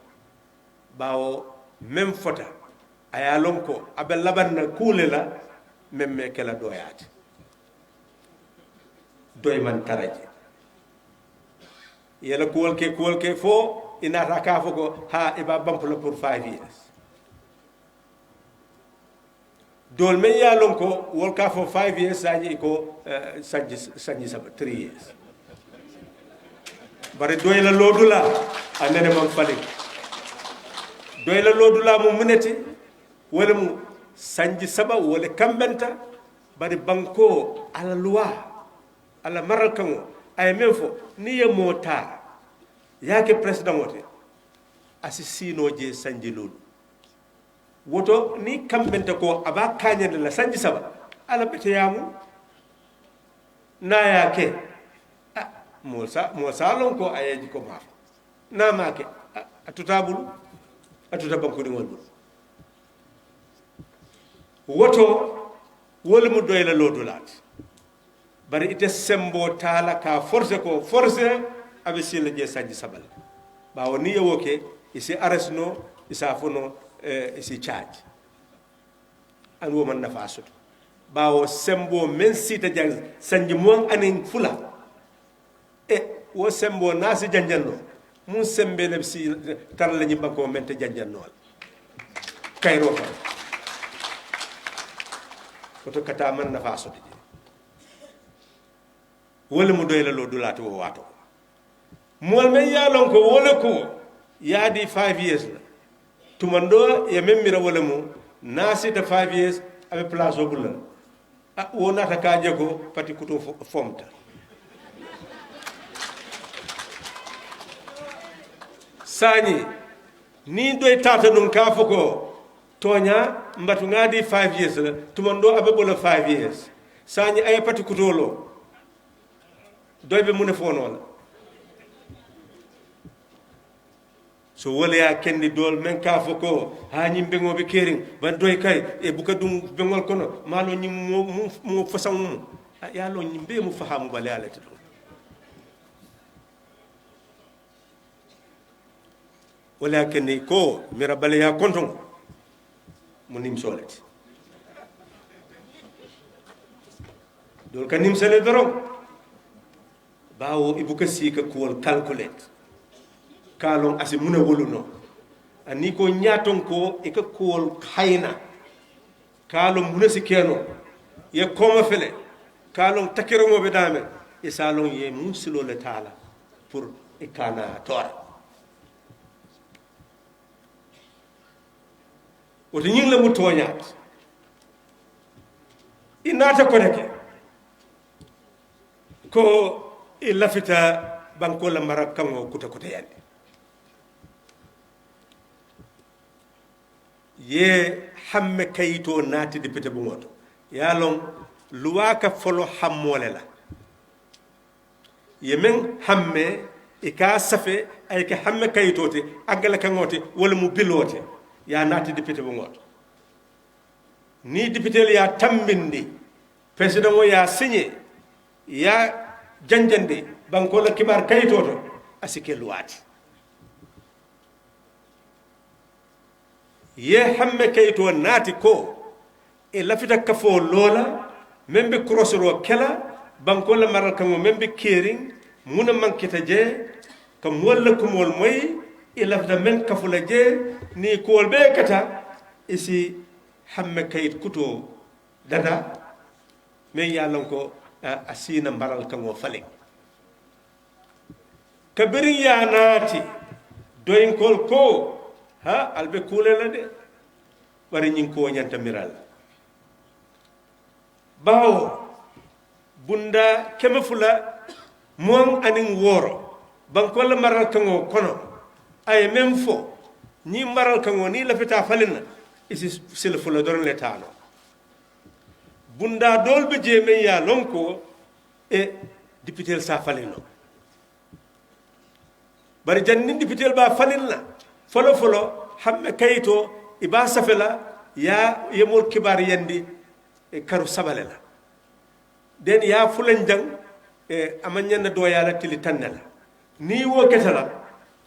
bawo même fota aya lonko abe labanna kulela memme kala doyat doy man taraji yela kuwol ke fo inata ka fo ko ha iba bampula pour 5 years dol men ya lon ko wol ka fo 5 years saji ko sanji saba 3 years bare doy la lodula anene mam fali doy la lodula mo muneti wala mu sanji saba wala kambenta bare banko ala loi ala maral kango ay men fo ni ye mota yake president wote asisino je sanji lolu woto ni kambenta ko aba kanyande la sanji saba ala bete yamu na yake mosa lon ko ayaji ko ma na make atutabulu atutabanko di ngol woto wol mu doyla lodulat bari ite sembo tala ka force abe sila je sanji sabal bawo ni yowoke isi arresno isa fono isi charge an wo man nafa soto bawo sembo men sita jang sanji mon anin fula wo sembo nasi janjanno mun sembe le si tar la nyimba ko men te janjanno kayro ko to kata man nafa soto wala mu doyla lo dulati wo wato mol men yalon ko wala ko yaadi 5 years la tumando e memmira wala mu nasi ta 5 years abe place obulla wona ta kaje ko pati kuto fomta sani ni doy tata dum ka foko tonya mbatu ngadi 5 years la tumando abe bola 5 years sani ay pati kutolo doy be mune fono la so wala ya kendi dol men ka foko ha nyim be ngobe kering ban doy kay e buka dum be ngol kono malo nyim mo fasam ya lo nyim be mu fahamu bale ala to wala kendi ko mira bale ya konton munim solet dol kanim sele dorom bawo ibuka sika ko calculate kalon asi muna woluno ani ko nyaton ko e ka ko hayna kalon muna sikeno ye koma fele kalon takiro mo be dame e salon ye musilo le tala pour e kana tor o to nying la mu toñat inata ko reke ko e lafita banko la marakango kuta kuta yande ye hamme kayito naati de pete bungoto ya long luwa ka folo hammole la yemen hamme e ka safe ay ka hamme kayitote agala ka ngote wala mu bilote ya nati député bo ngoto ni député ya tambindi président mo ya signé ya janjande banko la kibar kayitoto asike luwati ye hamme kayito nati ko e lafita kafo lola membe crossro kela banko la maral kango membe kering muna mankita je kam wala ko mol moy e lafita men kafula je ni ko be kata isi hamme kayit kuto dada men yalon ko asina maral kango fale kabiri ya nati doyin kol ko ha albe kulela de bari nyin ko nyanta miral bawo bunda keme fula mon anin woro banko la maral kango kono ay même fo ni maral kango ni la fita falina isi sel fula don le tano bunda dol be je men ya lonko e député sa falino bari janni député ba falina folo folo hamme kayito iba safela ya yemol kibar yandi e karu sabalela den ya fulan jang e amanyanna do yala tili tannela ni wo ketala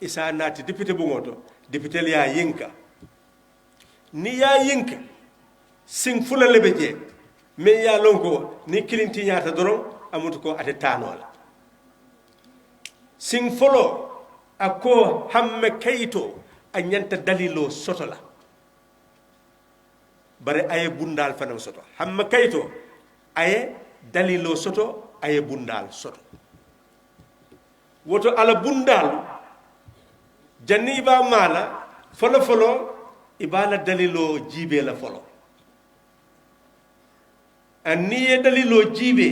isa nati député bu ngoto député ya yinka ni ya yinka sing fula lebeje me ya lonko ni kilinti nyata doron amutu ko ate tanola sing folo ako hamme kayito a ñanta dalilo soto la bare aye bundal fanam soto hamma kayito aye dalilo soto aye bundal soto woto ala bundal janni ba mala folo folo ibala dalilo jibe la folo anniye dalilo jibe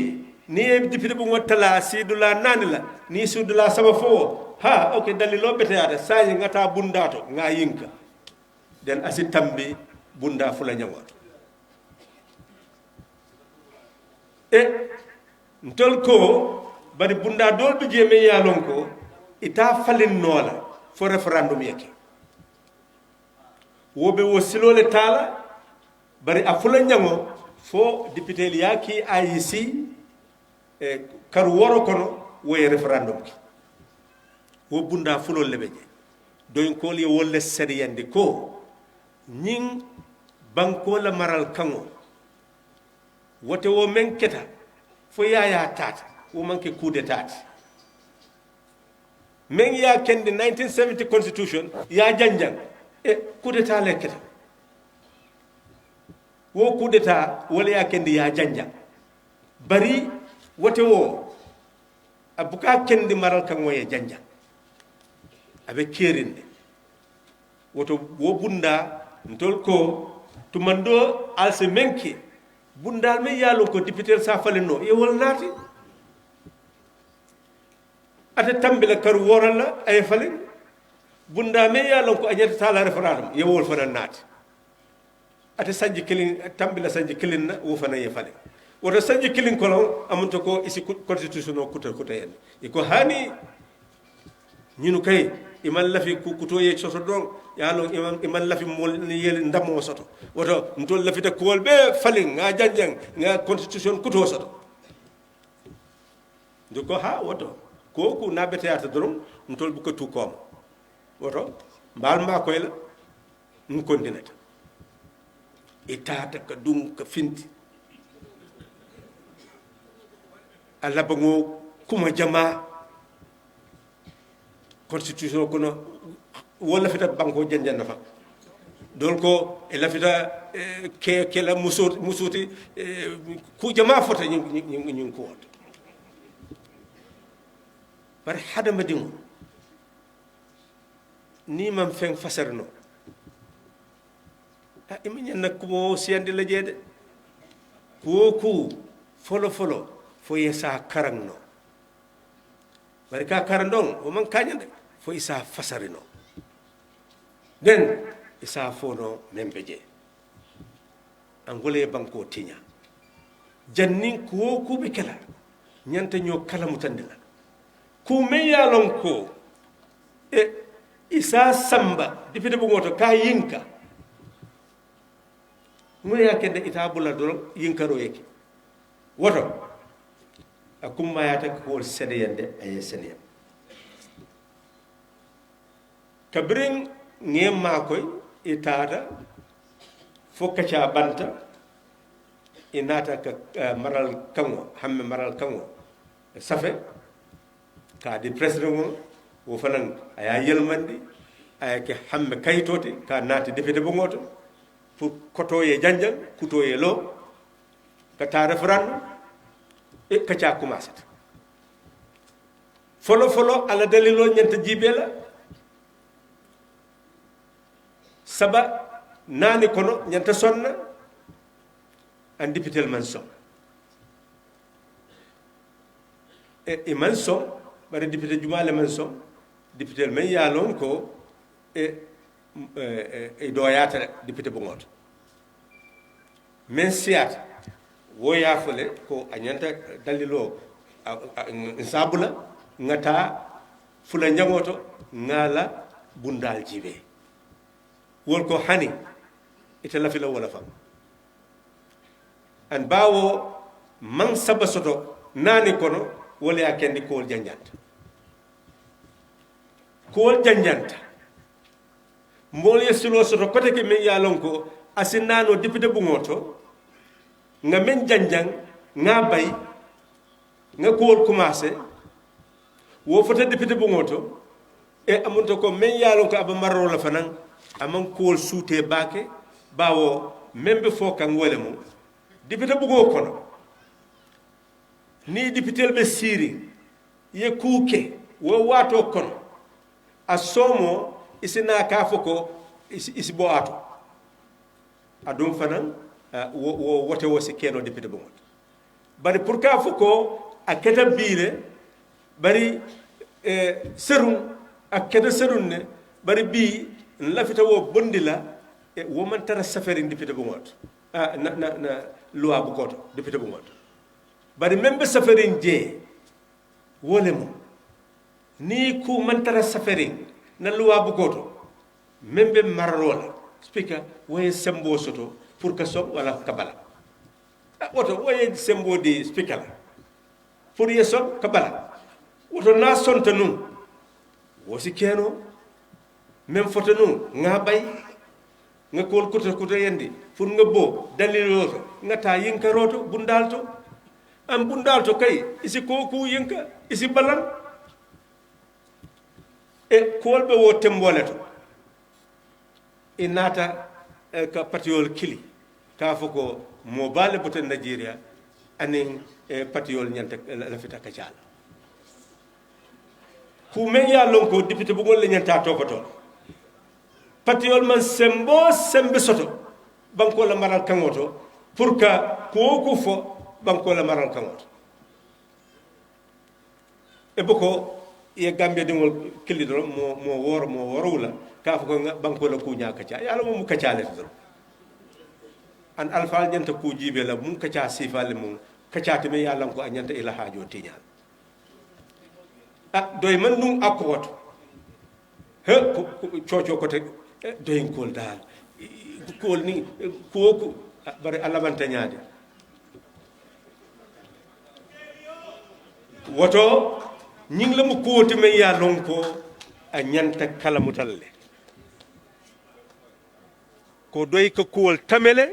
ni député bu ngotala sidula nanila ni sudula sama fo ha ok dalilo beteyade sayi ngata bundato nga yinka den asi tambi bunda fula nyawoto e ntol ko bari bunda dol be jeme yalon ko ita falin nola fo referendum yake wobe wo silole tala bari a fula nyango fo député yaki ayisi e kar woro kono woy referendum ki wo bunda fulo lebeje doyin kol ye wolle seriyande ko ñing banko la maral kango wote wo men keta fo yaya tata wo manke coup d'état men ya kendi 1970 constitution ya janjang e coup d'état le keta wo coup d'état wala ya kendi ya janjang bari wote wo abuka kendi maral kango ye janjang abe kerinde woto wo bunda ntol ko tumando alse menke bundal me yalo ko député sa falino e wol nati ata tambila kar worala ay falin bunda me yalo ko anyata tala referendum e wol fana nati ata sanji kilin tambila sanji kilin na wo fana ye falin woto sanji kilin ko amunto ko isi constitution o kuta yen e ko hani ñinu kay iman lafi kuto ye soto don yalo iman lafi mol ni yel ndamo soto woto ntol lafi ta kol be falin nga janjang nga constitution kuto soto ndiko ha woto ko ku na beteyata dorum ntol bu ko tu kom woto mbal ma koy la ñu continuer itata ka dum ka finti alla bango kuma jama constitution kono wala fita banko janjan nafa dol ko e la fita ke la musuti ku jama fota ñu ko wot par hada madin ni mam fen fasarno a imi ñan ko mo siyande la jede ko folo fo yesa karangno bari ka karandong o man kañande fo isa fasarino den isa fono membeje angole banko tinya jannin ko ku be kala nyanta ñoo kala mutandila ku me yalon ko isa samba dipite bu ngoto ka yinka mu ya kende ita bula do yinkaro yake woto akumma ya ta ko sedeyande ay seneyam kabrin ngem makoy itata fokka banta inata ka maral kango hamme maral kango safe ka di president wo fanan aya yelmandi aya ke hamme kaytote ka nati defete bo ngoto pour koto ye janjang kuto ye lo ka ta referendum e ka ca commencé folo ala dalilo nyanta jibela saba nani kono nyanta sonna an député man som e man som bare député jumale man som député men yalon ko e doyata député bu ngot men siat wo yafale ko anyanta dalilo sabula ngata fula njangoto ngala bundal jibe wol ko hani ite la fi la wala fam an bawo man saba soto nani kono wala ya kendi ko janjanta ko janjanta mbol yesulo soto kote ke men yalon ko asinano député bu ngoto nga men janjang nga bay nga ko commencé wo fota député bu ngoto e amunto ko men yalon ko aba marro la fanan amon ko suute baake bawo membe fo kan wole mo député bu go kono ni député be siri ye kuke wo wato kono asomo isina ka foko isi bo ato adum fanan wo wote wo si keno député bu ngoto bari pour ka foko aketa biire bari serum aketa serun ne bari bi lafita wo bondila e wo man tara safari député bu ngoto na loi bu goto député bu ngoto bari membe safari je wolemo ni ku man tara safari na loi bu goto membe mararola speaker woye sembo soto pour que so wala kabala woto woye sembo di speaker pour yeso kabala woto na sonta nun wosi keno même foto nu nga bay nga kol kuta yendi pour nga bo dalilo nga ta yinka roto bundalto am bundalto kay isi ko ku yinka isi balan e kol be wo temboleto inata ka patiol kili ka foko mo bale boten Nigeria anin patiol nyanta la fita ka jala ku men ya lon ko député bu ngol nyanta topato patiol man sembe soto banko la maral kangoto pour ka ko fo banko la maral kangoto e boko ye Gambia dingol kilidro mo worowla ka ko banko la ku nyaaka ca yalla mo ka le do an alfal nyanta ku jibe la mun ka ca sifale mun ka ca te me yalla ko anyanta ila haajo tinyal doy man num akkoto he chocho ko te doyin kol dal kol ni ko bari alabanta nyaade woto ñing la mu kooti me ya lon ko a ñanta kala mutalle ko doy ko kol tamele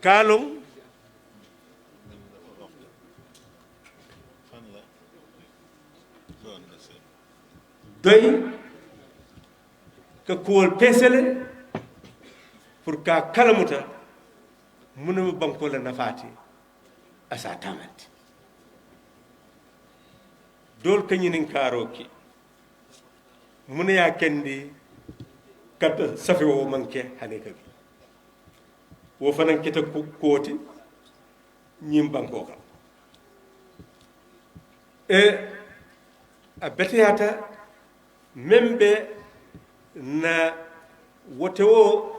kalum doy ka kuwol pesele pour ka kalamuta munuma banko la nafati asa tamanti dol kanyinin karoki muna ya kendi kat safi wo manke haneka bi wo fanan kita koti nyim banko ka e a beteyata membe na wotewo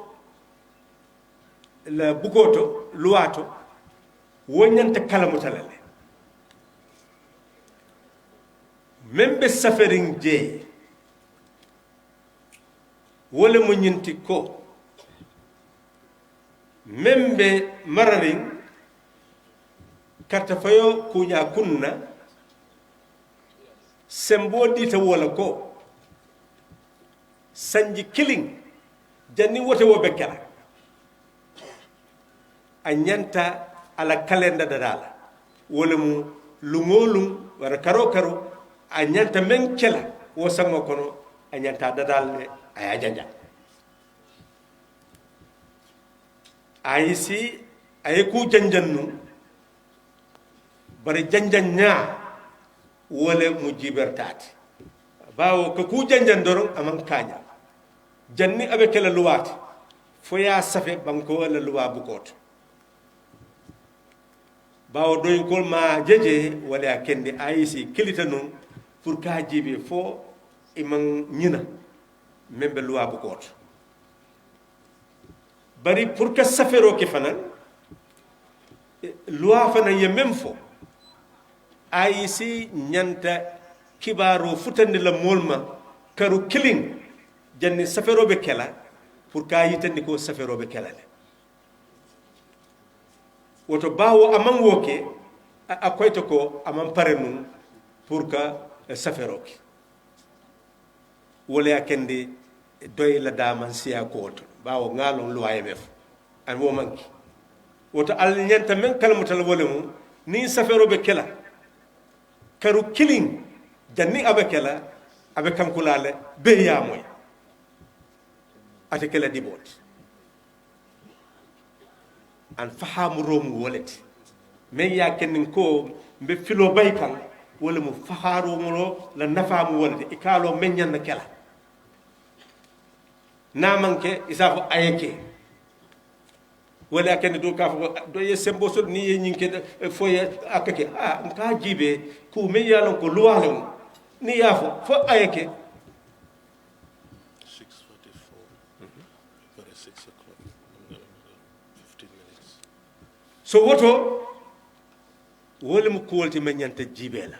la bugoto luwato wonyanta kala mutalale membe safaring je wala mo nyinti ko membe mararing karta fayo kunya kunna sembo dita wala ko sanji killing janni wote wo bekkala a ñanta ala kalenda dadala wala mu lungolum wara karo karo a ñanta men kela wo sango kono a ñanta dadal aya janja ayisi ay ku janjannu bari janjan nya wala mu jibertati bawo ko ku janjan doron aman kanya janni abe kela luwati fo ya safe banko wala luwa bukoto bawo doy kol ma jeje wala kende ayisi kilita non pour ka jibe fo iman ñina membe luwa bukoto bari pour que safero ke fanan luwa fanan ye même fo ayisi ñanta kibaro futande la molma karu killing janni safero be kela pour ka yitandi ko safero be kela le woto bawo aman woke a koyto ko aman pare nun pour que safero ki wala yakende doy la daman siya ko woto bawo ngalon luwaye mef an wo manki woto al nyanta men kalmutal wolemu ni safero be kela karu killing janni abe kela abe kankulale be yamoy ate kela dibot an fahamu romu woleti men ya kenin ko mbe filo bay kan wala mu faharu mo la nafamu woleti ikalo men nyanna kela na manke isafu ayeke wala ken do ka do ye sembo so ni ye nyinke foye akake nka jibe ku men yalon ko luwalon ni yafo fo ayeke 6 o'clock. 15 minutes. So woto wole mu kuwolti men ñanta jibe la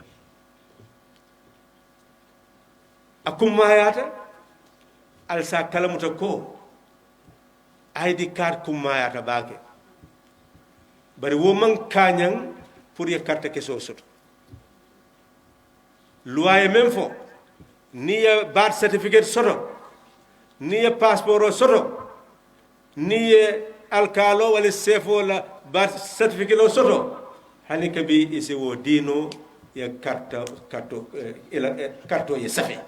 akum mayata alsa kalamuta ko ID card kum mayata bake bari wo man kañang pour ye carte ke so soto loi même fo ni ye birth certificate soto ni ye passeport soto ni ye alkalo wala sefo la birth certificate soto hani kabi ise wo dino ye carte ye safe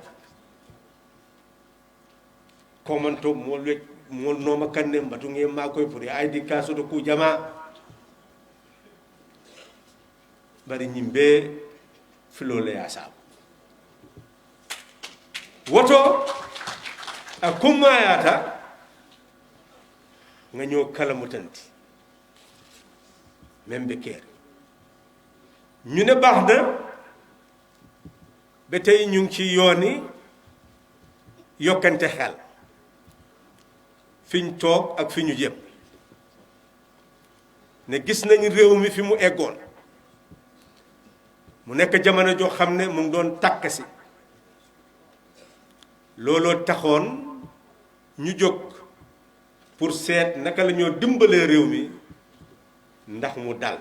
komanto mo noma kanne mbatu nge ma koy pour ID card soto ku jama bari ñimbe filole ya sab woto akumayata nga ñoo kala mutanti membe Kerr ñu ne baax na ba tey ñu ngi ci yooni yokkante xel fiñ toog ak fi ñu jëm ne gis nañ réew mi fi mu eggoon mu nekk jamono joo xam ne mu ngi doon tàkk si looloo taxoon ñu jóg pour seet naka la ñoo dimbalee réew mi ndax mu dal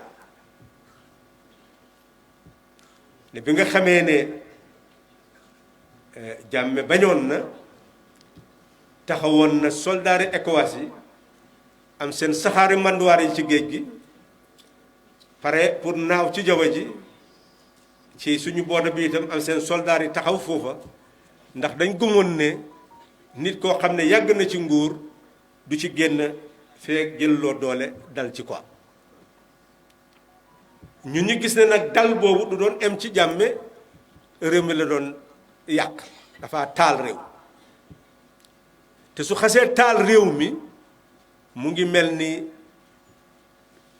ne bi nga xamee ne jàmme bañoon na taxawoon na soldaari ECOWAS yi am seen saxaari manduwaar yi ci géej gi pare pour naaw ci jaww ji ci suñu booda bi itam am seen soldaar yi taxaw foofa ndax dañ gëmoon ne nit koo xam ne yàgg na ci nguur du ci génn feek jëlloo doole dal ci quoi ñun ñu gis ne nag dal boobu du doon em ci jàmme réew mi la doon yàq dafa taal réew te su xasee taal réew mi mu ngi mel ni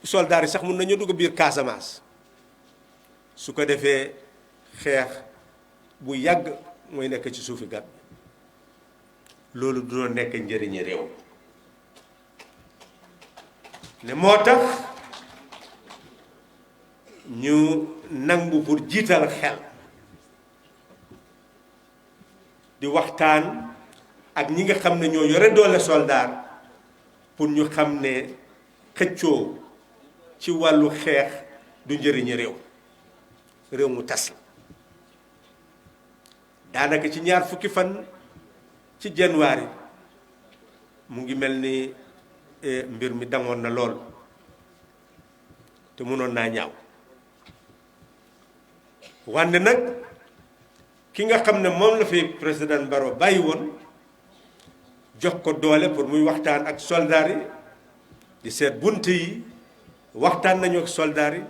soldaar yi sax mun nañu dugg biir Casamance su ko defee xeex bu yàgg mooy nekk ci suufi gat loolu du doon nekk njëriñi réew ne moo tax ñu nangu pour jiital xel di waxtaan ak ñi nga xam ne ñoo yore doole soldaar pour ñu xam ne xëccoo ci wàllu xeex du njëriñu réew mu tas la daanaka ci ñaar fukki fan ci janvier mu ngi mel ni mbir mi dangoon na lool te mënoon naa ñaaw wante nag ki nga xam ne moom la fi président Barrow bàyyi woon jox ko doole pour muy waxtaan ak soldaar yi di seet bunt yi waxtaan nañu ak soldaar yi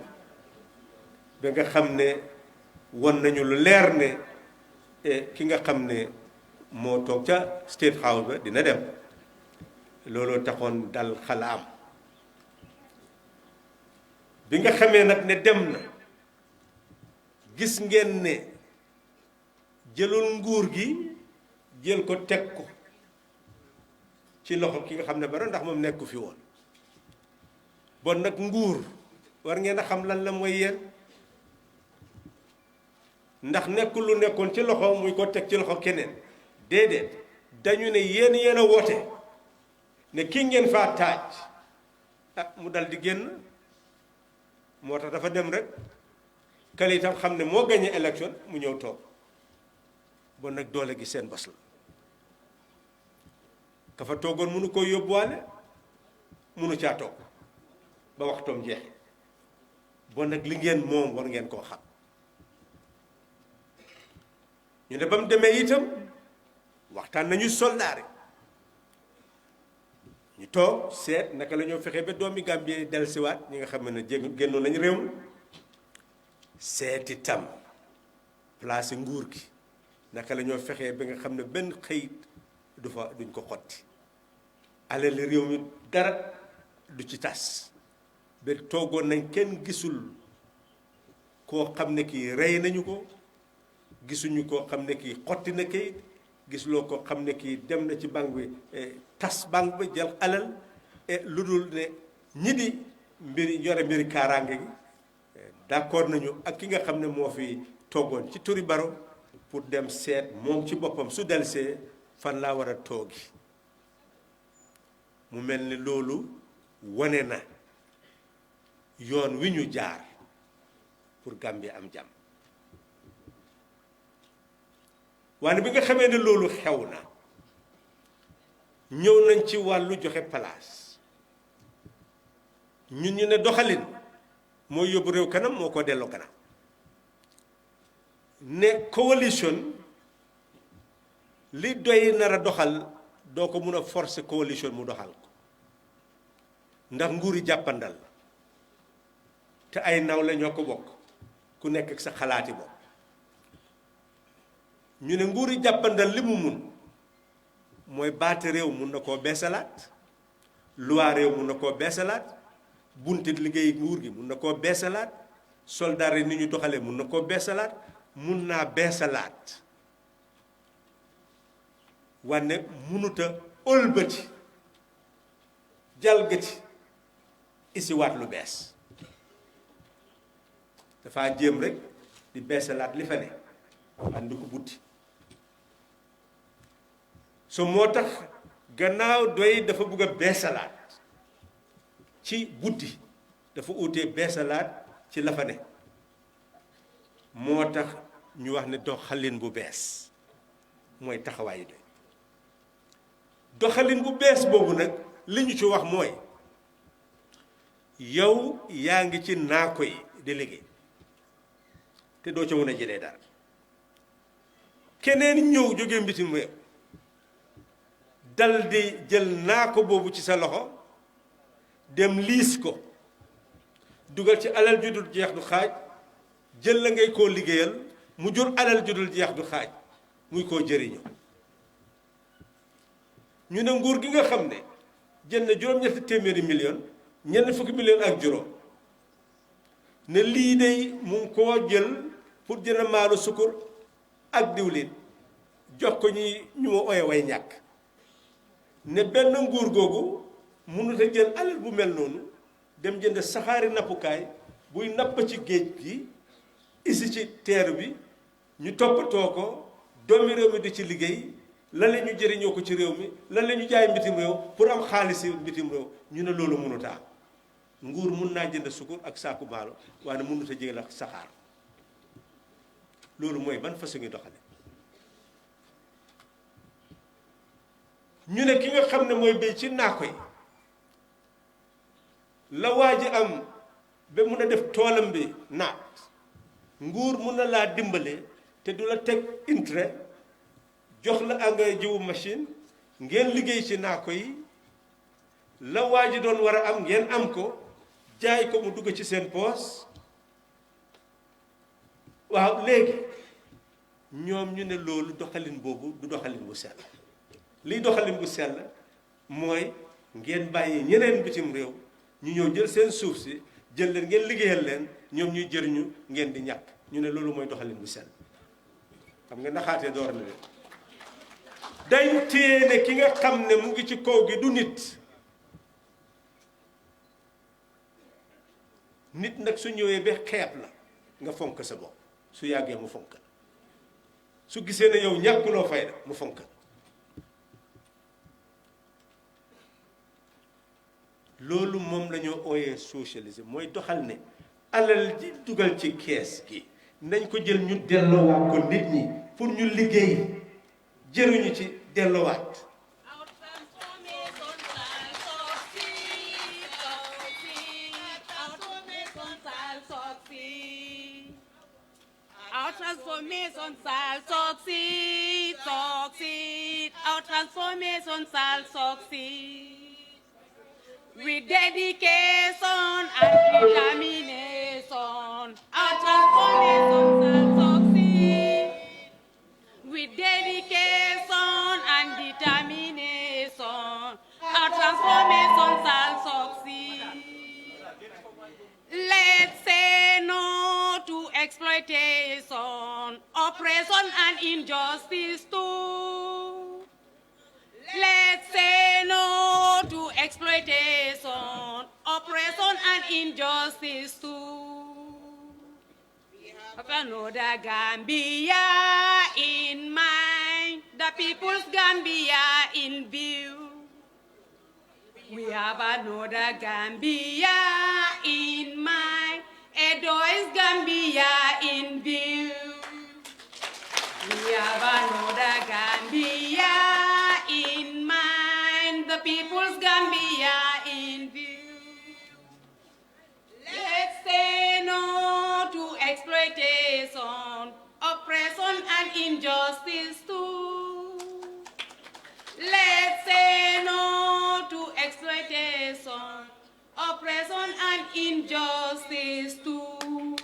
ba nga xam ne won nañu lu leer ne ki nga xam ne moo toog ca State House ba dina dem looloo taxoon dal xala am bi nga xamee nag ne dem na gis ngeen ne jëlul nguur gi jël ko teg ko ci loxo ki nga xam ne Barrow ndax moom nekku fi woon bon nag nguur war ngeen a xam lan la mooy yéen ndax nekkul lu nekkoon ci loxo muy ko teg ci loxo keneen déedéet dañu ne yéen a woote ne ki ngeen faa taaj mu dal di génn moo tax dafa dem rek kale itam xam ne moo gagné élection mu ñëw toog bon nag doole gi seen bos la ka fa toogoon mënu koo yóbbuwaale mënu caa toog ba waxtoom jeex bon nag li ngeen moom war ngeen koo xam ñu ne ba mu demee itam waxtaan nañu soldaar yi ñu toog seet naka la ñoo fexee ba doomi Gambie dellusiwaat ñi nga xam ne génnoon nañu réew mi seet itam place nguur gi naka la ñoo fexee ba nga xam ne benn xëyit duñ ko xotti alali réew mi dara du ci tas ba toogoon nañ kenn gisul koo xam ne kii rey nañu ko gisuñu koo xam ne kii xotti na kayit gisuloo koo xam ne kii dem na ci banque bi tas banque bi jël alal lu dul ne ñi di mbiri kaaraange gi d'accord nañu ak ki nga xam ne moo fi toogoon ci turi Barrow pour dem seet moom ci boppam su delsee fan laa war a toogi mu mel ni loolu wane na yoon wi ñu jaar pour Gambie am jàmm waaye bi nga xamee ne loolu xew na ñëw nañ ci wàllu joxe place ñun ñu ne doxalin mooy yóbbu réew kanam moo ko delloo kanam ne coalition li doy nar a doxal doo ko mun a forcer coalition mu doxal ko ndax nguuri jàppandal te ay nawle ñoo ko bokk ku nekk ak sa xalaati bopp ñu ne nguuri jàppandal li mu mun mooy baate réew mun na koo beesalaat loi réew mun na koo beesalaat buntit liggéey nguur gi mun na koo beesalaat soldaar yi ni ñu doxalee mun na koo beesalaat mun naa beesalaat wanne munuta ëlbati jalgati isiwaat lu bees dafa jéem rek di beesalaat li fa ne andi ko buddi so moo tax gannaaw doy dafa bugg a beesalaat ci buddi dafa utee beesalaat ci la fa ne moo tax ñu wax ne doxalin bu bees mooy taxawaayu doy doxalin bu bees boobu nag li ñu ci wax mooy yow yaa ngi ci naako yi di liggéey te doo ca mën a jëlee dara keneen ñëw jógee mbitim réew dal di jël naako boobu ci sa loxo dem liis ko dugal ci alal ju dul jeex du xaaj jël la ngay koo liggéeyal mu jur alal ju dul jeex du xaaj muy koo jëriñoo ñu ne nguur gi nga xam ne jël na juróom-ñetti téeméeri million ñenn fukki million ak juróom ne lii day mu ngi koo jël pour jënd maalu sukkur ak diwlin jox ko ñu ma oye way ñàkk ne benn nguur googu mënut a jël alal bu mel noonu dem jënd saxaari nappukaay buy napp ci géej gi isi ci teer bi ñu toppatoo ko doomi réew mi di ci liggéey lan la ñu jëriñoo ko ci réew mi lan la ñu jaay mbitim réew pour am xaalis mbitim réew ñu ne loolu mënutaa nguur mun naa jënd sukur ak saaku maalo waaye mënut a jël ak saxaar loolu mooy ban façon ngi doxale ñu ne ki nga xam ne mooy béy ci naako yi la waa ji am ba mun a def toolam bi naat nguur mun na laa dimbale te du la teg intérêt jox la engrais jiwu machine ngeen liggéey ci naako yi la waa ji doon war a am ngeen am ko jaay ko mu dugg ci seen poos waaw léegi ñoom ñu ne loolu doxalin boobu du doxalin bu sell liy doxalin bu sell mooy ngeen bàyyi ñeneen bitim réew ñu ñëw jël seen suuf si jël leen ngeen liggéeyal leen ñoom ñuy jëriñu ngeen di ñàkk ñu ne loolu mooy doxalin bu sell xam nga naxaatee door na leen dañ téye ne ki nga xam ne mu ngi ci kaw gi du nit nit nag su ñëwee ba xeeb la nga fonk sa bopp su yàggee mu fonk la su gisee ne yow ñàkkuloo fayda mu fonk la loolu moom la ñoo ooyee socialisme mooy doxal ne alal ji dugal ci kees gi nañ ko jël ñu delloowaat ko nit ñi pour ñu liggéey jëruñu ci delloowaat Our transformation shall succeed, succeed. Our transformation shall succeed. With dedication and determination, our transformation shall succeed. With dedication and determination, our transformation shall succeed. Let's say no to exploitation, oppression and injustice too. Let's say no to exploitation, oppression and injustice too. Have another Gambia in mind, the people's Gambia in view. We have another Gambia in mind, PDOIS Gambia in view. We have another Gambia in mind, the people's Gambia in view. Let's say no to exploitation, oppression and injustice too. Let's say no to exploitation, oppression and injustice too.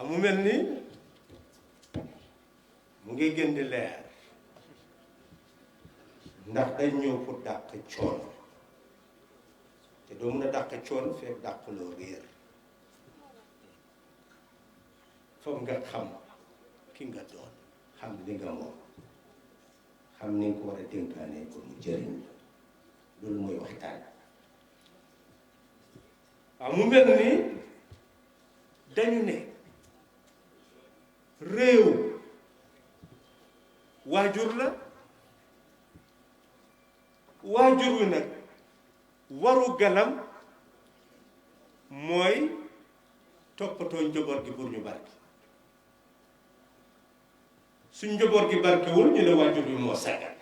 mu mel ni mu ngi gën di leer ndax dañ ñëw pour dàq coon te doo mën a dàq coon fekk dàqloo réer foog nga xam ki nga doon xam li nga moom xam ni nga ko war a dénkaane pour mu jëriñ loolu mooy waxtaan mu mel ni dañu ne réew waajur la waajur wi nag waru galam mooy toppatoo njaboot gi pour ñu barke suñ njaboot gi barkewul ñu ne waajur bi moo sagal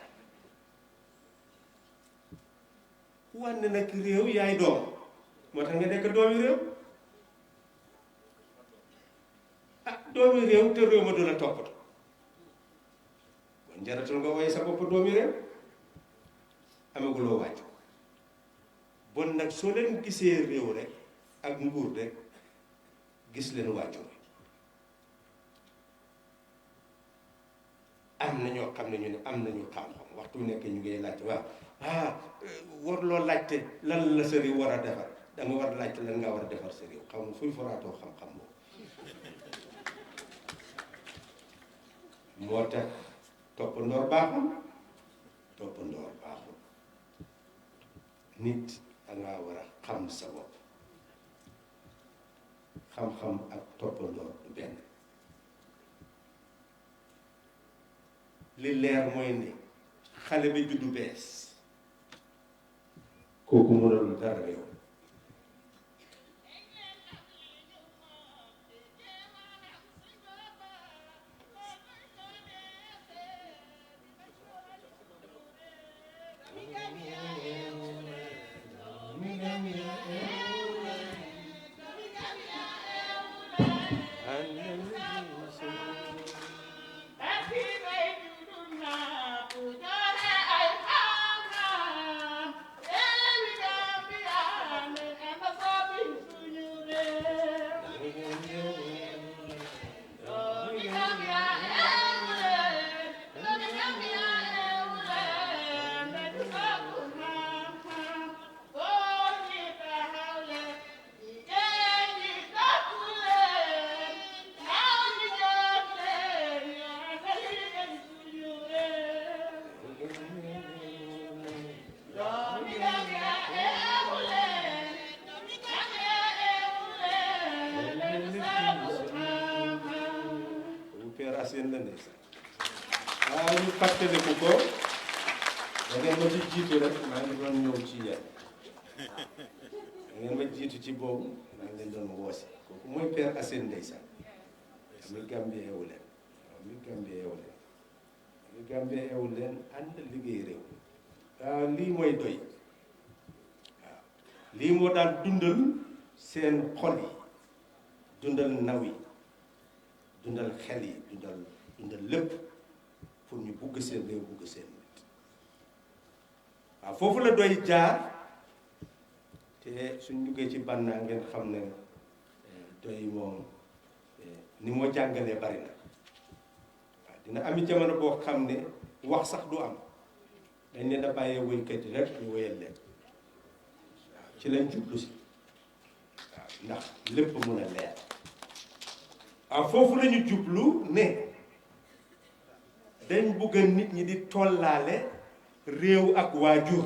wanne nag réew yaay doom moo tax nga nekk doomi réew doomi réew te réew ma du la toppatoo kon jaratul nga woye sa bopp doomi réew amaguloo wàcc bon nag soo leen gisee réew rek ak nguur rek gis leen wàccu am na ñoo xam ne ñu ne am nañu xam-xam waxtu nekk ñu ngi laajte waaw war loo laajte lan la sa réew war a defar da nga war a laajte lan nga war a defar sa réew xam nga fuy foraatoo xam-xam boobu moo tax toppandoor baaxul toppandoor baaxul nit dangaa war a xam sa bopp xam-xam ak toppandoor du benn li leer mooy ne xale bi juddu bees kooku mënul dara yow seen la ne waaw ñu fàttaliku ko da ngeen ma ci jiitu rek maa ngi doon ñëw ci yéen da ngeen ma jiitu ci boobu maa ngi leen doon woosi kooku mooy Père Assane ndeysaan ami Gambie ewu leen ami Gambie ewu leen ami Gambie ewu leen ànd liggéey réew waaw lii mooy doy waaw lii moo daan dundal seen xol yi dundal naw yi dundal xel yi dundal lépp pour ñu bugg seen réew bugg seen nit waaw foofu la doy jaar te suñ duggee ci bannaa ngeen xam ne doy moom ni moo jàngalee bari na waaw dina ami jamono boo xam ne wax sax du am dañ leen a bàyyee wéykat yi rek ñu wéyal leen waaw ci lañ jublu si waaw ndax lépp mun a leer waaw foofu la ñu jublu ne dañ bugg nit ñi di tollaale réew ak waajur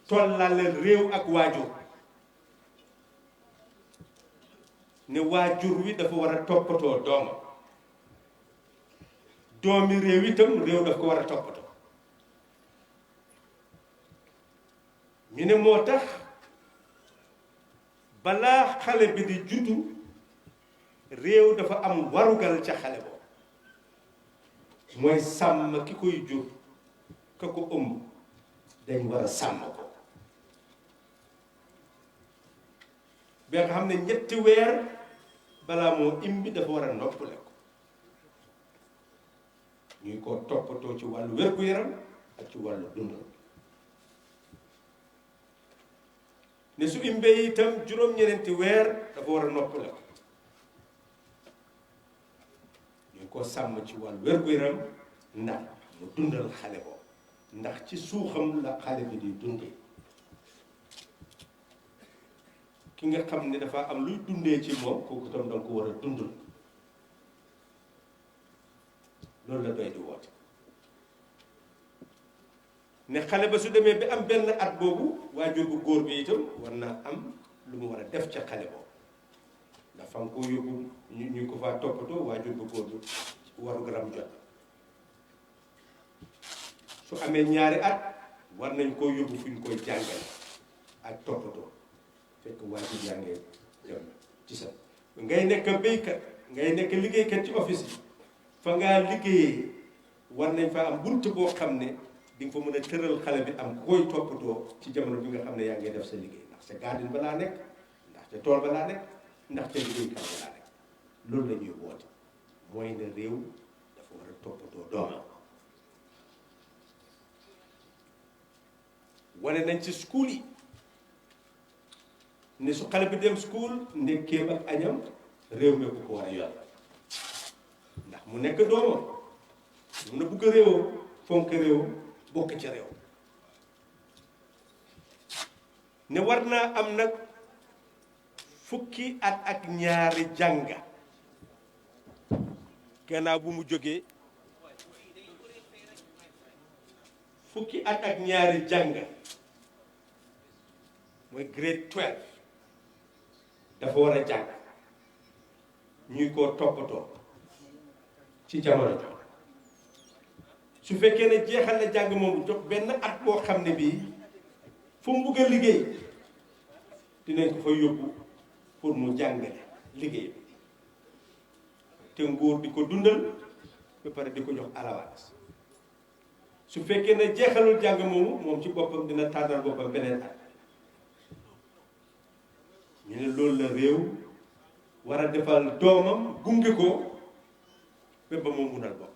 tollaale réew ak waajur ne waajur wi dafa war a toppatoo doomam doomi réew itam réew daf ko war a toppatoo ñu ne moo tax balaa xale bi di juddu réew dafa am warugal ca xale boobu mooy sàmm ki koy jur ka ko ëmb dañ war a sàmm ko ba nga xam ne ñetti weer balaa moo imbi dafa war a noppale ko ñuy ko toppatoo ci wàllu wér-gu-yaram ak ci wàllu dundal ne su imbee itam juróom-ñeneenti weer dafa war a noppale ko ko sàmm ci wàllu wér-gu-yaram ndax mu dundal xale boobu ndax ci suuxam la xale bi di dundee ki nga xam ne dafa am luy dundee ci moom kooku tam danga ko war a dundal loolu la doy di woote ne xale ba su demee bi am benn at boobu waajur bu góor bi itam war naa am lu mu war a def ca xale boobu ndax fa nga ko yóbbu ñu ko faa toppatoo waajur bu góor bi waru garam jot su amee ñaari at war nañ koo yóbbu fu ñu koy jàngale ak toppatoo fekk waajur yaa ngi dem ci sa ngay nekk béykat ngay nekk liggéeykat ci office yi fa ngaa liggéeyee war nañ fa am bunt boo xam ne di nga fa mën a tëral xale bi am koy toppatoo ci jamono bi nga xam ne yaa ngi def sa liggéey ndax sa garden ba laa nekk ndax ca tool ba laa nekk ndax ca liggéeykat ba laa nekk loolu la ñuy woote mooy ne réew dafa war a toppatoo doomam wane nañ ci school yi ne su xale bi dem school ndekkeem ak añam réew mi ko war a yor ndax mu nekk doomam mun na bugg réewam fonk réew bokk ca réew ne war naa am nag fukki at ak ñaari jànga gannaaw bu mu jógee fukki at ak ñaari jàng mooy grade 12 dafa war a jàng ñuy ko toppatoo ci jamono su fekkee ne jeexal na jàng moomu jox benn at boo xam ne bii fu mu bugg a liggéey dinañ ko fa yóbbu pour mu jàngale liggéey bi te nguur di ko dundal ba pare di ko jox alawaas su fekkee ne jeexalul jàng moomu moom ci boppam dina tànnal boppam beneen at ñu ne loolu la réew war a defal doomam gunge ko ba ba moom munal bopp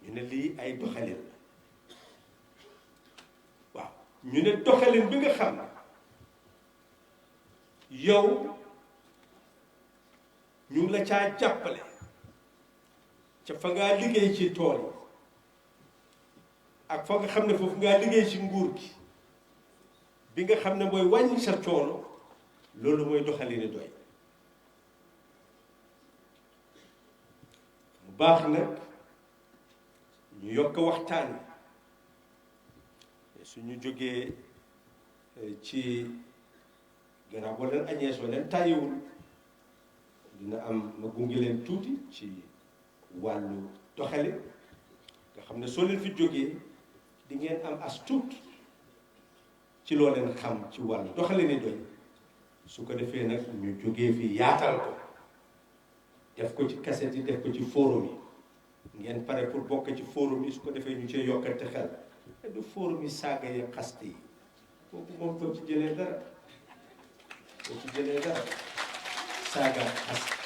ñu ne lii ay doxalin la waaw ñu ne doxalin bi nga xam yow ñu ngi la caa jàppale ca fa ngaa liggéey ci tool yi ak fa nga xam ne foofu ngaa liggéey ci nguur gi bi nga xam ne mooy wàññi sa coono loolu mooy doxalini doy mu baax nag ñu yokk waxtaan suñu jógee ci gannaaw boo leen añee soo leen tàyyiwul dina am ma gunge leen tuuti ci wàllu doxali nga xam ne soo leen fi jógee di ngeen am as tuut ci loo leen xam ci wàllu doxali ni doy su ko defee nag ñu jógee fi yaatal ko def ko ci cassette yi def ko ci forum yi ngeen pare pour bokk ci forum yi su ko defee ñu cee yokkante xel te du forum yi saaga yi xaste yi kooku moom doo ci jëlee dara doo ci jëlee dara saaga xaste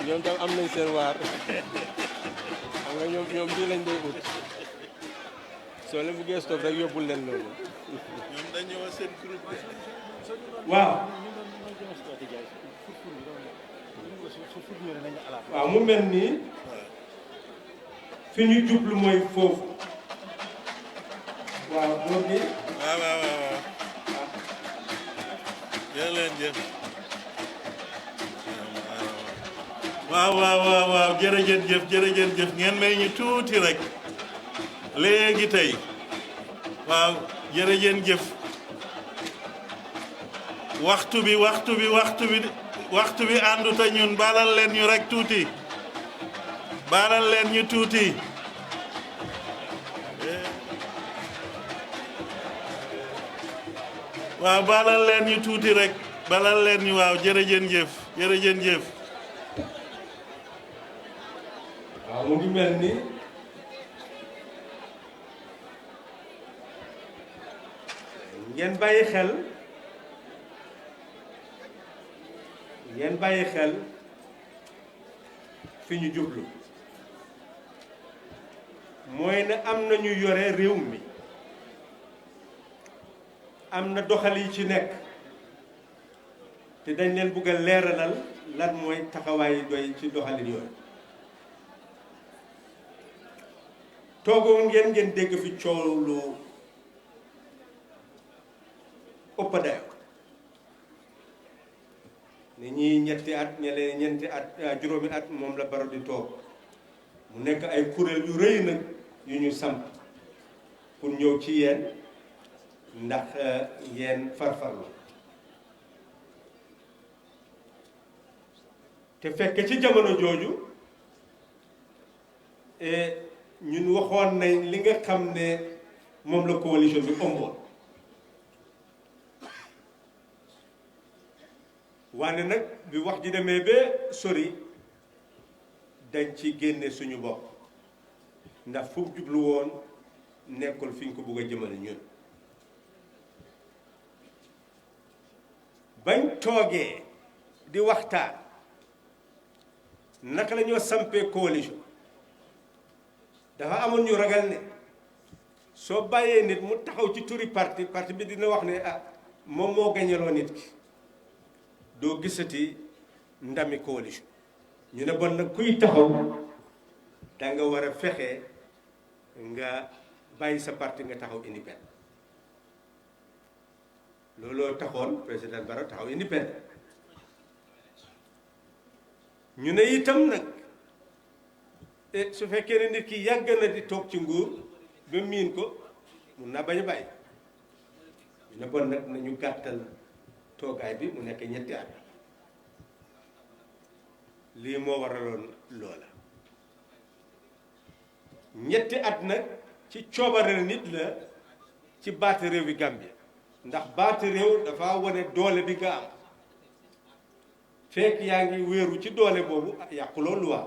ñoom tam am nañ seen waar xam nga ñoom bii lañ doy ut soo leen buggee stop rek yóbbul leen loolu ñoom dañoo seen groupe waaw waaw mu mel nii fi ñu jublu mooy foofu waaw góor gi waaw jërë leen jëf waaw jërëjëf ngeen may ñu tuuti rek léegi tey waaw jërëjëf waxtu bi àndut ak ñun baalal leen ñu rek tuuti baalal leen ñu tuuti waaw baalal leen ñu tuuti rek baalal leen ñu waaw jërëjëf waaw mu ngi mel ni ngeen bàyyi xel fi ñu jublu mooy ne am na ñu yore réew mi am na doxal yi ci nekk te dañ leen bëgg a leeralal lan mooy taxawaay yi doy ci doxalin yooyu toogoon ngeen dégg fi coow lu ëpp dayo ne ñii ñetti at ñeleen ñeenti at juróomi at moom la Barrow di toog mu nekk ay kuréel yu rëy nag yu ñu samp pour ñëw ci yéen ndax yéen farfarlu te fekk ci jamono jooju ñun waxoon nañ li nga xam ne moom la coalition bi ëmboon waane nag bi wax ji demee ba sori dañ ci génne suñu bopp ndax fu jublu woon nekkul fi ñu ko bëgg a jëmale ñun bañ toogee di waxtaan naka la ñoo sampee coalition dafa amoon ñu ragal ne soo bàyyee nit mu taxaw ci turi parti bi dina wax ne moom moo gañeloo nit ki doo gisati ndami coalition ñu ne bon nag kuy taxaw da nga war a fexe nga bàyyi sa parti nga taxaw indépendant looloo taxoon président Barrow taxaw indépendant ñu ne itam nag su fekkee ne nit ki yàgg na di toog ci nguur ba miin ko mun naa bañ a bàyyi ñu ne bon nag nañu gàttal toogaay bi mu nekk ñetti at lii moo waraloon loola ñetti at nag ci coobare nit la ci baati réew bi Gambie ndax baati réew dafa wane doole bi nga am fekk yaa ngi wéeru ci doole boobu yàquloo luwaa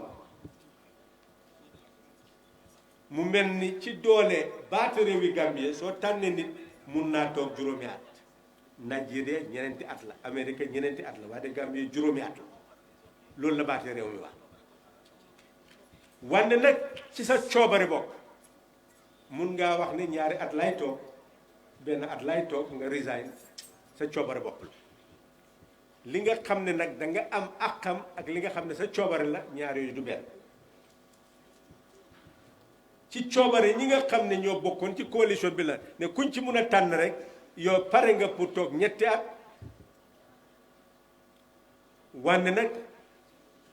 mu mel ni ci doole baati réew yi Gambie soo tànnee nit mun naa toog juróomi at Nigeria ñeneenti at la Amérique ñeneenti at la waaye Gambie juróomi at la loolu la baati réew mi wax wante nag ci sa coobare bokk mun ngaa wax ne ñaari at lay toog benn at lay toog nga resign sa coobare bopp la li nga xam ne nag da nga am àqam ak li nga xam ne sa coobare la ñaar yooyu du benn ci coobare ñi nga xam ne ñoo bokkoon ci coalition bi la ne kuñ ci mun a tànn rek yow pare nga pour toog ñetti at wante nag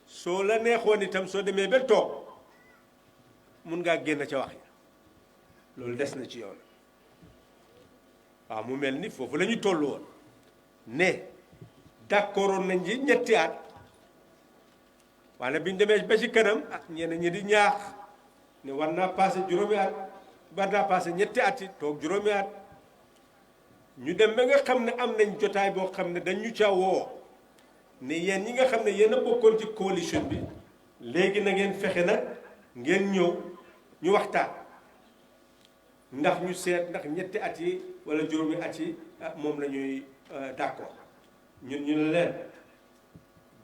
soo la neexoon itam soo demee ba toog mun ngaa génn ca wax ya loolu des na ci yoon waaw mu mel ni foofu la ñu toll woon ne d'accordoon nañ ci ñetti at waaye bi ñu demee ba ci kanam ñeneen ñi di ñaax ne war naa passé juróomi at war naa passé ñetti at yi toog juróomi at ñu dem ba nga xam ne am nañ jotaay boo xam ne dañ ñu ca woo ne yéen ñi nga xam ne yéen a bokkoon ci coalition bi léegi na ngeen fexe nag ngeen ñëw ñu waxtaan ndax ñu seet ndax ñetti at yi wala juróomi at yi moom la ñuy d'accord ñu ne leen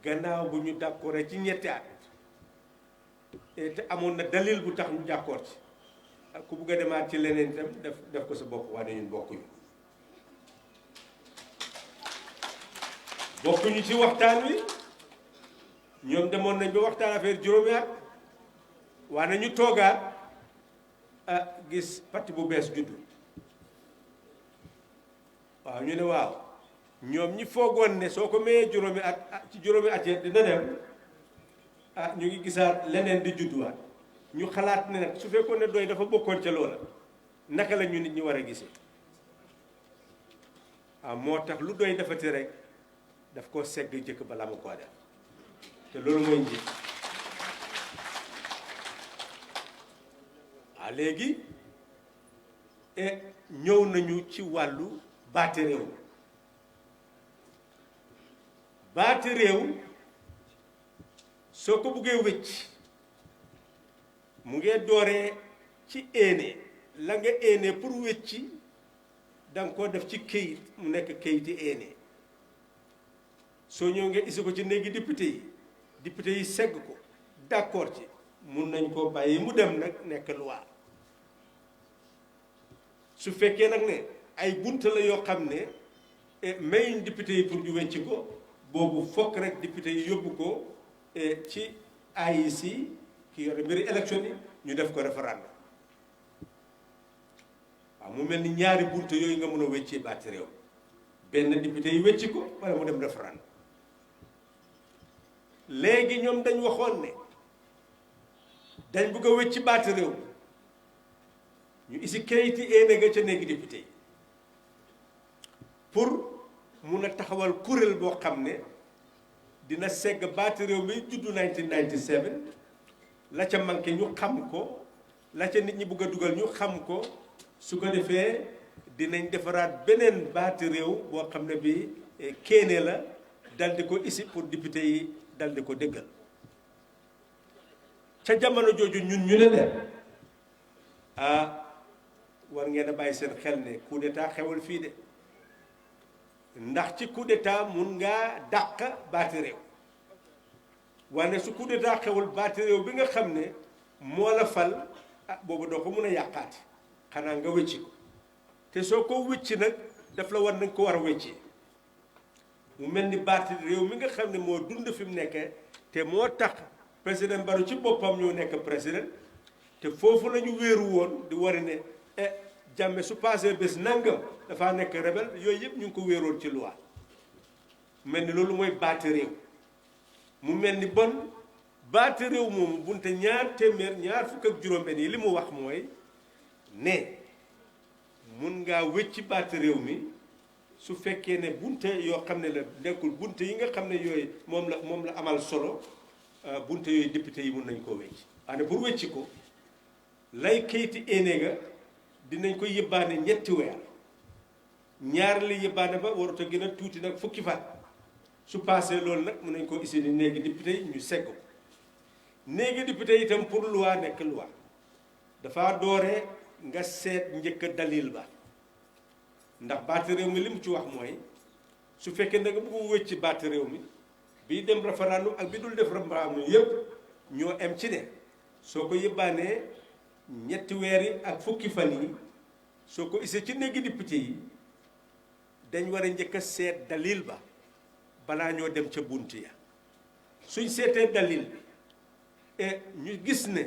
gannaaw bu ñu d'accord ci ñetti at te amoon na dalil bu tax ñu d'accord ci ku bugg a demaat ci leneen itam def ko sa bopp waaye ñun bokkuñu ci waxtaan wi ñoom demoon nañ ba waxtaan affaire juróomi at waaye ñu toogaat gis parti bu bees juddu waaw ñu ne waaw ñoom ñi foogoon ne soo ko mayee juróomi at ci juróomi at yi dina dem ñu ngi gisaat leneen di judduwaat ñu xalaat ne nag su fekkoon ne doy dafa bokkoon ca loola naka la ñu nit ñi war a gisee moo tax lu doy defati rek daf ko segg jëkk balaa ma koo def te loolu mooy njiit léegi ñëw nañu ci wàllu baati réew baati réew soo ko buggee wëcc mu ngee dooree ci éene la nga éene pour wëcci danga ko def ci këyit mu nekk këyiti éene soo ñëw nga isi ko ci néegi député yi segg ko d'accord ci mun nañ koo bàyyi mu dem nag nekk loi su fekkee nag ne ay bunt la yoo xam ne mayuñ député yi pour ñu wecci ko boobu fokk rek député yi yóbbu ko ci IEC ki yore mbiri élection yi ñu def ko référendum waaw mu mel ni ñaari bunt yooyu nga mën a weccee baati réew benn député yi wecci ko wala mu dem référendum léegi ñoom dañ waxoon ne dañ bëgg a wecci baati réew ñu isi kayiti éene ga ca néegi député yi pour mun a taxawal kuréel boo xam ne dina segg baati réew mi juddu 1997 la ca manqué ñu xam ko la ca nit ñi bëgg a dugal ñu xam ko su ko defee dinañ defaraat beneen baati réew boo xam ne bi kéene la dal di ko isi pour député yi dal di ko déggal ca jamono jooju ñun ñu ne leen war ngeen a bàyyi seen xel ne coup d'état xewal fii de ndax ci coup d'état mun ngaa dàq baati réew wane su coup d'état xewul baati réew bi nga xam ne moo la fal boobu doo ko mun a yàqaati xanaa nga wécci ko te soo ko wécci nag daf la war nañ ko war a wéccee mu mel ni baati réew mi nga xam ne moo dund fi mu nekkee te moo tax président Barrow ci boppam ñoo nekk président te foofu la ñu wéeru woon di wari ne Jammeh su passé bés nangam dafaa nekk rebelle yooyu yëpp ñu ngi ko wéeroon ci loi mel ni loolu mooy baati réew mu mel ni bon baati réew moomu bunte ñaar téeméer ñaar fukk ak juróom-benn yi li mu wax mooy ne mun ngaa wécci baati réew mi su fekkee ne bunte yoo xam ne la nekkul bunte yi nga xam ne yooyu moom la amal solo bunte yooyu député yi mun nañ koo wécci waaye pour wécci ko lay kayiti éene ga dinañ ko yëbbaane ñetti weer ñaar li yëbbaane ba warut a gën a tuuti nag fukki fan su passé loolu nag mun nañ ko isi ni néegi député yi ñu segg ko néegi député yi itam pour loi nekk loi dafa doore nga seet njëkk dalil ba ndax baati réew mi li mu ci wax mooy su fekkee da nga bëgg wécc ci baati réew mi bii dem référendum ak bi dul def référendum yépp ñoo em ci ne soo ko yëbbaanee ñetti weer yi ak fukki fan yi soo ko isee ci néegi député yi dañ war a njëkk a seet dalil ba balaa ñoo dem ca bunt ya suñ seetee dalil bi et ñu gis ne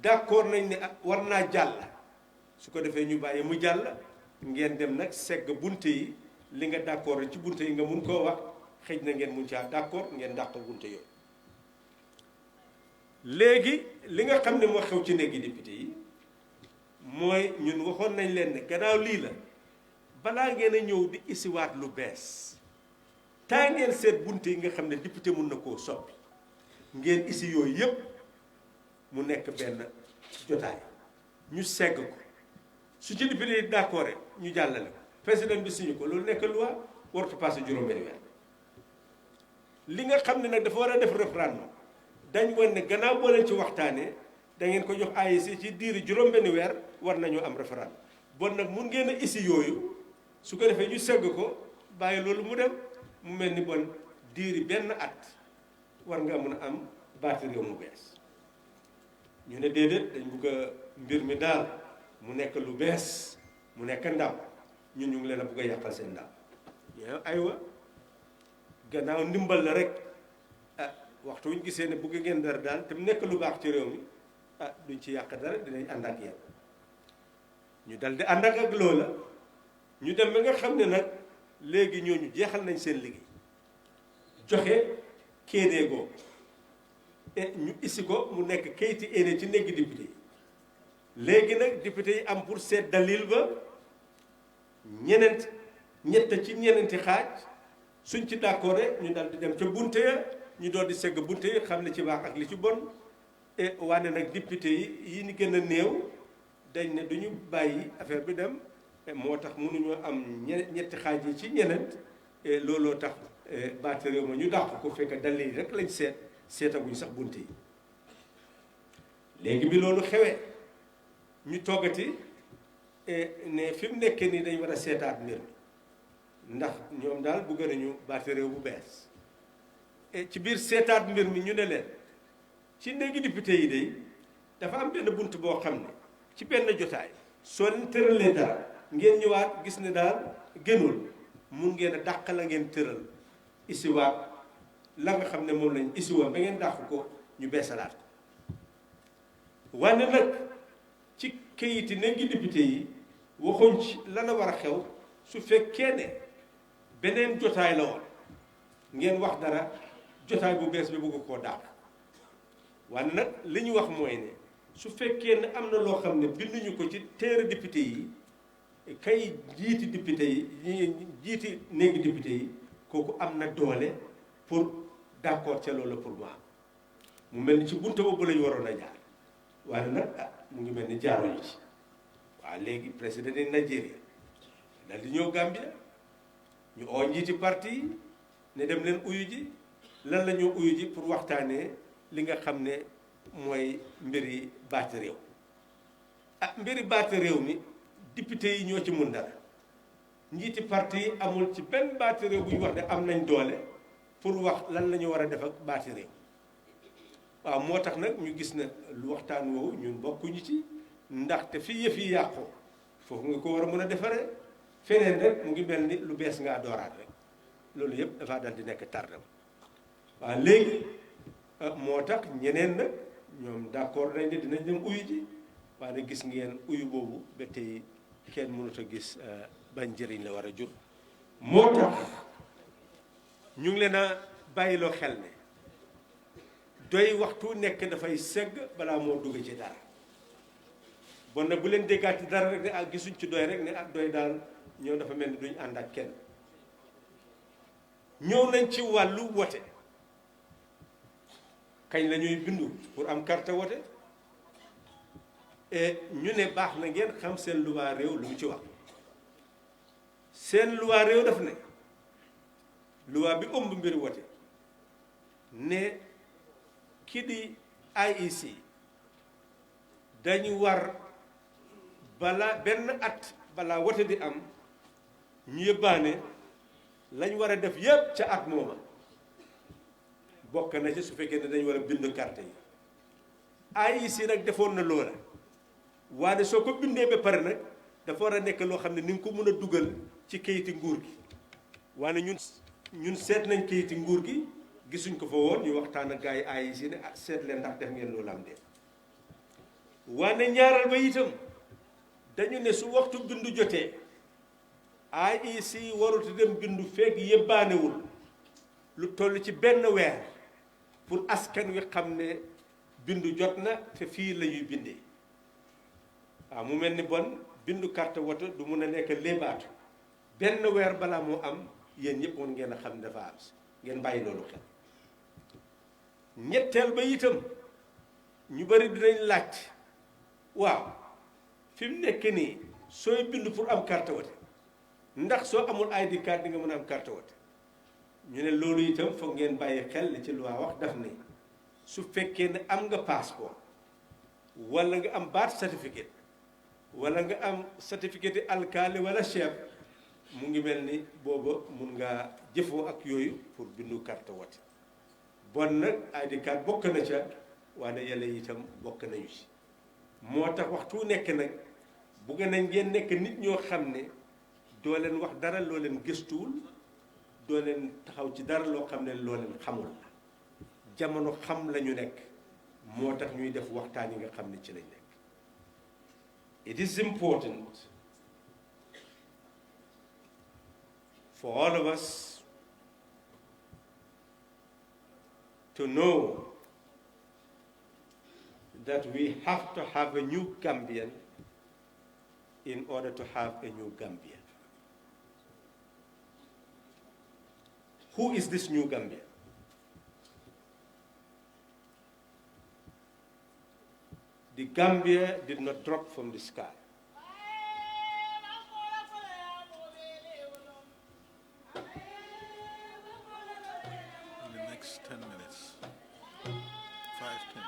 d'accord nañ ne war naa jàll su ko defee ñu bàyyi mu jàll ngeen dem nag segg bunt yi li nga d'accord ci bunt yi nga mun koo wax xëj na ngeen mun caa d'accord ngeen dàq bunt yooyu léegi li nga xam ne moo xew ci néegi député yi mooy ñun waxoon nañ leen ne gannaaw lii la balaa ngeen a ñëw di isiwaat lu bees taa ngeen seet bunt yi nga xam ne député mun na koo soppi ngeen isi yooyu yépp mu nekk benn jotaay ñu segg ko su ci député yi d'accord ñu jàllale ko président bi signé ko loolu nekk loi wartu passé juróom-benn weer li nga xam ne nag dafa war a def référendum dañ woon ne gannaaw boo leen ci waxtaanee da ngeen ko jox AIC ci diiri juróom-benn weer war nañoo am référendum bon nag mun ngeen a isi yooyu su ko defee ñu segg ko bàyyi loolu mu dem mu mel ni bon diiri benn at war nga mun a am baati réew mu bees ñu ne déedéet dañ bugg a mbir mi daal mu nekk lu bees mu nekk ndaw ñun ñu ngi leen a bugg a yàqal seen ndaw yow aywa gannaaw ndimbal la rek waxtu wuñ gisee ne bugg ngeen dara daal te mu nekk lu baax ci réew mi duñ ci yàq dara dinañ ànd ak yéen ñu dal di ànd ak loola ñu dem ba nga xam ne nag léegi ñooñu jeexal nañ seen liggéey joxe kéedeegoo ñu isi ko mu nekk kayiti éene ci néegi député yi léegi nag député yi am pour seet dalil ba ñett ci ñeneenti xaaj suñ ci d'accord ñu dal di dem ca bunte ya ñu doon di segg bunte yi xam ne ci baax ak li ci bon wane nag député yi ñu gën a néew dañ ne duñu bàyyi affaire bi dem moo tax mënuñoo am ñetti xaaj yi ci ñeneent looloo tax baati réew ma ñu dàq ko fekk dalil rek lañ seetaguñ sax bunte yi léegi bi loolu xewee ñu toggati ne fi mu nekkee nii dañ war a seetaat mbir mi ndax ñoom daal bëgg nañu baati réew bu bees ci biir seetaat mbir mi ñu ne leen ci néegi député yi day dafa am benn bunt boo xam ne ci benn jotaay soo leen tëralee dara ngeen ñëwaat gis ne daal gënul mun ngeen a dàq la ngeen tëral isiwaat la nga xam ne moom lañ isiwoon ba ngeen dàq ko ñu beesalaat ko wane nag ci kayiti néegi député yi waxuñ ci la la war a xew su fekkee ne beneen jotaay la woon ngeen wax dara jotaay bu bees bi bëgg koo dàq wane nag li ñu wax mooy ne su fekkee ne am na loo xam ne binduñu ko ci téere député yi kay jiiti député yi jiiti néegi député yi kooku am na doole pour d'accord ca loolu pour moi mu mel ni ci bunte boobu lañu waroon a jaar waaye nag mu ngi mel ni jaaruñu ci waaw léegi président de Nigeria dal di ñëw Gambia ñu oo njiiti parti yi ne dem leen uyu ji lan la ñoo uyu ji pour waxtaanee li nga xam ne mooy mbiri baati réew mbiri baati réew mi député yi ñoo ci mun dara njiiti parti yi amul ci benn baati réew bu ñu wax ne am nañ doole pour wax lan la ñu war a def ak baati réew waaw moo tax nag ñu gis na lu waxtaan woowu ñun bokkuñu ci ndaxte fi yëf yi yàqoo foofu nga ko war a mën a defaree feneen rek mu ngi mel ni lu bees ngaa dooraat rek loolu yëpp dafa dal di nekk tardam waaw léegi moo tax ñeneen nag ñoom d'accord nañ ne dinañ dem uyu ji waaye gis ngeen uyu boobu ba tey kenn mënut a gis ban njëriñ la war a jur moo tax ñu ngi leen a bàyyiloo xel ne doy waxtu nekk dafay segg balaa moo dugg ci dara bon na bu leen déggaat ci dara rek ne gisuñ ci doy rek ne doy daal ñëw dafa mel ni duñ ànd ak kenn ñëw nañ ci wàllu wote kañ la ñuy bindu pour am carte wote et ñu ne baax na ngeen xam seen loi réew lu mu ci wax seen loi réew daf ne loi bi ëmb mbiri wote ne ki di IEC dañu war bala benn at bala wote di am ñu yëbbaane lañ war a def yépp ca at mooma bokk na ci su fekkee ne dañu war a bind carte yi IEC nag defoon na loola waaye soo ko bindee ba pare nag dafa war a nekk loo xam ne ni nga ko mën a dugal ci kayiti nguur gi waaye ñun seet nañ kayiti nguur gi gisuñ ko fa woon ñu waxtaan ak gars yi IEC ne seet leen ndax def ngeen loolu am de waaye ñaaral ba itam dañu ne su waxtu bindu jotee IEC warut dem bindu fekk yëbbaanewul lu toll ci benn weer pour askan wi xam ne bindu jot na te fii la ñuy bindee waaw mu mel ni bon bindu carte wote du mun a nekk léebaatu benn weer balaa moo am yéen ñëpp woon ngeen a xam ne dafa am ngeen bàyyi loolu xel ñetteel ba itam ñu bari dinañ laaj waaw fi mu nekk nii sooy bindu pour am carte wote ndax soo amul ID card di nga mën a am carte wote ñu ne loolu itam foog ngeen bàyyi xel li ci loi wax daf ne su fekkee ne am nga passeport wala nga am birth certificate wala nga am certificat alkaali wala chef mu ngi mel ni booba mun ngaa jëfoo ak yooyu pour bindu carte wote bon nag ID card bokk na ca waaye yàlla itam bokk nañu ci moo tax waxtu nekk nag bugg nañ ngeen nekk nit ñoo xam ne doo leen wax dara loo leen gëstuwul doo leen taxaw ci dara loo xam ne loo leen xamul la jamono xam la ñu nekk moo tax ñuy def waxtaan yi nga xam ne ci lañ nekk. It is important for all of us to know that we have to have a new Gambian in order to have a new Gambian. Who is this new Gambian? The Gambia did not drop from the sky. In the next 10 minutes, 5, 10.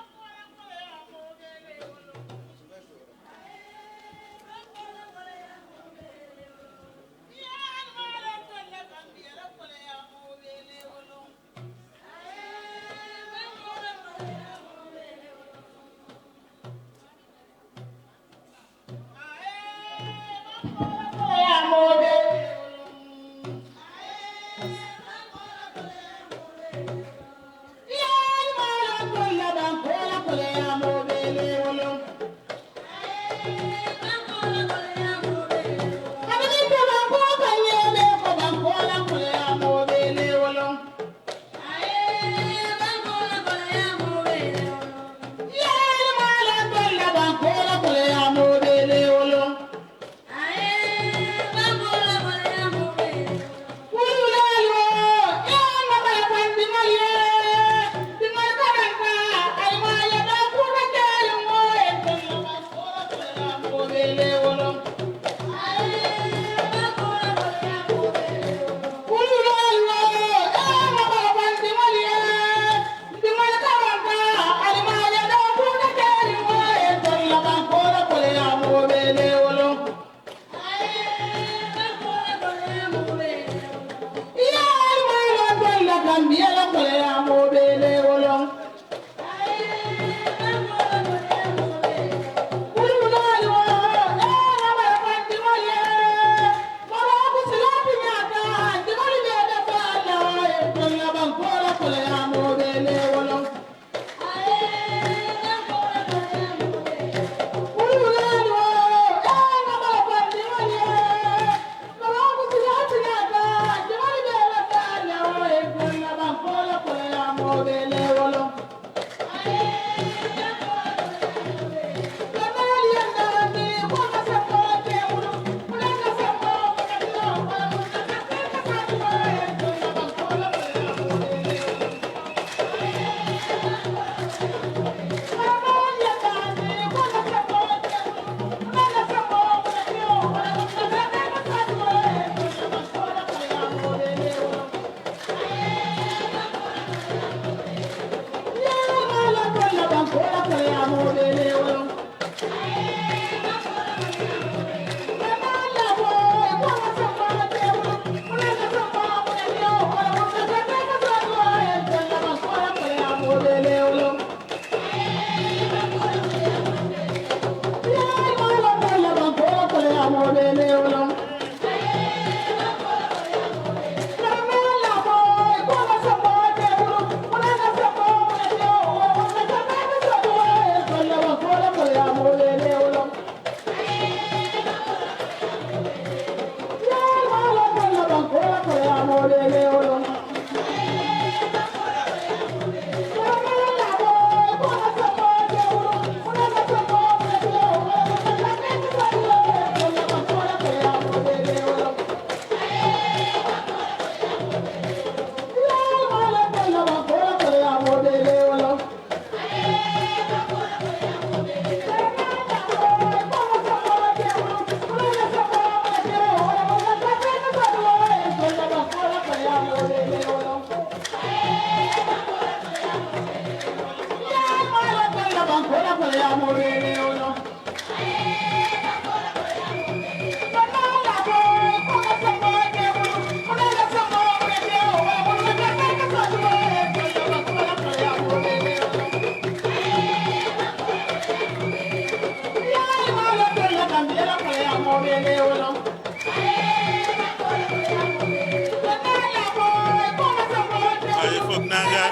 Ay foog naa nga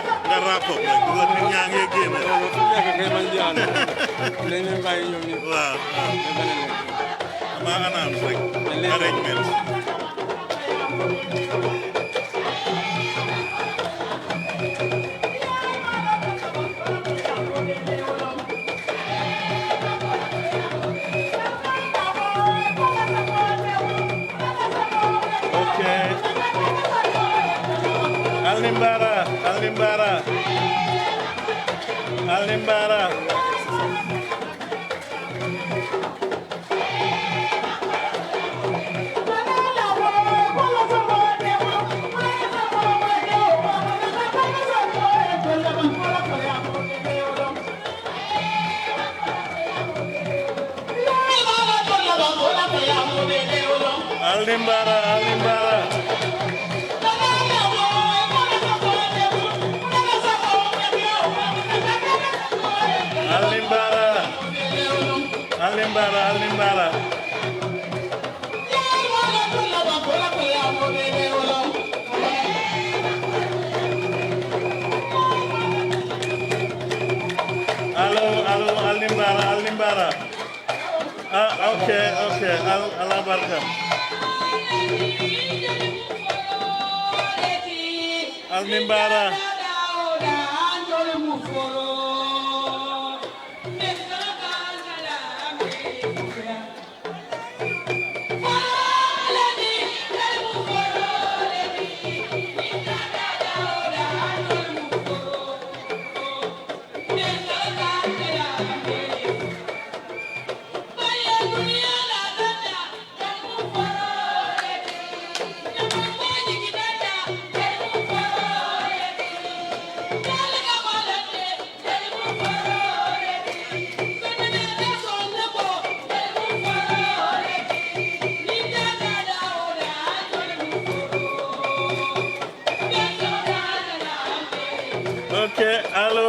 rapport rek bu nit ñaa ngi génne. Waaw ama announce rek arrangement. Okay. Alimbara. Alimbara. Hello, Alimbara. Okay. Allah barka. Alimbara. Okay, hello.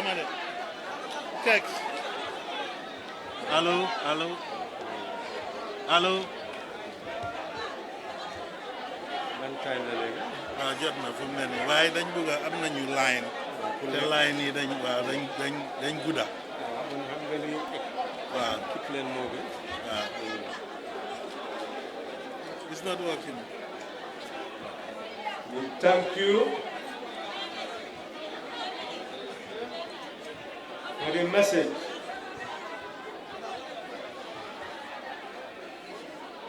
Mane. Text. Hello. Man kaay la léegi. waaw jot na fu mu ne nii waaye dañ bëgg am nañu line. te line yi dañ gudda. waaw man xam nga ni. waaw kip leen moo gën. waaw. It's not working. Thank you for the message.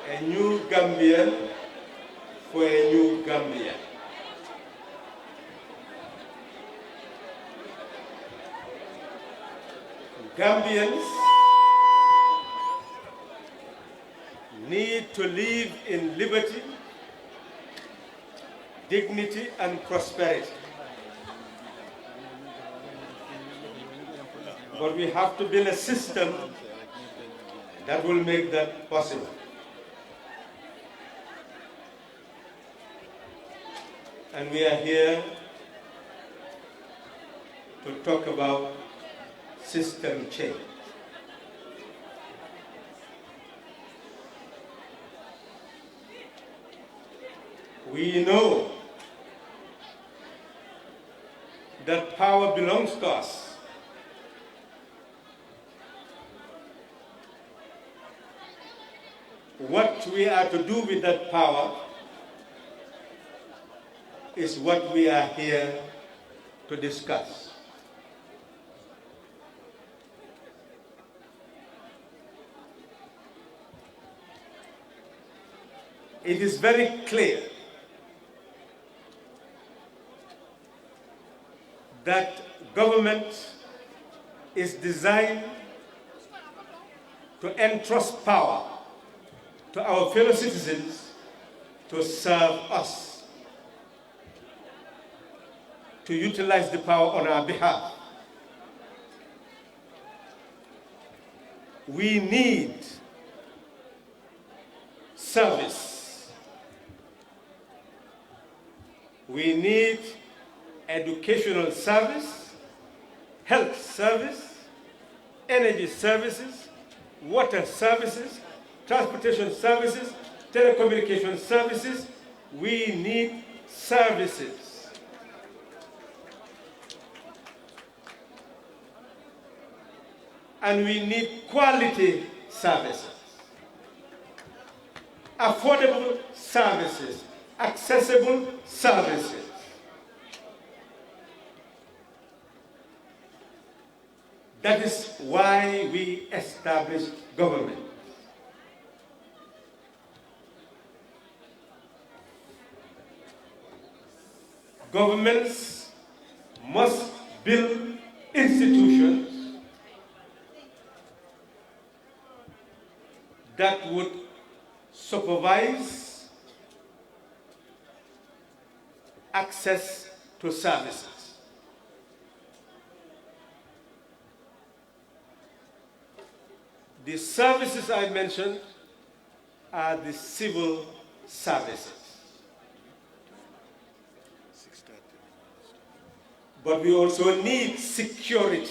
A new Gambian for a new Gambia. Gambians need to live in liberty, dignity, and prosperity. But we have to build a system that will make that possible. And we are here to talk about system change. We know that power belongs to us. What we are to do with that power is what we are here to discuss. It is very clear that government is designed to entrust power to our fellow citizens to serve us, to utilize the power on our behalf. We need service. We need educational service, health service, energy services, water services, transportation services, telecommunication services. We need services. And we need quality services, affordable services, accessible services. That is why we established government. Governments must build institutions that would supervise access to services. The services I mentioned are the civil services. But we also need security.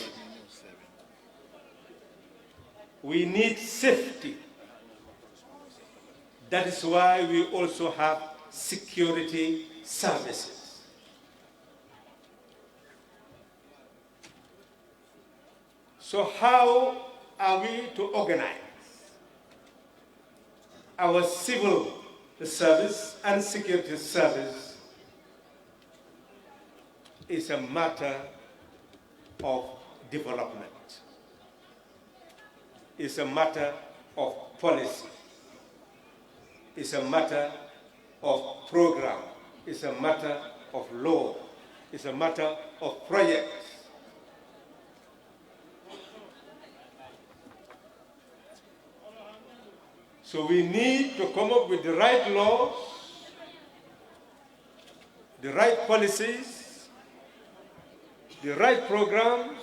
We need safety. That is why we also have security services. So how are we to organize our civil service and security service? Is a matter of development. It's a matter of policy. It's a matter of program. It's a matter of law. It's a matter of projects. So we need to come up with the right laws, the right policies, the right programs,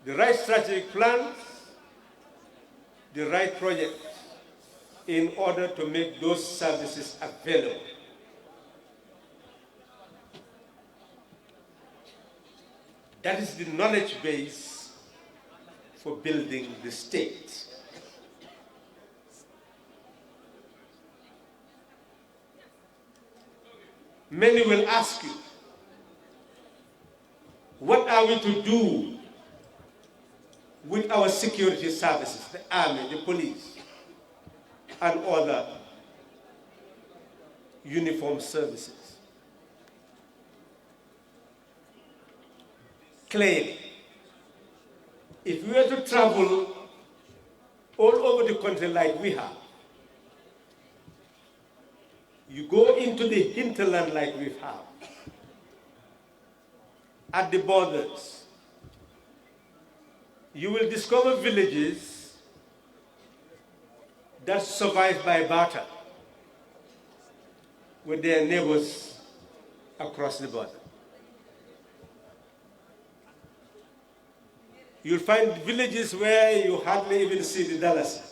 the right strategic plans, the right projects in order to make those services available. That is the knowledge base for building the state. Many will ask you, what are we to do with our security services, the army, the police, and other uniformed services? Clearly, if we were to travel all over the country like we have, You go into the hinterland like we have, at the borders, you will discover villages that survive by barter with their neighbors across the border. You'll find villages where you hardly even see the dollars.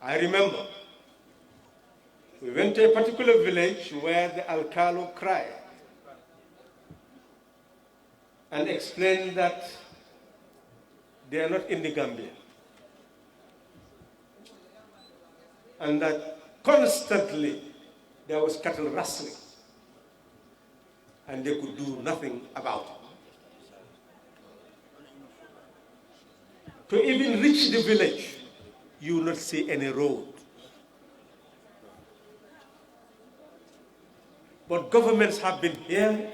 I remember we went to a particular village where the Alcalo cried and explained that they are not in the Gambia and that constantly there was cattle rustling and they could do nothing about it. To even reach the village, you will not see any road. But governments have been here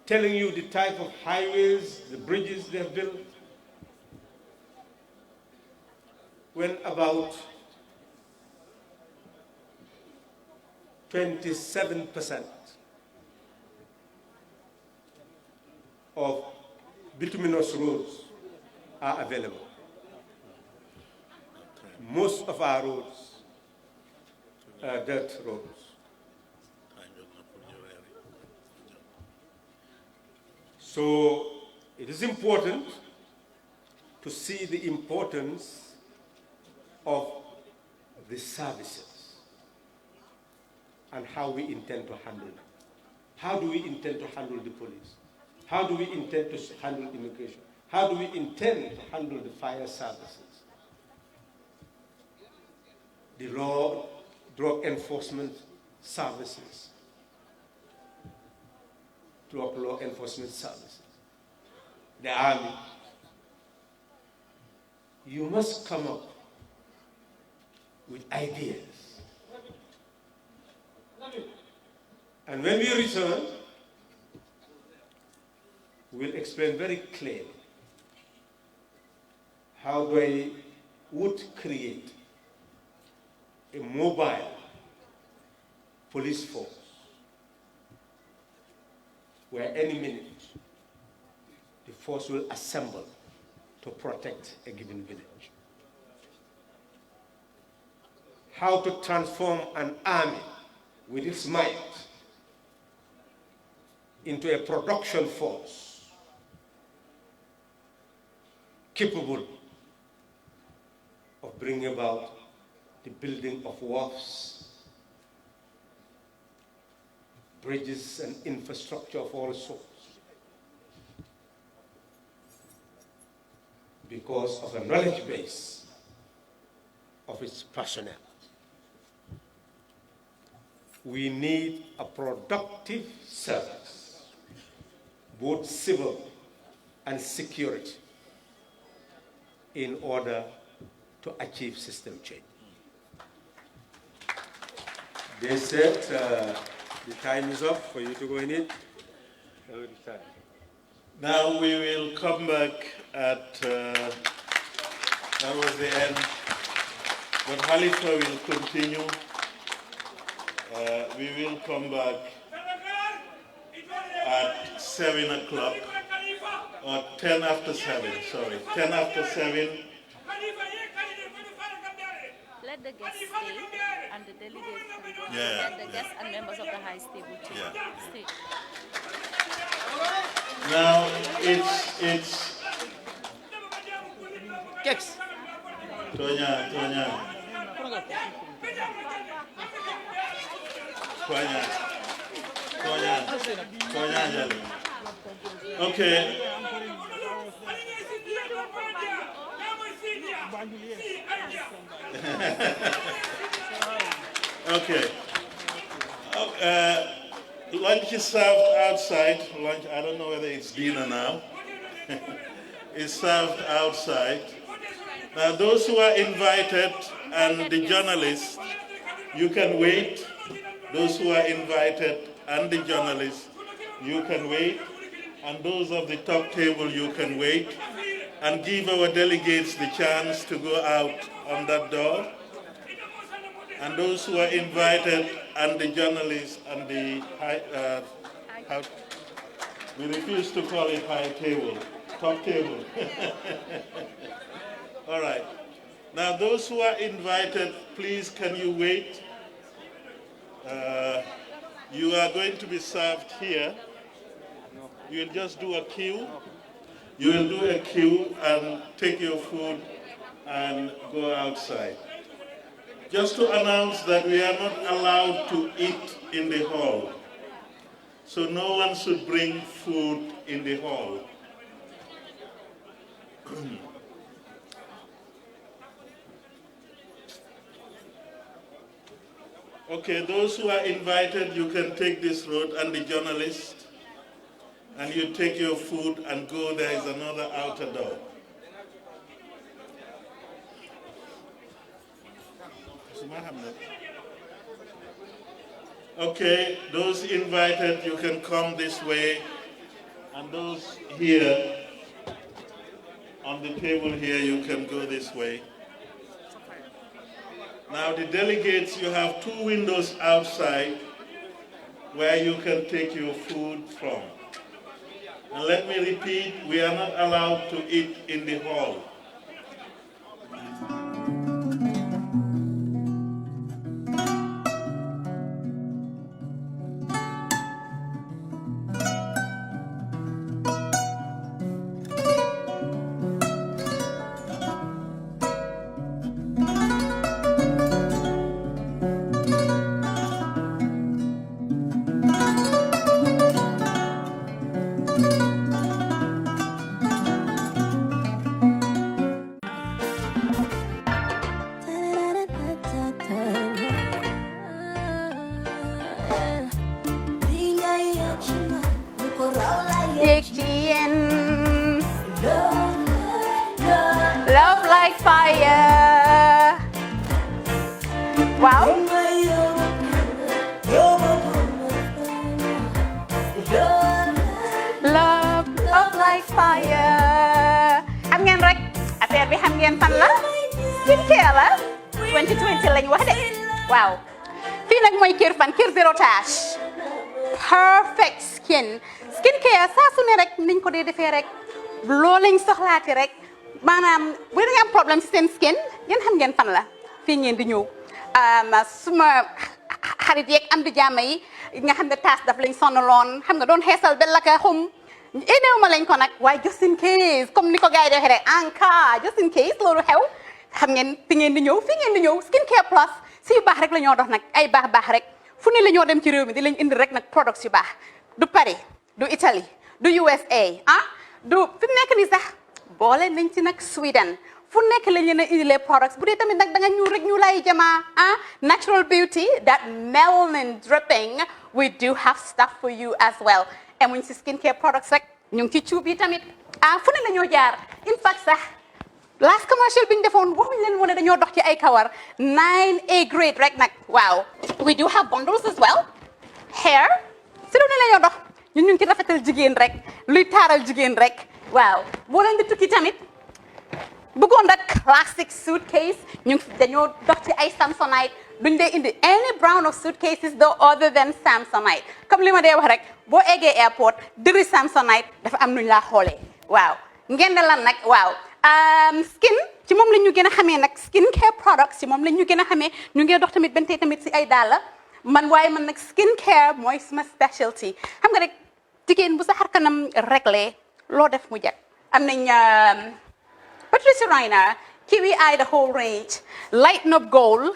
telling you the type of highways, the bridges they have built, when about 27% of bituminous roads are available. Most of our roads are dirt roads. So it is important to see the importance of the services and how we intend to handle them. How do we intend to handle the police? How do we intend to handle immigration? How do we intend to handle the fire services? The drug enforcement services, drug law enforcement services, the army. You must come up with ideas. And when we return, we'll explain very clearly how they would create a mobile police force where any minute the force will assemble to protect a given village. How to transform an army with its might into a production force capable of bringing about the building of wharfs, bridges, and infrastructure of all sorts, because of a knowledge base of its personnel. We need a productive service, both civil and security, in order to achieve system change. They said the time is up for you to go in it. Now we will come back at, that was the end, but Halifa will continue. We will come back at 7 o'clock, or 10 after 7, sorry, 10 after 7. Let the guests stay and the delegates can go. Yeah, Let the guests and members of the High Table stay. Now it's Kex. Tonya. Okay. Okay. Lunch is served outside. Lunch, I don't know whether it's dinner now. It's served outside. Now, those who are invited and the journalists, you can wait. Those who are invited and the journalists, you can wait. And those of the top table, you can wait. and give our delegates the chance to go out on that door. And those who are invited, and the journalists and the we refuse to call it high table, top table. All right. Now, those who are invited, please, can you wait? You are going to be served here. You will just do a queue. You will do a queue and take your food and go outside. Just to announce that we are not allowed to eat in the hall. So no one should bring food in the hall. Okay, those who are invited, you can take this road, and the journalist, and you take your food and go. There is another outer door. Okay, those invited, you can come this way, and those here on the table here, you can go this way. Now, the delegates, you have 2 windows outside where you can take your food from. And let me repeat, we are not allowed to eat in the hall. Love like fire. Wow. Love like fire. Xam ngeen rek affaire bi xam ngeen fan la? Skincare la. 2020 lañ wax de. Wow. Fii nag mooy Kerr fan, Kerr zero tache. Perfect skin. Skincare saa su ne rek niñ ko dee defee rek. Loo lañ soxlaati rek. Maanaam bu ngeen am problème ci seen skin, yéen xam ngeen fan la. Fii ngeen di ñëw. Suma xarit yeeg am di jàmm yi nga xam ne taas daf lañ sonaloon, xam nga doon xeesal ba la ka xum. Éneew ma lañ ko nag waaye just in case comme ni ko gars yi defee rek en cas just in case loolu xew xam ngeen fi ngeen di ñëw Skincare Plus si yu baax rek la ñoo dox nag ay baax rek fu ne la ñoo dem ci réew mi di lañ indi rek nag products yu baax du Paris du Italie du USA du fi mu nekk nii sax boole nañ ci nag Sweden fu nekk lañ leen a indi les products bu dee tamit nag da nga ñuul rek ñu lay jamaa natural beauty that melanin dripping we do have stuff for you as well emuñ si skincare products rek ñu ngi ci cuub yi tamit fu ne la ñoo jaar in fact sax last commercial bi ñu defoon waxuñ leen woon ne dañoo dox ci ay kawar 9A grade rek nag waaw we do have bundles as well hair si lu ne la ñoo dox ñun ñu ngi ci rafetal jigéen rek luy taaral jigéen rek waaw boo leen di tukki tamit bëggoon rek classic suitcase ñu dañoo dox ci ay Samsonite duñ dee indi any brand of suitcases though other than Samsonite comme li ma dee wax rek boo eggee airport dëri Samsonite dafa am nuñ laa xoolee waaw ngeen de lan nag waaw skin ci moom la ñu gën a xamee nag skincare products ci moom la ñu gën a xamee ñu ngi dox tamit bentee tamit si ay dàlla man waaye man nag skincare mooy suma specialty xam nga rek jigéen bu sa xar kanam réglé loo def mu jag am nañ Patricia Reiner, Kiwi Eye, the whole range, Lighten Up Gold,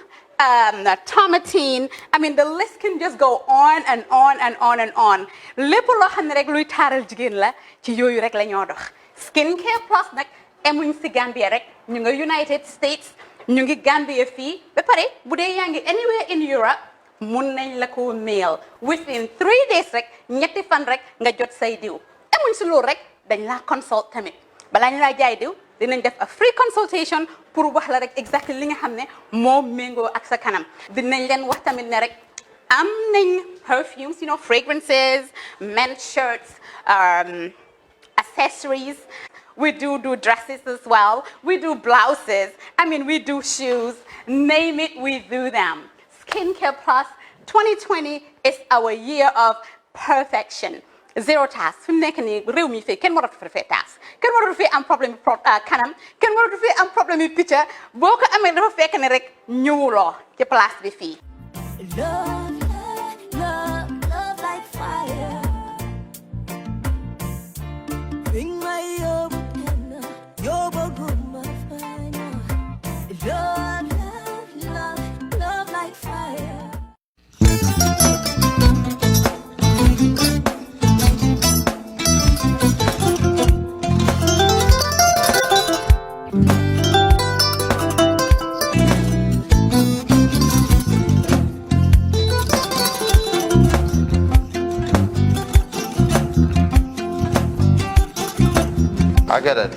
Tomatine. I mean, the list can just go on and on and on and on. Lépp loo xam ne rek luy taaral jigéen la ci yooyu rek la ñoo dox. Skincare Plus nag emuñ si Gambia rek ñu ngi United States ñu ngi Gambia fii ba pare bu dee yaa ngi anywhere in Europe mun nañ la ko mail within 3 days rek ñetti fan rek nga jot say diw emuñ si loolu rek dañ laa consult tamit balaa ñu laa jaay diw dinañ def a free consultation pour wax la rek exactly li nga xam ne moo méngoo ak sa kanam dinañ leen wax tamit ne rek am nañ perfumes, you know, fragrances, men's shirts, accessories We do dresses as well. We do blouses. I mean, we do shoes. Name it, we do them. Skincare Plus 2020 is our year of perfection. Zero task. Fi mu nekk nii réew mi fii kenn waratu fi task. Kenn waratu fi am problème kanam. Kenn waratu fi am problème picture. Boo ko amee dafa fekk ne rek ñëwuloo ci place bi fii. Love like fire. Bring my your room, my fire. Love like fire. I get it.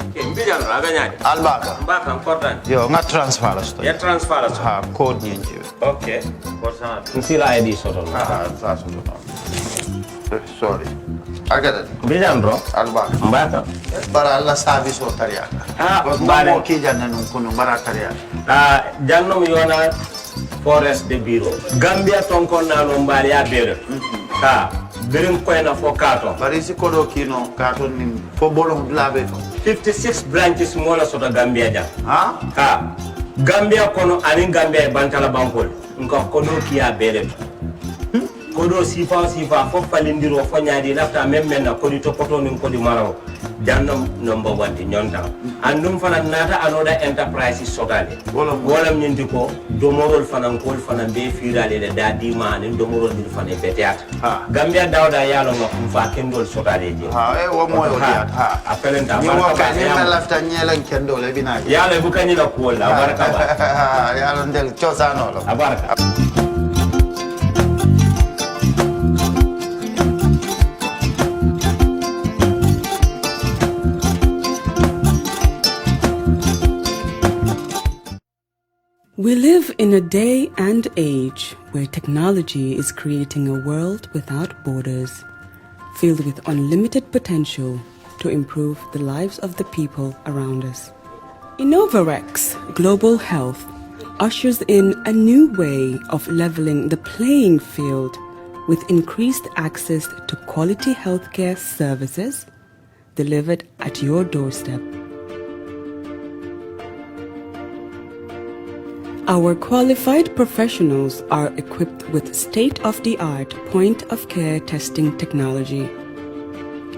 Albaka. Mbaka important. Yo, nga transfer la sto. Ya transfer la sto. Ha, code nyingi. Okay. Korsa. Nsila ID soto. Ah, sa soto. Sorry. I get it. Bijan bro. Albaka. Mbaka. Bara alla service o tariya. Ah, mbare ki janna nun kuno bara tariya. Ah, janno mi yona forest de bureau. Gambia tonkon na no mbari ya bere. Ha. Birim koyna fo kato. Bari si kodo kino kato ni fo bolong blabe to. 56 branches mola sota Gambia jam. Ha? Ha. Gambia kono ani Gambia bantala bankol. Nko kono kiya bere. Kodo sifa fo falindiro fo nyaadi lafta memmen na kodi to poto nin kodi maraw. Jannam number 1 di nyonta. Andum fana nata anoda enterprise sotale. Wala nyindi ko domorol fana kol fana be firale de dadi man domorol dil fana be teat. Gambia dawda yalo ngam fa kendol sotale je. Ha e wo moyo diat ha. Apelenta ni wo ka ni lafta nyelen kendol e bina. Yalo bukani la ko la baraka ba. Yalo ndel chosano lo. Abaraka. We live in a day and age where technology is creating a world without borders, filled with unlimited potential to improve the lives of the people around us. Innovarex Global Health ushers in a new way of leveling the playing field with increased access to quality healthcare services delivered at your doorstep. Our qualified professionals are equipped with state-of-the-art point-of-care testing technology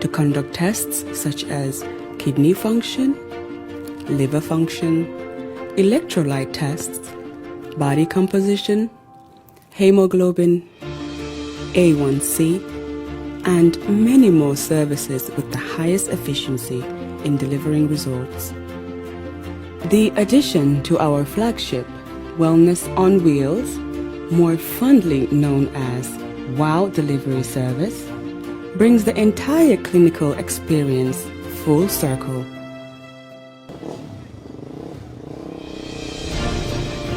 to conduct tests such as kidney function, liver function, electrolyte tests, body composition, hemoglobin, A1C, and many more services with the highest efficiency in delivering results. The addition to our flagship Wellness on Wheels, more fondly known as WOW Delivery Service, brings the entire clinical experience full circle.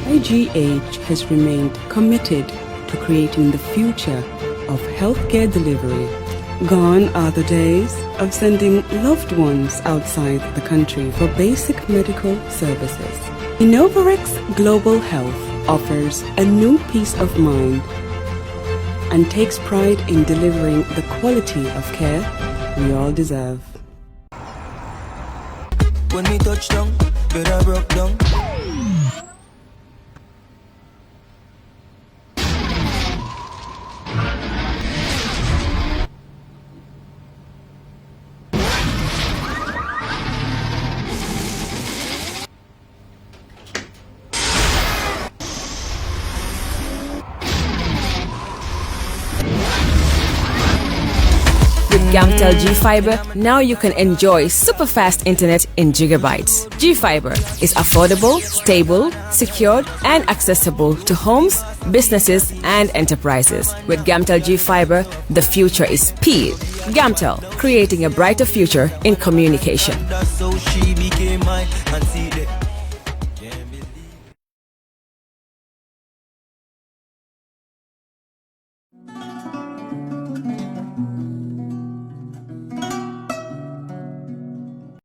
IGH has remained committed to creating the future of healthcare delivery. Gone are the days of sending loved ones outside the country for basic medical services. Innovarex Global Health offers a new peace of mind and takes pride in delivering the quality of care we all deserve. When we touch down, better broke down. Gamtel G-Fiber, now you can enjoy super fast internet in gigabytes. G-Fiber is affordable, stable, secured, and accessible to homes, businesses, and enterprises. With Gamtel G-Fiber, the future is speed. Gamtel, creating a brighter future in communication. That's how she became mine, and see